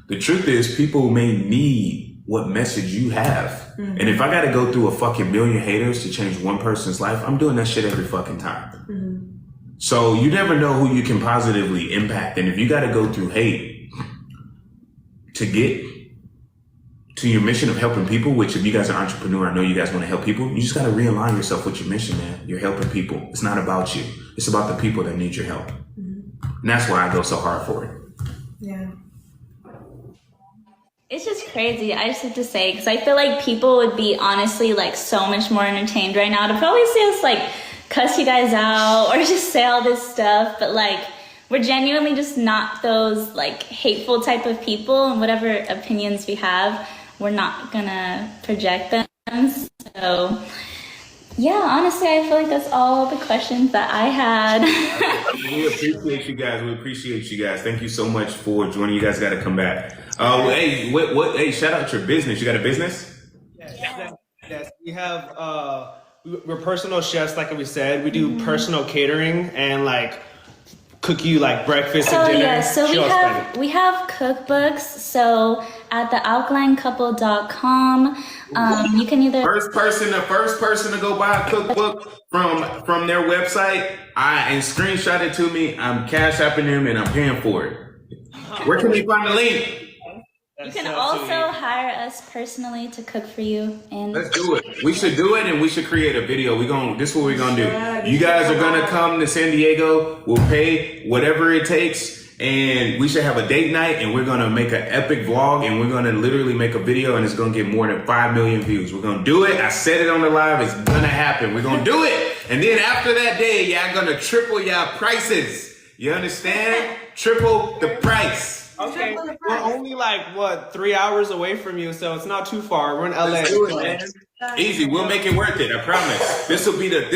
The truth is people may need what message you have. Mm-hmm. And if I gotta go through a fucking million haters to change one person's life, I'm doing that shit every fucking time. Mm-hmm. So you never know who you can positively impact. And if you gotta go through hate to get to your mission of helping people, which if you guys are entrepreneur, I know you guys want to help people, you just gotta realign yourself with your mission, man. You're helping people. It's not about you. It's about the people that need your help. Mm-hmm. And that's why I go so hard for it. yeah. It's just crazy. I just have to say, because I feel like people would be honestly like so much more entertained right now to probably see us like cuss you guys out or just say all this stuff. But like, we're genuinely just not those like hateful type of people, and whatever opinions we have, we're not gonna project them. So yeah, honestly, I feel like that's all the questions that I had. We appreciate you guys. We appreciate you guys. Thank you so much for joining. You guys got to come back. Hey, hey, shout out your business. You got a business? Yes. We have we're personal chefs, like we said. We do personal catering and like cook you like breakfast and dinner. Yeah, so we have cookbooks. So at thealkalinecouple.com, you can either the first person to go buy a cookbook from their website, and screenshot it to me. I'm cash apping them and I'm paying for it. Where can they find the link? You can also hire us personally to cook for you. And let's do it. We should do it, and we should create a video. This is what we're gonna do. You guys are gonna come to San Diego. We'll pay whatever it takes, and we should have a date night, and we're gonna make an epic vlog, and we're gonna literally make a video, and it's gonna get more than 5 million views. We're gonna do it. I said it on the live. It's gonna happen. We're gonna do it, and then after that day, y'all gonna triple y'all prices. You understand? Triple the price. Okay, we're only like 3 hours away from you, so it's not too far. We're in LA. Let's do it, man. Easy, we'll make it worth it. I promise. This will be the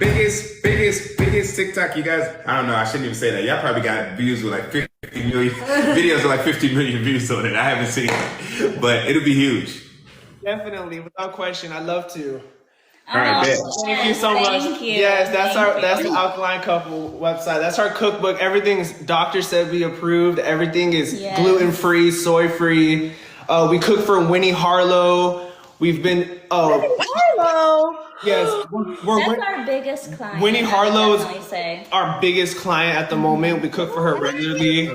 biggest TikTok, you guys. I don't know. I shouldn't even say that. Y'all probably got views with like 50 million videos with like 50 million views on it. I haven't seen it, but it'll be huge. Definitely, without question. I'd love to. All right, bet. Thank you so much. Thank you. Yes, that's the Alkaline Couple website. That's our cookbook. Everything's doctor said we approved. Everything is gluten free, soy free. We cook for Winnie Harlow. We've been Harlow. Yes, that's our biggest client. Winnie Harlow is say. our biggest client at the moment. We cook for her regularly.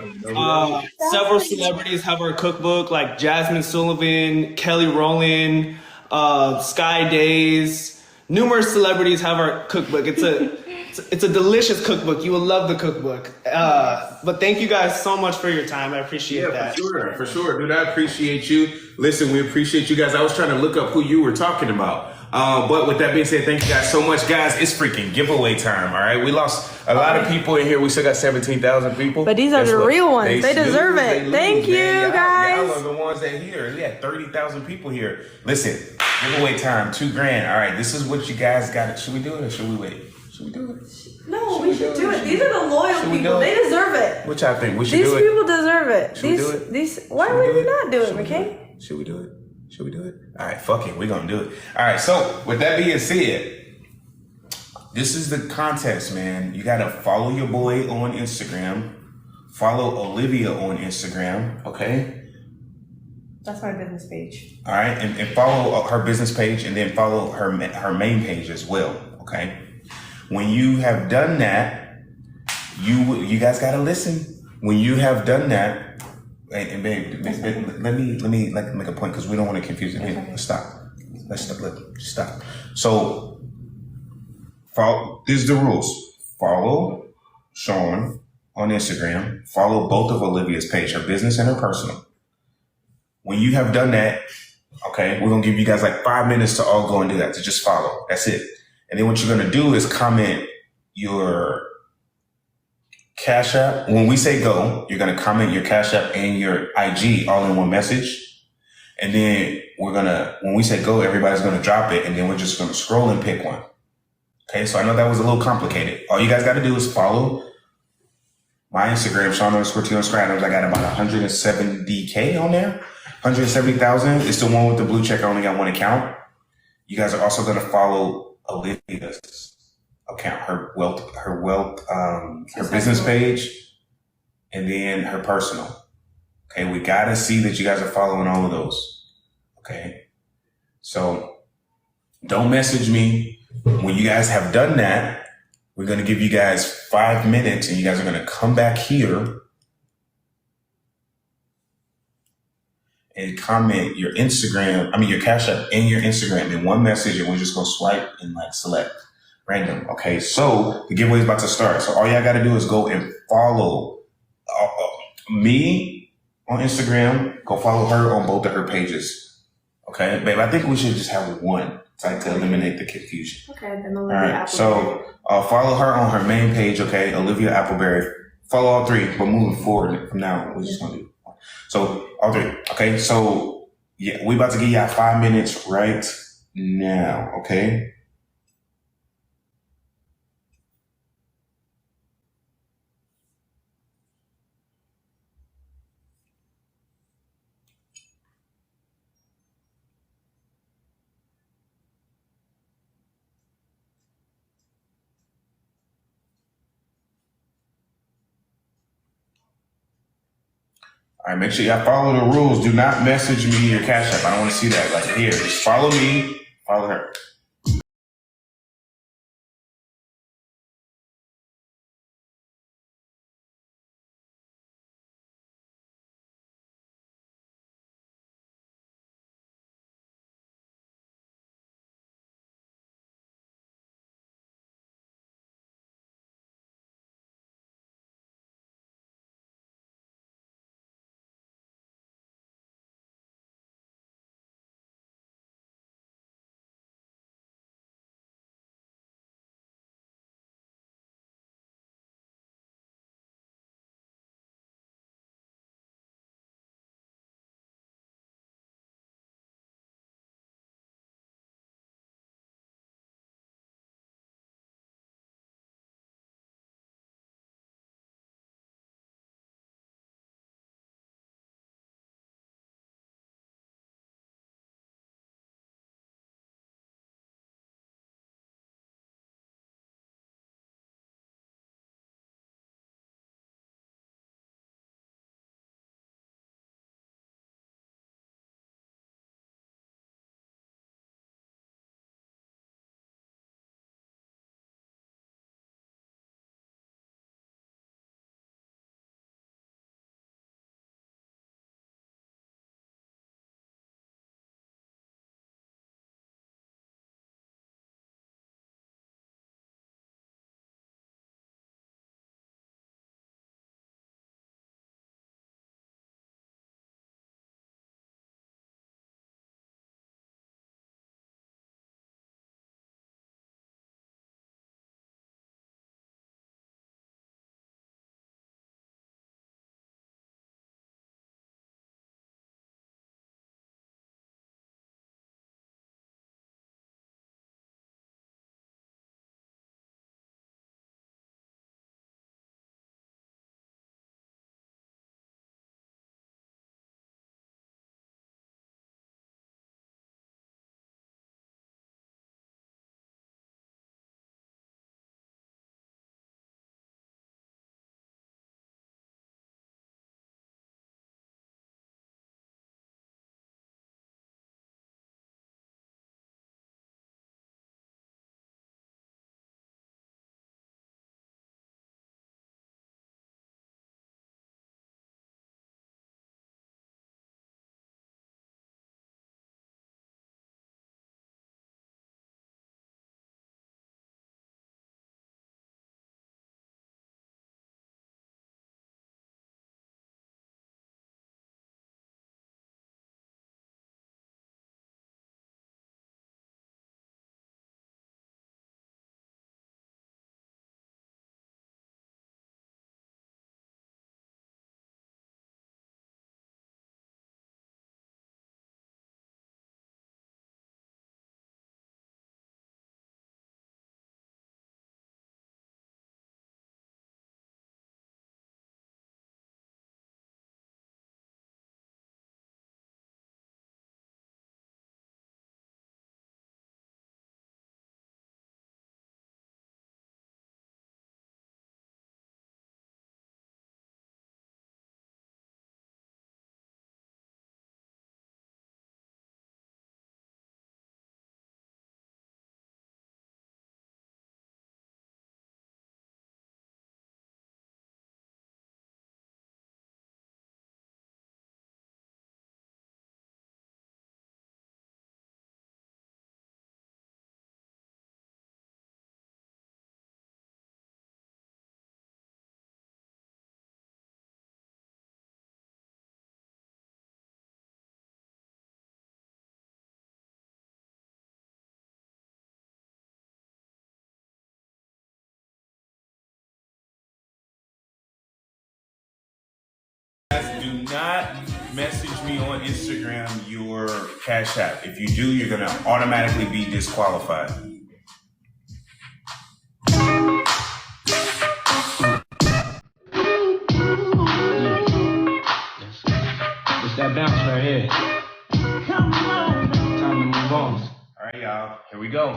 Several celebrities have our cookbook, like Jasmine Sullivan, Kelly Rowland, Sky Days. Numerous celebrities have our cookbook. It's a delicious cookbook. You will love the cookbook. But thank you guys so much for your time. I appreciate that. For sure, dude. I appreciate you. Listen, we appreciate you guys. I was trying to look up who you were talking about. But with that being said, thank you guys so much, guys. It's freaking giveaway time. All right, we lost a lot of people in here. We still got 17,000 people. But these are the real ones. They deserve it. Thank you, guys. Y'all are the ones that here. We had 30,000 people here. Listen, Giveaway time, $2,000. All right, this is what you guys got. Should we do it or should we wait? Should we do it? No, we should do it. These are the loyal Should we people. do it? They deserve it. What y'all think? We should These do it. people deserve it. Should we do it? These. Why Should we would do we it? not do it, Should we do McKay? it? Should we do it? Should we do it? All right, fuck it. We're going to do it. All right, so with that being said, this is the contest, man. You got to follow your boy on Instagram. Follow Olivia on Instagram, okay? That's my business page. All right, and follow her business page and then follow her main page as well, okay? When you have done that, you guys got to listen. When you have done that, and babe, let me make a point because we don't want to confuse it. Hey, let's stop. Just stop. So, these are the rules. Follow Sean on Instagram. Follow both of Olivia's page, her business and her personal. When you have done that, okay, we're gonna give you guys like 5 minutes to all go and do that, to just follow. That's it. And then what you're gonna do is comment your Cash App. When we say go, you're gonna comment your Cash App and your IG all in one message. And then when we say go, everybody's gonna drop it, and then we're just gonna scroll and pick one. Okay, so I know that was a little complicated. All you guys gotta do is follow my Instagram, Sean_T_Adams. I got about 170K on there. 170,000. It's the one with the blue check. I only got one account. You guys are also gonna follow Olivia's account, her business page, and then her personal. Okay, we gotta see that you guys are following all of those. Okay, so don't message me. When you guys have done that, we're gonna give you guys 5 minutes, and you guys are gonna come back here and comment your your Cash App and your Instagram in one message, and we're just gonna swipe and like select random. Okay, so the giveaway is about to start. So all y'all gotta do is go and follow me on Instagram. Go follow her on both of her pages. Okay, babe, I think we should just have one to eliminate the confusion. Okay, then All Olivia right, Appleberry. so follow her on her main page, okay? Olivia Appleberry. Follow all three, but moving forward from now on, we're just gonna do one. So all three, okay? So yeah, we about to give y'all 5 minutes right now, okay? All right, make sure y'all follow the rules. Do not message me your Cash App. I don't want to see that. Like here, just follow me, follow her. not message me on Instagram your Cash App. If you do, you're gonna automatically be disqualified. It's that bounce right here. Time to move on. All right, y'all. Here we go.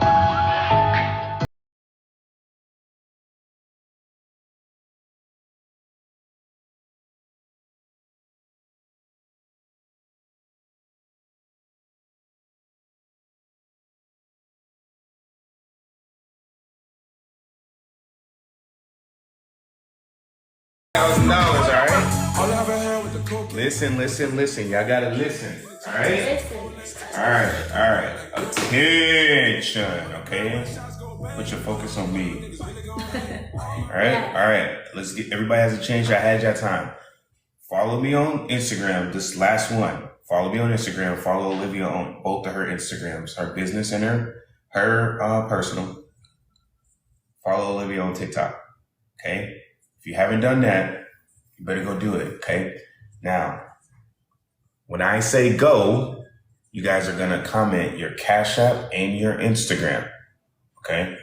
$1,000, all right? Listen. Y'all gotta listen, all right? All right. Attention, okay? Put your focus on me. All right. Let's get, everybody has a chance. Y'all had your time. Follow me on Instagram, this last one. Follow me on Instagram. Follow Olivia on both of her Instagrams, her business and her personal. Follow Olivia on TikTok, okay? If you haven't done that, you better go do it, okay? Now, when I say go, you guys are gonna comment your Cash App and your Instagram, okay?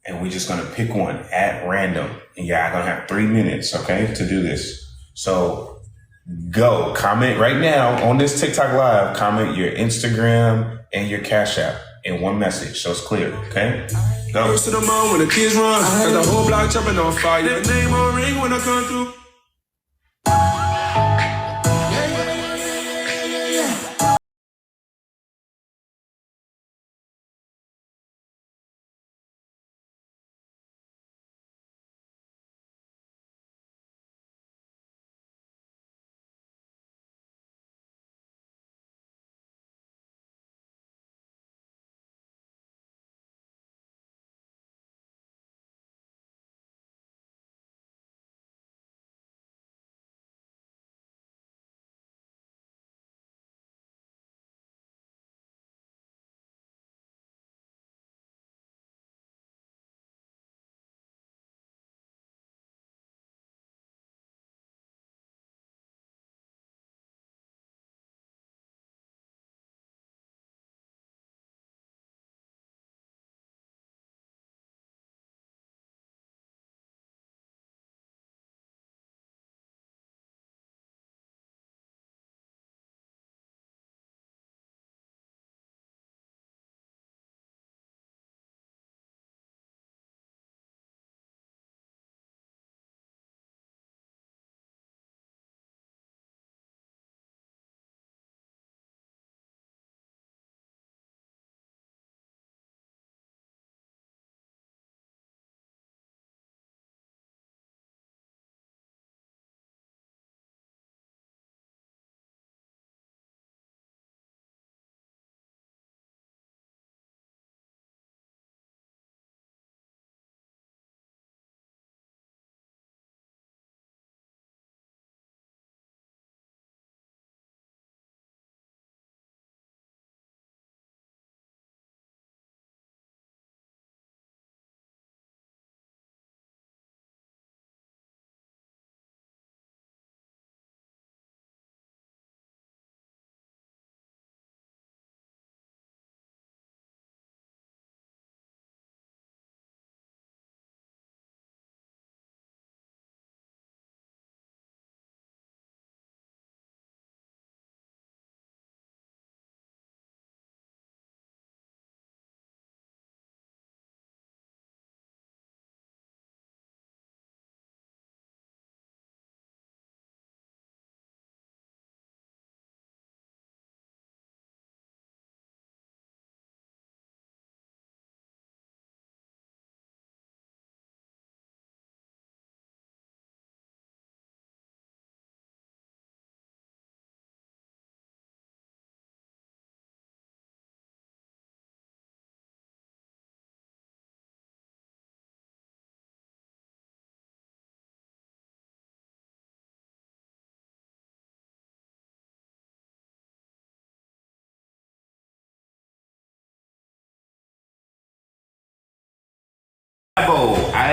And we're just gonna pick one at random. And y'all gonna have 3 minutes, okay, to do this. So go, comment right now on this TikTok live, comment your Instagram and your Cash App in one message so it's clear, okay? Go. First to the mall when the kids run. Got the whole block jumping on fire. That name on ring when I come through.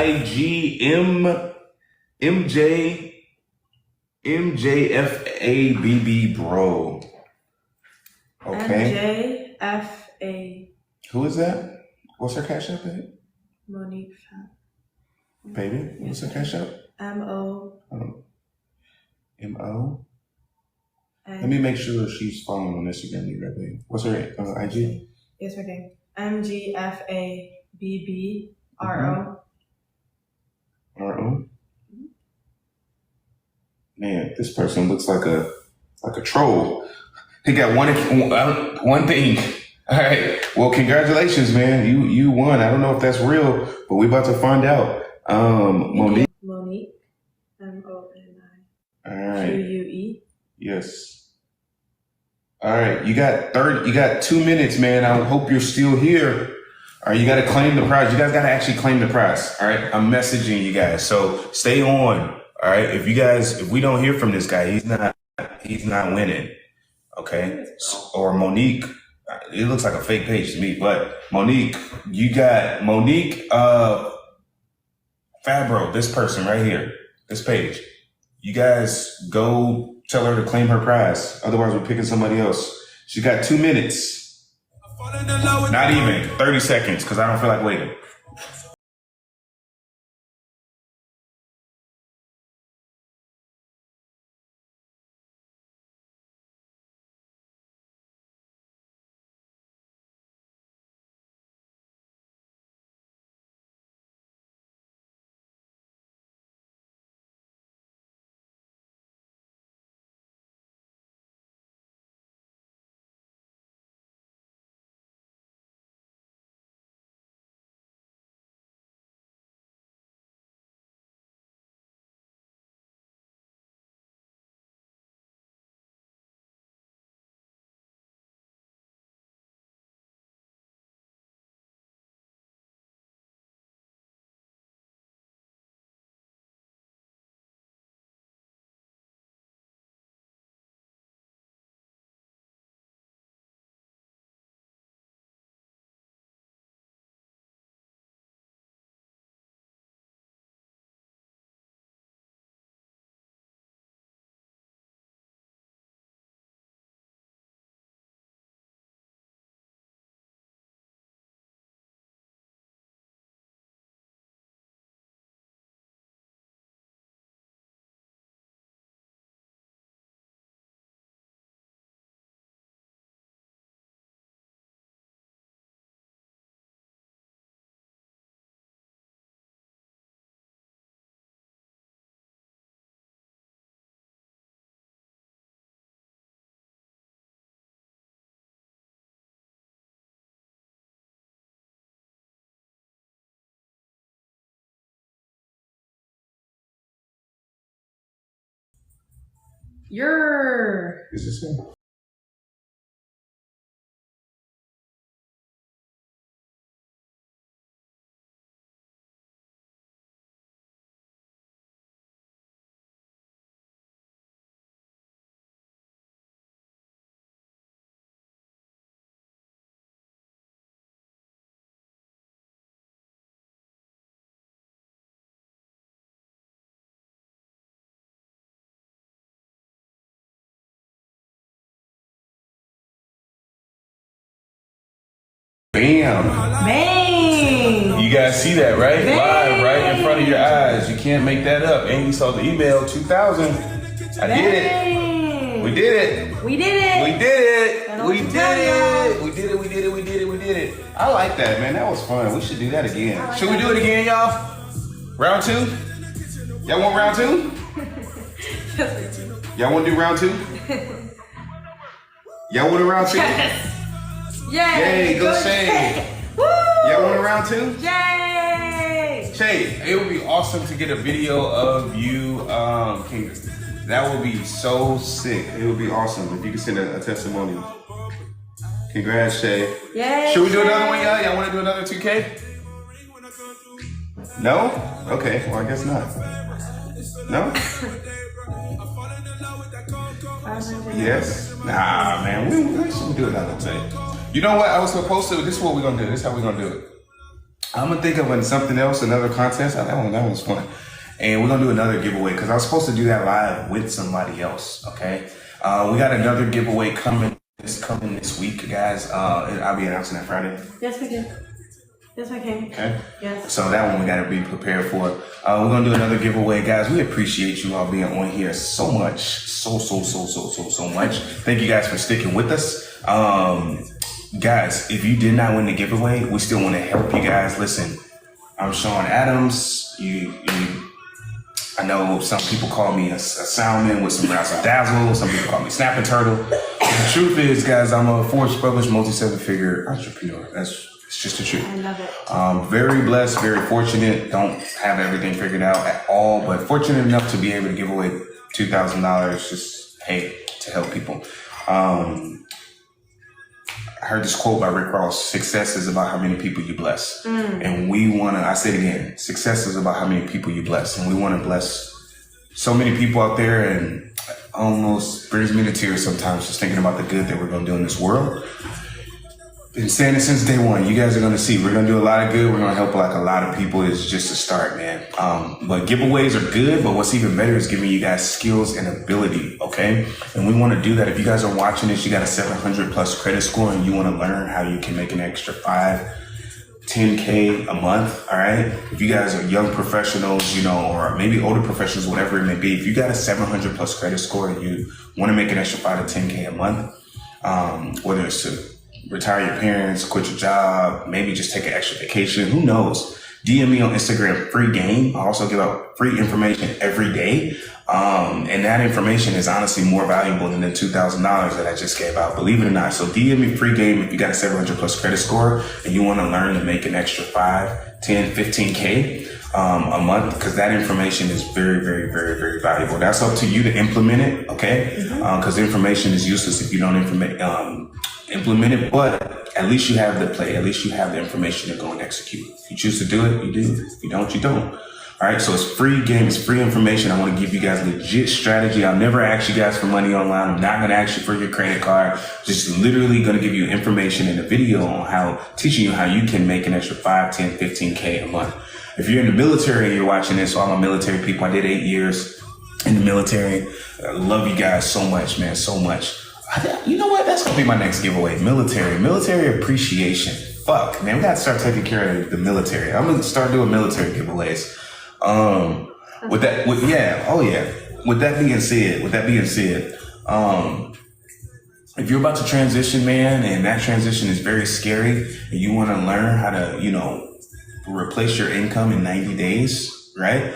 IGMJ MJFABB bro. Okay. MJFA. Who is that? What's her cash app, babe? Monique. Baby, what's her cash app? MO. MO. Let me make sure she's following on Instagram. You right, babe? What's her IG? Yes, okay. MGFABBRO. RO. Man, this person looks like a troll. He got one thing. All right. Well, congratulations, man. You won. I don't know if that's real, but we about to find out. Monique. Monique. MONI. All right. QUE. Yes. All right. You got 2 minutes, man. I hope you're still here. All right. You got to claim the prize. You guys got to actually claim the prize. All right. I'm messaging you guys. So stay on. All right. If we don't hear from this guy, he's not winning. Okay. Or Monique. It looks like a fake page to me, but Monique, you got Monique, Fabro, this person right here, this page. You guys go tell her to claim her prize. Otherwise, we're picking somebody else. She got 2 minutes. Not even 30 seconds, because I don't feel like waiting. Is this him? Bam. Bang! You guys see that, right? Bang. Live, right in front of your eyes. You can't make that up. And you saw the email, 2000. I did it. We did it. We did it. We did it. That's We what did I'm it. We did it. We did it. We did it. We did it. I like that, man. That was fun. We should do that again. Should we do it again, y'all? Round 2? Y'all want round 2? Y'all want to do round 2? Y'all want a round 2? Yay! Yay, go Shay. Woo! Y'all want a round 2? Yay! Shay, it would be awesome to get a video of you. That would be so sick. It would be awesome if you could send a testimonial. Congrats, Shay. Yay! Should we do another one, y'all? Y'all want to do another 2K? No? Okay, well, I guess not. No? Yes? Nah, man. We should do another thing. You know what? I was supposed to. This is what we're going to do. This is how we're going to do it. I'm going to think of something else, another contest. That one was fun. And we're gonna do another giveaway because I was supposed to do that live with somebody else. Okay, we got another giveaway coming this week, guys. I'll be announcing that Friday. Yes, we can. Yes, I can. Okay. Yes. So that one we got to be prepared for. We're gonna do another giveaway, guys. We appreciate you all being on here so much, so much. Thank you guys for sticking with us, guys. If you did not win the giveaway, we still want to help you guys. Listen, I'm Sean Adams. I know some people call me a salmon with some razzle dazzle. Some people call me snapping turtle. The truth is, guys, I'm a Forbes published multi-7-figure entrepreneur. It's just the truth. I love it. Very blessed, very fortunate. Don't have everything figured out at all, but fortunate enough to be able to give away $2,000 just, hey, to help people. I heard this quote by Rick Ross: success is about how many people you bless. And I say it again, success is about how many people you bless. And we want to bless so many people out there, and almost brings me to tears sometimes just thinking about the good that we're going to do in this world. Been saying it since day one. You guys are going to see. We're going to do a lot of good. We're going to help like a lot of people. It's just a start, man. But giveaways are good. But what's even better is giving you guys skills and ability, okay? And we want to do that. If you guys are watching this, you got a 700 plus credit score and you want to learn how you can make an extra 10K a month, all right? If you guys are young professionals, or maybe older professionals, whatever it may be, if you got a 700 plus credit score and you want to make an extra 5 to 10K a month, whether it's to retire your parents, quit your job, maybe just take an extra vacation, who knows? DM me on Instagram, free game. I also give out free information every day. And that information is honestly more valuable than the $2,000 that I just gave out, believe it or not. So DM me free game if you got a 700 plus credit score and you want to learn to make an extra 5, 10, 15K a month, because that information is very, very, very, very valuable. That's up to you to implement it, okay? Because information is useless if you don't implement it, but at least you have the play. At least you have the information to go and execute. If you choose to do it, you do. If you don't, you don't. All right, so it's free game, it's free information. I want to give you guys legit strategy. I'll never ask you guys for money online. I'm not going to ask you for your credit card. Just literally going to give you information in a video on teaching you how you can make an extra 5, 10, 15K a month. If you're in the military and you're watching this, so I'm a military people. I did 8 years in the military. I love you guys so much, man, so much. You know what? That's going to be my next giveaway. Military appreciation. Fuck, man, we got to start taking care of the military. I'm going to start doing military giveaways. With that being said, if you're about to transition, man, and that transition is very scary, and you want to learn how to, replace your income in 90 days, right?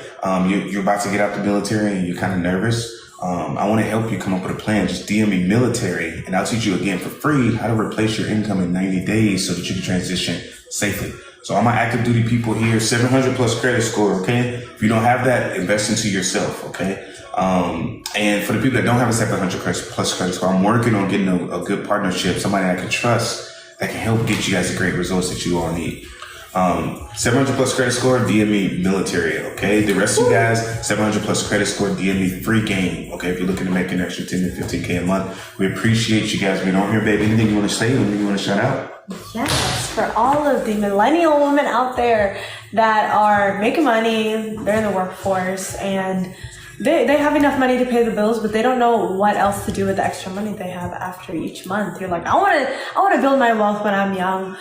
You're about to get out the military and you're kind of nervous. I want to help you come up with a plan. Just DM me military and I'll teach you again for free how to replace your income in 90 days so that you can transition safely. So all my active duty people here, 700 plus credit score, okay? If you don't have that, invest into yourself, okay? And for the people that don't have a 700 plus credit score, I'm working on getting a good partnership, somebody I can trust that can help get you guys the great results that you all need. 700 plus credit score, DM me military, okay? The rest of you guys, 700 plus credit score, DM me free game, okay? If you're looking to make an extra 10 to 15K a month, we appreciate you guys being on here, baby. Anything you want to say? Anything you want to shout out? Yes, for all of the millennial women out there that are making money, they're in the workforce, and they have enough money to pay the bills, but they don't know what else to do with the extra money they have after each month. You're like, I want to build my wealth when I'm young.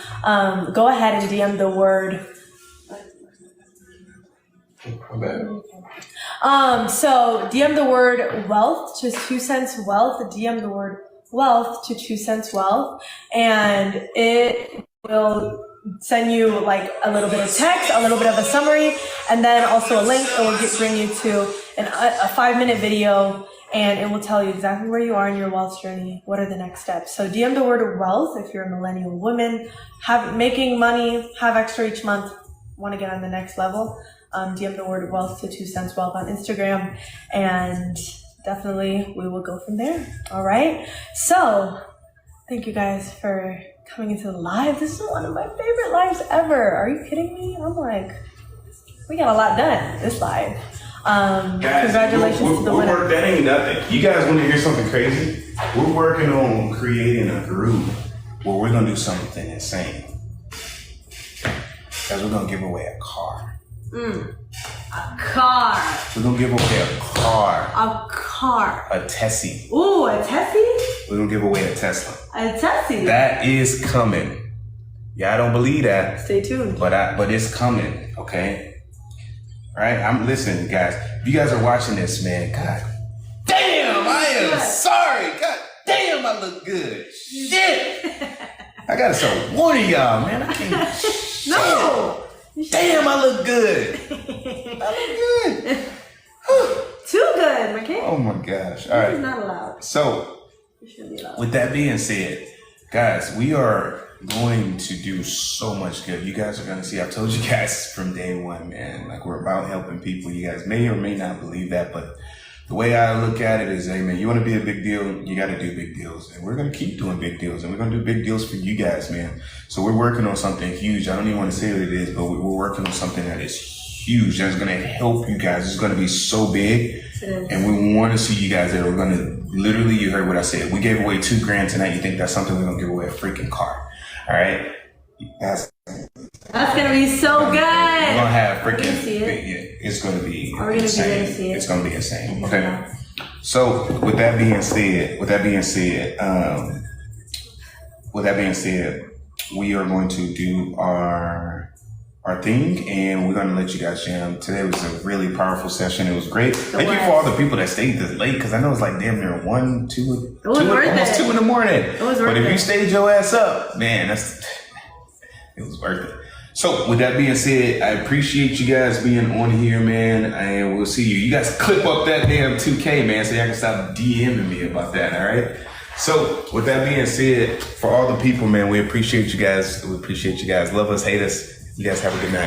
Go ahead and DM the word. So DM the word wealth to 2 cents wealth. DM the word wealth to 2 cents wealth, and it will send you like a little bit of text, a little bit of a summary, and then also a link that will bring you to a 5-minute video, and it will tell you exactly where you are in your wealth journey. What are the next steps? So DM the word wealth if you're a millennial woman, making money, have extra each month, want to get on the next level. DM the word wealth to 2 cents wealth on Instagram, and definitely we will go from there. All right. So thank you guys for coming into the live. This is one of my favorite lives ever. Are you kidding me? I'm like, we got a lot done this live. Guys, congratulations to the winner. That ain't nothing. You guys want to hear something crazy? We're working on creating a group where we're going to do something insane. Guys, we're going to give away a car. A car. We're gonna give away a car. A car. A Tessie. Ooh, a Tessie? We're gonna give away a Tesla. A Tessie. That is coming. Yeah, I don't believe that. Stay tuned. But it's coming, okay? All right, I'm listening, guys. If you guys are watching this, man, God damn, I am sorry. God damn, I look good. Shit. I gotta start warning y'all, man. I can't. No. Damn, I look good. I look good. Too good, McKay. Oh my gosh. All This is right. not allowed. So, It shouldn't be allowed. with that being said, guys, we are going to do so much good. You guys are going to see, I've told you guys from day one, man, like we're about helping people. You guys may or may not believe that, but the way I look at it is, hey man, you want to be a big deal, you got to do big deals. And we're going to keep doing big deals, and we're going to do big deals for you guys, man. So we're working on something huge. I don't even want to say what it is, but we're working on something that is huge. That's going to help you guys. It's going to be so big. And we want to see you guys there. We're going to literally, you heard what I said. We gave away $2,000 tonight. You think that's something we're going to give away a freaking car. All right. That's gonna be so good. We're gonna have Are we gonna freaking. see it? It's gonna be Are we gonna be insane. there to see it? It's gonna be insane. Okay. So with that being said, we are going to do our thing, and we're gonna let you guys jam. Today was a really powerful session. It was great. Thank you for all the people that stayed this late, because I know it's like damn near 1, 2, almost 2 in the morning. It was worth But if it. you stayed your ass up, man, it was worth it. So with that being said, I appreciate you guys being on here, man, and we'll see you. You guys clip up that damn 2K, man, so y'all can stop DMing me about that, all right? So with that being said, for all the people, man, we appreciate you guys. We appreciate you guys. Love us, hate us. You guys have a good night.